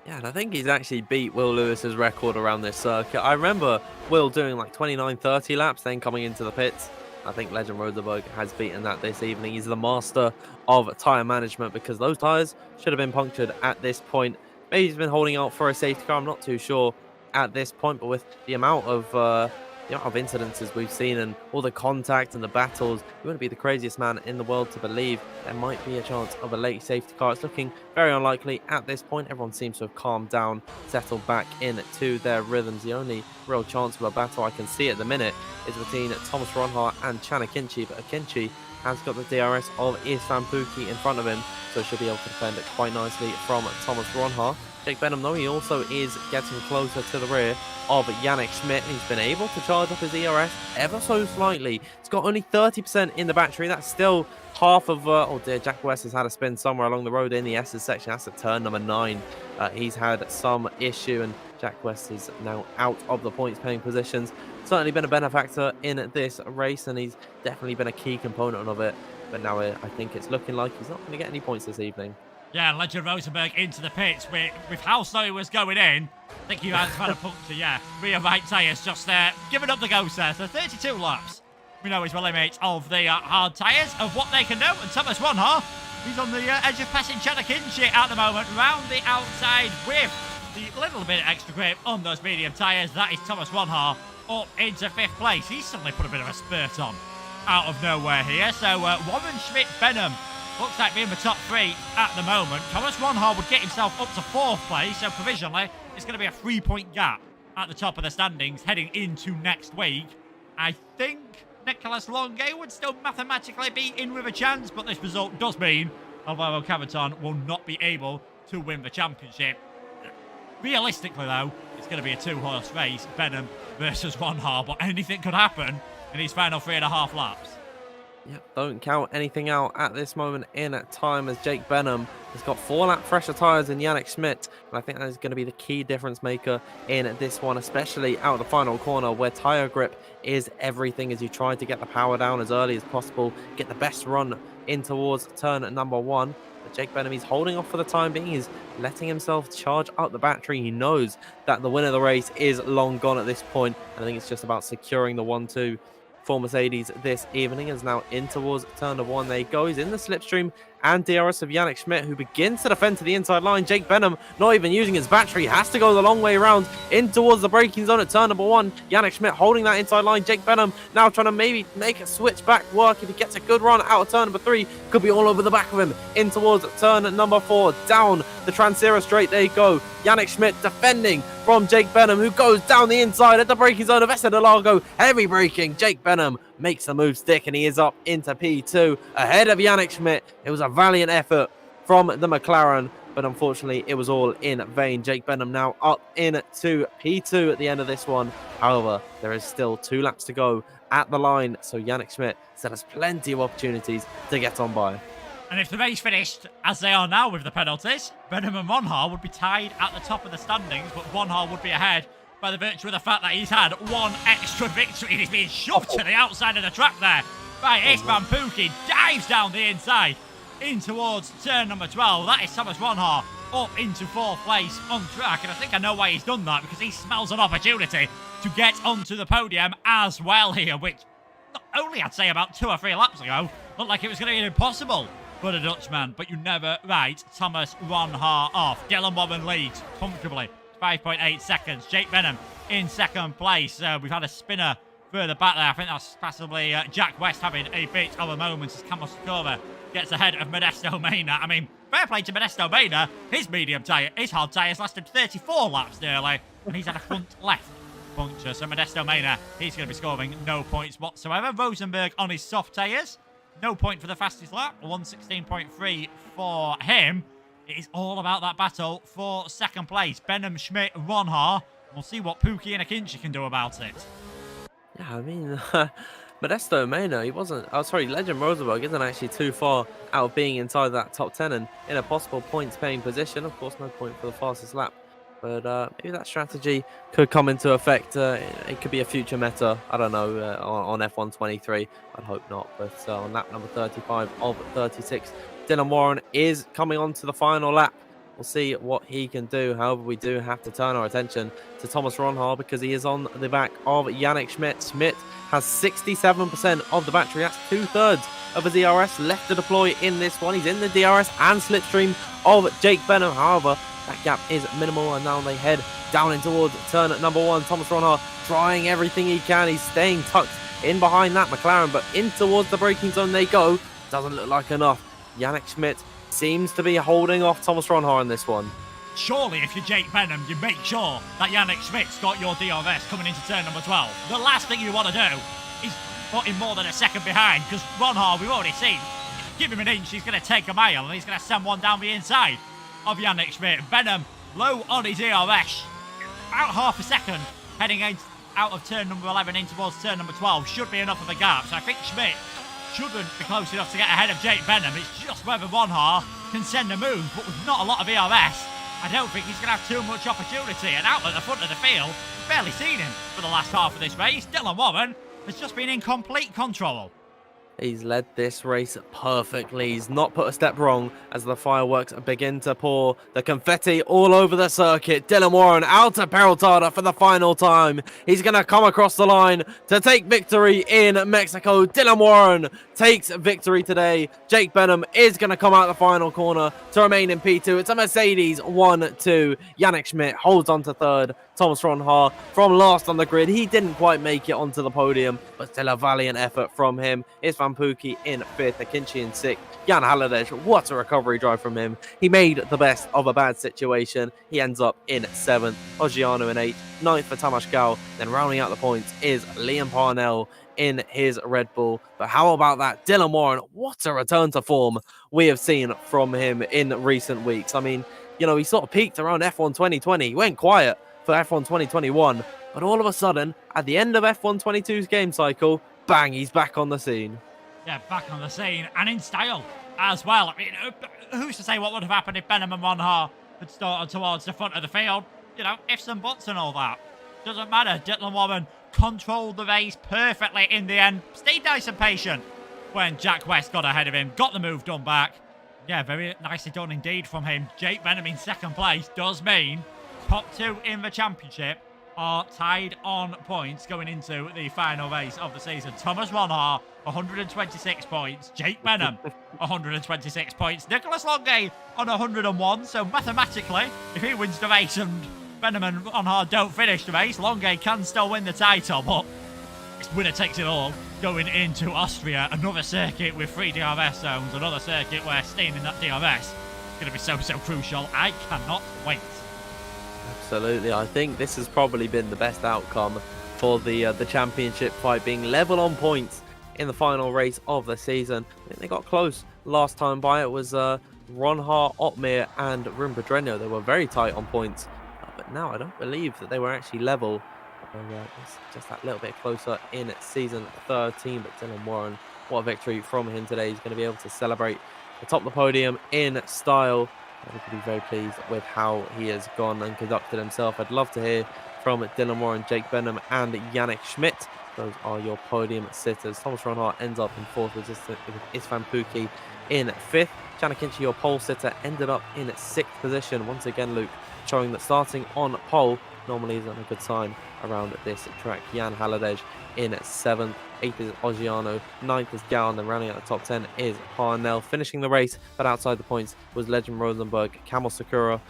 Yeah, and I think he's actually beat Will Lewis's record around this circuit. I remember Will doing like 29, 30 laps, then coming into the pits. I think Legend Rosenberg has beaten that this evening. He's the master of tyre management because those tyres should have been punctured at this point. Maybe he's been holding out for a safety car. I'm not too sure at this point, but with the amount of incidences we've seen and all the contact and the battles, you wouldn't be the craziest man in the world to believe there might be a chance of a late safety car. It's looking very unlikely at this point. Everyone seems to have calmed down, settled back into their rhythms. The only real chance of a battle I can see at the minute is between Thomas Ronhart and Chan Akinci, but Akinci has got the DRS of Istvan Pookie in front of him, so should be able to defend it quite nicely from Thomas Ronhart. Jake Benham, though, he also is getting closer to the rear of Yannick Schmidt. He's been able to charge up his ERS ever so slightly. He's got only 30% in the battery. That's still half of... oh dear, Jack West has had a spin somewhere along the road in the S's section. That's at turn number 9. He's had some issue, and Jack West is now out of the points-paying positions. Certainly been a benefactor in this race, and he's definitely been a key component of it. But now I think it's looking like he's not going to get any points this evening. Yeah, Legend Rosenberg into the pits with how slow he was going in. I think he has had a puncture, yeah. Rear right tyres just there, giving up the ghost there. So 32 laps. We know he's the limit of the hard tyres, of what they can do. And Thomas Ronhart, he's on the edge of passing Chan Akinci at the moment, round the outside with the little bit of extra grip on those medium tyres. That is Thomas Ronhart up into 5th place. He's suddenly put a bit of a spurt on out of nowhere here. So Warren Schmidt Benham looks like being the top 3 at the moment. Thomas Ronhart would get himself up to 4th place, so provisionally it's going to be a 3-point gap at the top of the standings heading into next week. I think Nicolas Longuet would still mathematically be in with a chance, but this result does mean Alvaro Cavaton will not be able to win the championship. Realistically, though, it's going to be a 2-horse race, Benham versus Ronhart, but anything could happen in his final 3.5 laps. Yep, don't count anything out at this moment in time, as Jake Benham has got 4-lap fresher tyres than Yannick Schmidt, and I think that is going to be the key difference maker in this one, especially out of the final corner where tyre grip is everything as you try to get the power down as early as possible, get the best run in towards turn number 1. But Jake Benham, he's holding off for the time being. He's letting himself charge up the battery. He knows that the winner of the race is long gone at this point, and I think it's just about securing the 1-2 for Mercedes this evening. As now in towards turn number 1 they go. He's in the slipstream and DRS of Yannick Schmidt, who begins to defend to the inside line. Jake Benham not even using his battery, has to go the long way around in towards the braking zone at turn number 1. Yannick Schmidt holding that inside line. Jake Benham now trying to maybe make a switch back work. If he gets a good run out of turn number 3, could be all over the back of him in towards turn number 4. Down the Transera straight they go. Yannick Schmidt defending from Jake Benham, who goes down the inside at the braking zone of Estedalago. Heavy braking. Jake Benham makes the move stick, and he is up into P2 ahead of Yannick Schmidt. It was a valiant effort from the McLaren, but unfortunately it was all in vain. Jake Benham now up into P2 at the end of this one. However, there is still 2 laps to go at the line, so Yannick Schmidt still has plenty of opportunities to get on by. And if the race finished as they are now with the penalties, Benham and Ronha would be tied at the top of the standings, but Ronha would be ahead by the virtue of the fact that he's had 1 extra victory. He's been shoved to the outside of the track there by Ace Van Pookie. Dives down the inside in towards turn number 12. That is Thomas Ronha up into 4th place on track. And I think I know why he's done that, because he smells an opportunity to get onto the podium as well here, which not only I'd say about 2 or 3 laps ago looked like it was going to be impossible for the Dutchman, but you never write Thomas Ronha off. Dylan Warren leads comfortably, 5.8 seconds. Jake Benham in 2nd place. We've had a spinner further back there. I think that's possibly Jack West having a bit of a moment as Camo Sakura gets ahead of Modesto Mena. I mean, fair play to Modesto Mena. His hard tyres lasted 34 laps nearly, and he's had a front left puncture. So Modesto Mena, he's going to be scoring no points whatsoever. Rosenberg on his soft tyres. No point for the fastest lap, 1:16.3 for him. It is all about that battle for 2nd place. Benham, Schmidt, Ronha. We'll see what Pookie and Akinci can do about it. Yeah, I mean, Modesto Mena, he wasn't... Oh, sorry, Legend Rosenberg isn't actually too far out of being inside that top 10 and in a possible points-paying position. Of course, no point for the fastest lap. But maybe that strategy could come into effect. It could be a future meta. I don't know, on F1 23. I'd hope not. But on lap number 35 of 36, Dylan Warren is coming on to the final lap. We'll see what he can do. However, we do have to turn our attention to Thomas Ronha because he is on the back of Yannick Schmidt. Schmidt has 67% of the battery. That's 2/3 of a DRS left to deploy in this one. He's in the DRS and slipstream of Jake Benham. However, that gap is minimal, and now they head down in towards turn number 1. Thomas Ronha trying everything he can. He's staying tucked in behind that McLaren, but in towards the braking zone they go. Doesn't look like enough. Yannick Schmidt seems to be holding off Thomas Ronha in this one. Surely, if you're Jake Benham, you make sure that Yannick Schmidt's got your DRS coming into turn number 12. The last thing you want to do is put him more than a second behind, because Ronha, we've already seen, give him an inch, he's going to take a mile, and he's going to send one down the inside of Yannick Schmidt. Benham low on his DRS, about half a second heading out of turn number 11 in towards turn number 12 should be enough of a gap. So I think Schmidt shouldn't be close enough to get ahead of Jake Benham. It's just whether Ronha can send a move, but with not a lot of ERS, I don't think he's going to have too much opportunity. And out at the front of the field, we've barely seen him for the last half of this race. Dylan Warren has just been in complete control. He's led this race perfectly. He's not put a step wrong as the fireworks begin to pour. The confetti all over the circuit. Dylan Warren out to Peraltada for the final time. He's going to come across the line to take victory in Mexico. Dylan Warren takes victory today. Jake Benham is going to come out the final corner to remain in P2. It's a Mercedes 1-2. Yannick Schmidt holds on to 3rd. Thomas Ronha from last on the grid. He didn't quite make it onto the podium, but still a valiant effort from him. It's Van Pookie in 5th, Akinci in 6th. Jan Halliday, what a recovery drive from him. He made the best of a bad situation. He ends up in 7th. Oggiano in 8th. 9th for Tamas Gal. Then rounding out the points is Liam Parnell in his Red Bull. But how about that? Dylan Warren, what a return to form we have seen from him in recent weeks. I mean, you know, he sort of peaked around F1 2020. He went quiet for F1 2021, but all of a sudden, at the end of F1 22's game cycle, bang, he's back on the scene. Yeah, back on the scene, and in style as well. I mean, who's to say what would have happened if Benham and Ronha had started towards the front of the field? You know, ifs and buts and all that. Doesn't matter. Dylan Warren controlled the race perfectly in the end. Stayed nice and patient when Jack West got ahead of him, got the move done back. Yeah, very nicely done indeed from him. Jake Benham in 2nd place does mean top 2 in the championship are tied on points going into the final race of the season. Thomas Ronha, 126 points. Jake Benham, 126 points. Nicholas Longay on 101. So mathematically, if he wins the race and Benham and Ronha don't finish the race, Longay can still win the title. But it's winner takes it all going into Austria. Another circuit with 3 DRS zones. Another circuit where staying in that DRS is going to be so crucial. I cannot wait. Absolutely. I think this has probably been the best outcome for the championship fight, being level on points in the final race of the season. I think they got close last time by. It was Ronha, Otmir, and Rumbadrenio. They were very tight on points, but now I don't believe that they were actually level. It's just that little bit closer in season 13, but Dylan Warren, what a victory from him today. He's going to be able to celebrate atop the podium in style. We could be very pleased with how he has gone and conducted himself. I'd love to hear from Dylan Warren, Jake Benham, and Yannick Schmidt. Those are your podium sitters. Thomas Ronhart ends up in 4th with Isfan Pukki in 5th. Janakinchi, your pole sitter, ended up in 6th position. Once again, Luke, showing that starting on pole normally isn't a good sign around this track. Jan Haladej in 7th. 8th is Oggiano. 9th is Gal. And then rounding out the top 10 is Parnell. Finishing the race, but outside the points, was Legend Rosenberg, Camel Sakura,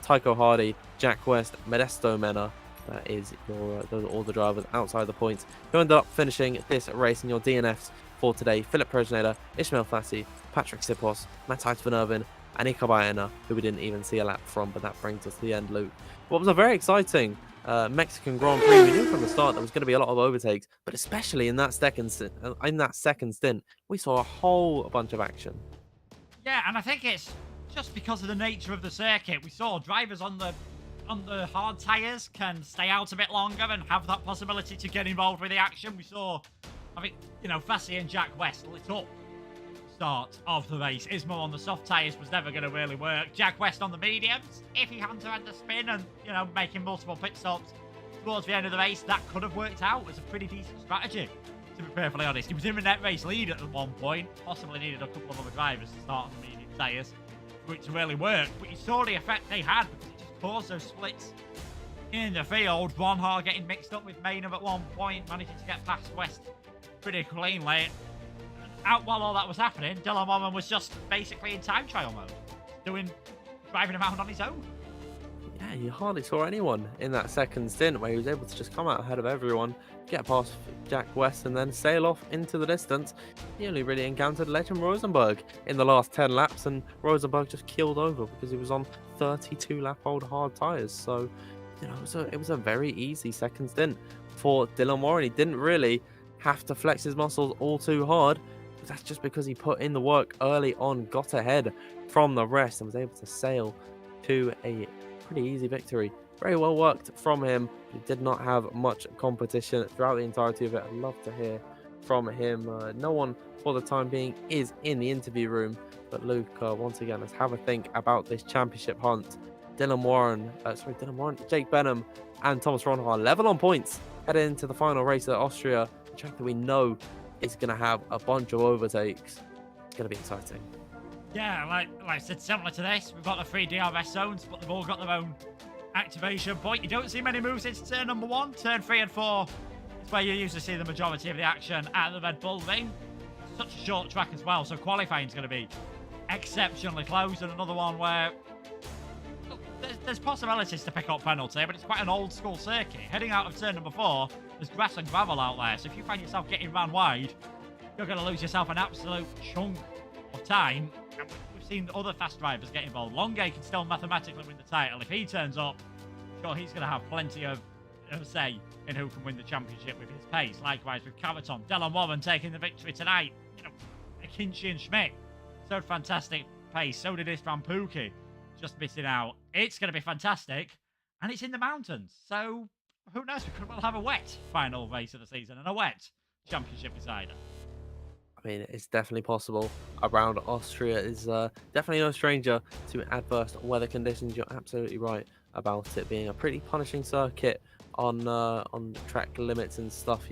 Tycho Hardy, Jack West, Modesto Mena. That is those are all the drivers outside the points who ended up finishing this race. In your DNFs for today, Philip Progenator, Ishmael Fassi, Patrick Sipos, Matthijs van Erven, and Ika Baena, who we didn't even see a lap from, but that brings us to the end, Luke. What was a very exciting Mexican Grand Prix. We knew from the start there was going to be a lot of overtakes, but especially in that second stint, we saw a whole bunch of action. Yeah, and I think it's just because of the nature of the circuit. We saw drivers on the hard tyres can stay out a bit longer and have that possibility to get involved with the action. We saw, I think, Fassi and Jack West lit up the start of the race. Ismo on the soft tyres was never going to really work. Jack West on the mediums, if he hadn't had the spin and, making multiple pit stops towards the end of the race, that could have worked out as a pretty decent strategy, to be perfectly honest. He was in the net race lead at one point, possibly needed a couple of other drivers to start on the medium tyres for it to really work, but you saw the effect they had because it just caused those splits in the field. Ronhart getting mixed up with Maynard at one point, managing to get past West pretty cleanly. Out while all that was happening, Dylan Warren was just basically in time trial mode, driving around on his own. Yeah, you hardly saw anyone in that second stint where he was able to just come out ahead of everyone, get past Jack West, and then sail off into the distance. He only really encountered Legend Rosenberg in the last 10 laps, and Rosenberg just keeled over because he was on 32-lap-old hard tyres. So, it was a very easy second stint for Dylan Warren. He didn't really have to flex his muscles all too hard. But that's just because he put in the work early on, got ahead from the rest, and was able to sail to a pretty easy victory. Very well worked from him. He did not have much competition throughout the entirety of it. I'd love to hear from him. No one for the time being is in the interview room, but Luke, once again, let's have a think about this championship hunt. Dylan Warren, Jake Benham, and Thomas Ronhart level on points heading into the final race at Austria, a track that we know is going to have a bunch of overtakes. It's going to be exciting. Yeah, like I said, similar to this, we've got the 3 DRS zones, but they've all got their own activation point. You don't see many moves into turn number 1. Turn 3 and 4 is where you usually see the majority of the action at the Red Bull Ring. Such a short track as well, so qualifying is going to be exceptionally close. And another one where there's possibilities to pick up penalty, but it's quite an old school circuit. Heading out of turn number 4, there's grass and gravel out there, so if you find yourself getting ran wide, you're going to lose yourself an absolute chunk of time. And we've seen other fast drivers get involved. Longay can still mathematically win the title. If he turns up, I'm sure he's going to have plenty of say in who can win the championship with his pace. Likewise with Cavaton. Dylan Warren taking the victory tonight. Akinci and Schmidt showed fantastic pace. So did Isfan Pukki. Just missing out. It's going to be fantastic, and it's in the mountains, so who knows, we could well have a wet final race of the season and a wet championship decider. I mean, it's definitely possible. Around Austria is definitely no stranger to adverse weather conditions. You're absolutely right about it being a pretty punishing circuit on track limits and stuff,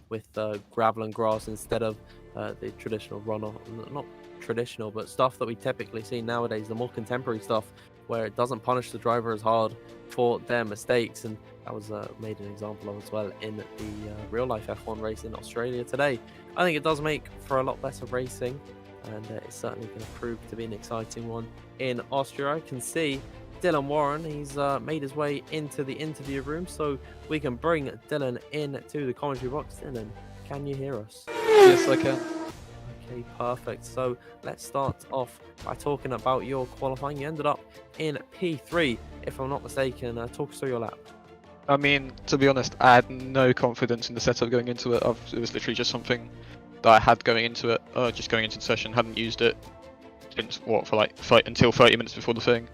with gravel and grass instead of the traditional runoff. Not traditional, but stuff that we typically see nowadays, the more contemporary stuff where it doesn't punish the driver as hard for their mistakes, and that was made an example of as well in the real life F1 race in Australia today. I think it does make for a lot better racing, and it's certainly going to prove to be an exciting one in Austria. I can see Dylan Warren, he's made his way into the interview room, so we can bring Dylan into the commentary box. Dylan, can you hear us? Yes, I can. Okay, perfect. So let's start off by talking about your qualifying. You ended up in P3, if I'm not mistaken. Talk us through your lap. I mean, to be honest, I had no confidence in the setup going into it. It was literally just something that I had going into it, just going into the session, hadn't used it. since what for like until 30 minutes before the thing.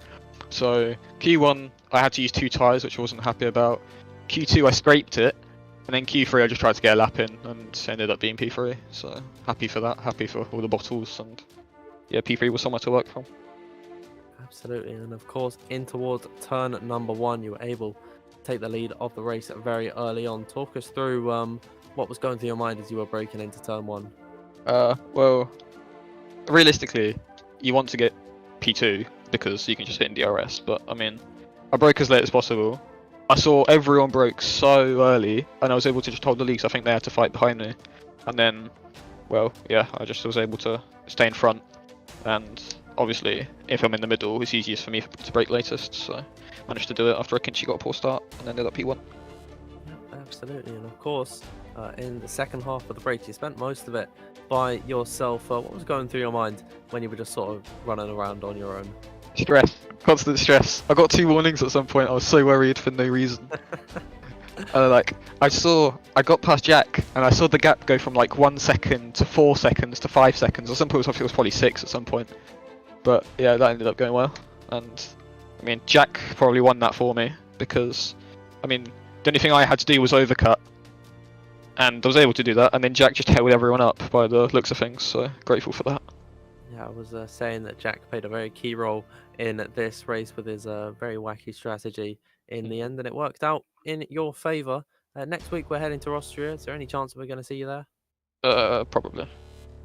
So Q1 I had to use 2 tyres, which I wasn't happy about. Q2 I scraped it, and then Q3 I just tried to get a lap in and ended up being P3. So happy for that, happy for all the bottles, and yeah, P3 was somewhere to work from. Absolutely, and of course, in towards turn number 1, you were able to take the lead of the race very early on. Talk us through what was going through your mind as you were breaking into turn 1. Well, realistically, you want to get P2 because you can just hit in DRS, but I mean, I broke as late as possible. I saw everyone broke so early, and I was able to just hold the lead, so I think they had to fight behind me. And then, well, yeah, I just was able to stay in front, and obviously, if I'm in the middle, it's easiest for me to break latest, so I managed to do it after Akinci got a poor start, and ended up P1. Yeah, absolutely, and of course, in the second half of the break, you spent most of it by yourself. What was going through your mind when you were just sort of running around on your own? Stress, constant stress. I got 2 warnings at some point. I was so worried for no reason. Like I got past Jack, and I saw the gap go from like 1 second to 4 seconds to 5 seconds. At some point, I think it was probably 6 at some point. But yeah, that ended up going well. And I mean, Jack probably won that for me because, I mean, the only thing I had to do was overcut, and I was able to do that. And then Jack just held everyone up by the looks of things. So grateful for that. Yeah, I was saying that Jack played a very key role in this race with his very wacky strategy in the end, and it worked out in your favour. Next week we're heading to Austria. Is there any chance we're going to see you there? Probably.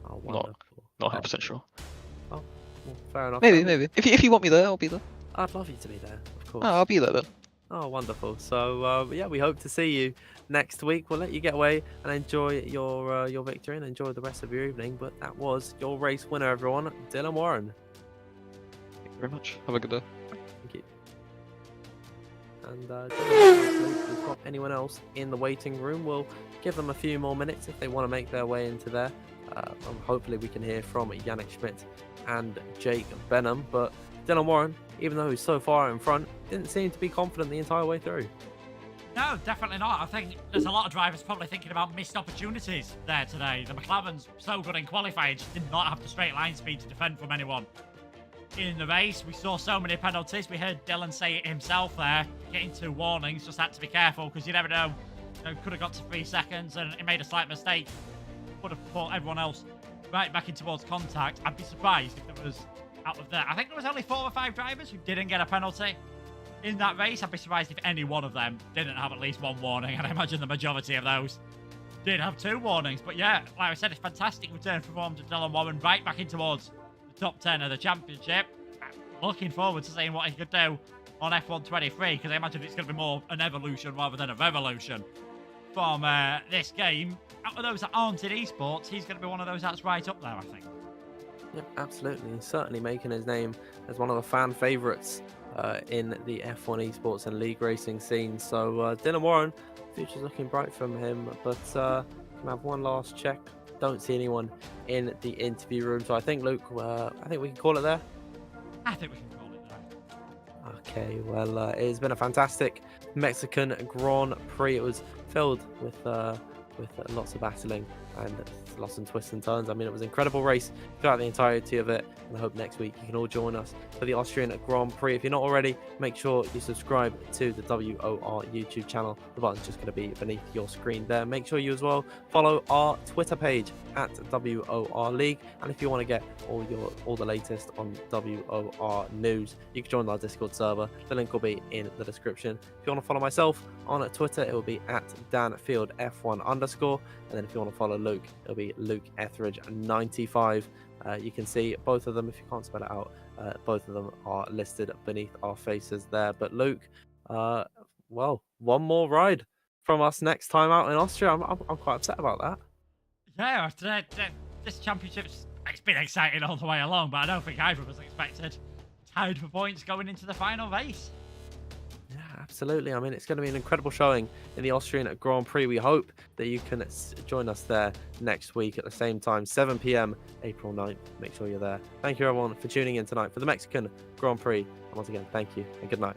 Oh, wonderful. Not 100% sure. Oh, well, fair enough. Maybe. If you want me there, I'll be there. I'd love you to be there, of course. Oh, I'll be there then. Oh, wonderful. So, yeah, we hope to see you next week. We'll let you get away and enjoy your victory and enjoy the rest of your evening. But that was your race winner, everyone, Dylan Warren. Thank you very much. Have a good day. Thank you. And if we've got anyone else in the waiting room, we'll give them a few more minutes if they want to make their way into there. And hopefully we can hear from Yannick Schmidt and Jake Benham. But Dylan Warren, even though he's so far in front, didn't seem to be confident the entire way through. No, definitely not. I think there's a lot of drivers probably thinking about missed opportunities there today. The McLaren's so good in qualifying, just did not have the straight line speed to defend from anyone. In the race, we saw so many penalties. We heard Dylan say it himself there, getting 2 warnings, just had to be careful because you never know. Could have got to 3 seconds and he made a slight mistake. Would have put everyone else right back in towards contact. I'd be surprised if there was, out of that, I think there was only 4 or 5 drivers who didn't get a penalty in that race. I'd be surprised if any one of them didn't have at least 1 warning, and I imagine the majority of those did have 2 warnings. But yeah, like I said, it's fantastic return from Dylan Warren, right back in towards the top 10 of the championship. Looking forward to seeing what he could do on F1 23, because I imagine it's going to be more an evolution rather than a revolution from this game. Out of those that aren't in esports, he's going to be one of those that's right up there, I think. Yep, absolutely. He's certainly making his name as one of the fan favourites in the F1 esports and league racing scene. So Dylan Warren, future's looking bright from him, but can have one last check. Don't see anyone in the interview room, so I think, Luke, I think we can call it there. I think we can call it there. Okay, well, it has been a fantastic Mexican Grand Prix. It was filled with lots of battling and lots of twists and turns. I mean, it was an incredible race throughout the entirety of it, and I hope next week you can all join us for the Austrian Grand Prix. If you're not already, make sure you subscribe to the WOR YouTube channel. The button's just going to be beneath your screen there. Make sure you as well follow our Twitter page at WOR League, and if you want to get all the latest on WOR news, you can join our Discord server. The link will be in the description. If you want to follow myself on Twitter, it will be at DanFieldF1_, and then if you want to follow Luke, it'll be Luke Etheridge 95. You can see both of them. If you can't spell it out, both of them are listed beneath our faces there. But Luke, well, one more ride from us next time out in Austria. I'm quite upset about that. Yeah, this championship's, it's been exciting all the way along, but I don't think either of us expected tied for points going into the final race. Yeah, absolutely. I mean, it's going to be an incredible showing in the Austrian Grand Prix. We hope that you can join us there next week at the same time, 7 p.m, April 9th. Make sure you're there. Thank you, everyone, for tuning in tonight for the Mexican Grand Prix. And once again, thank you and good night.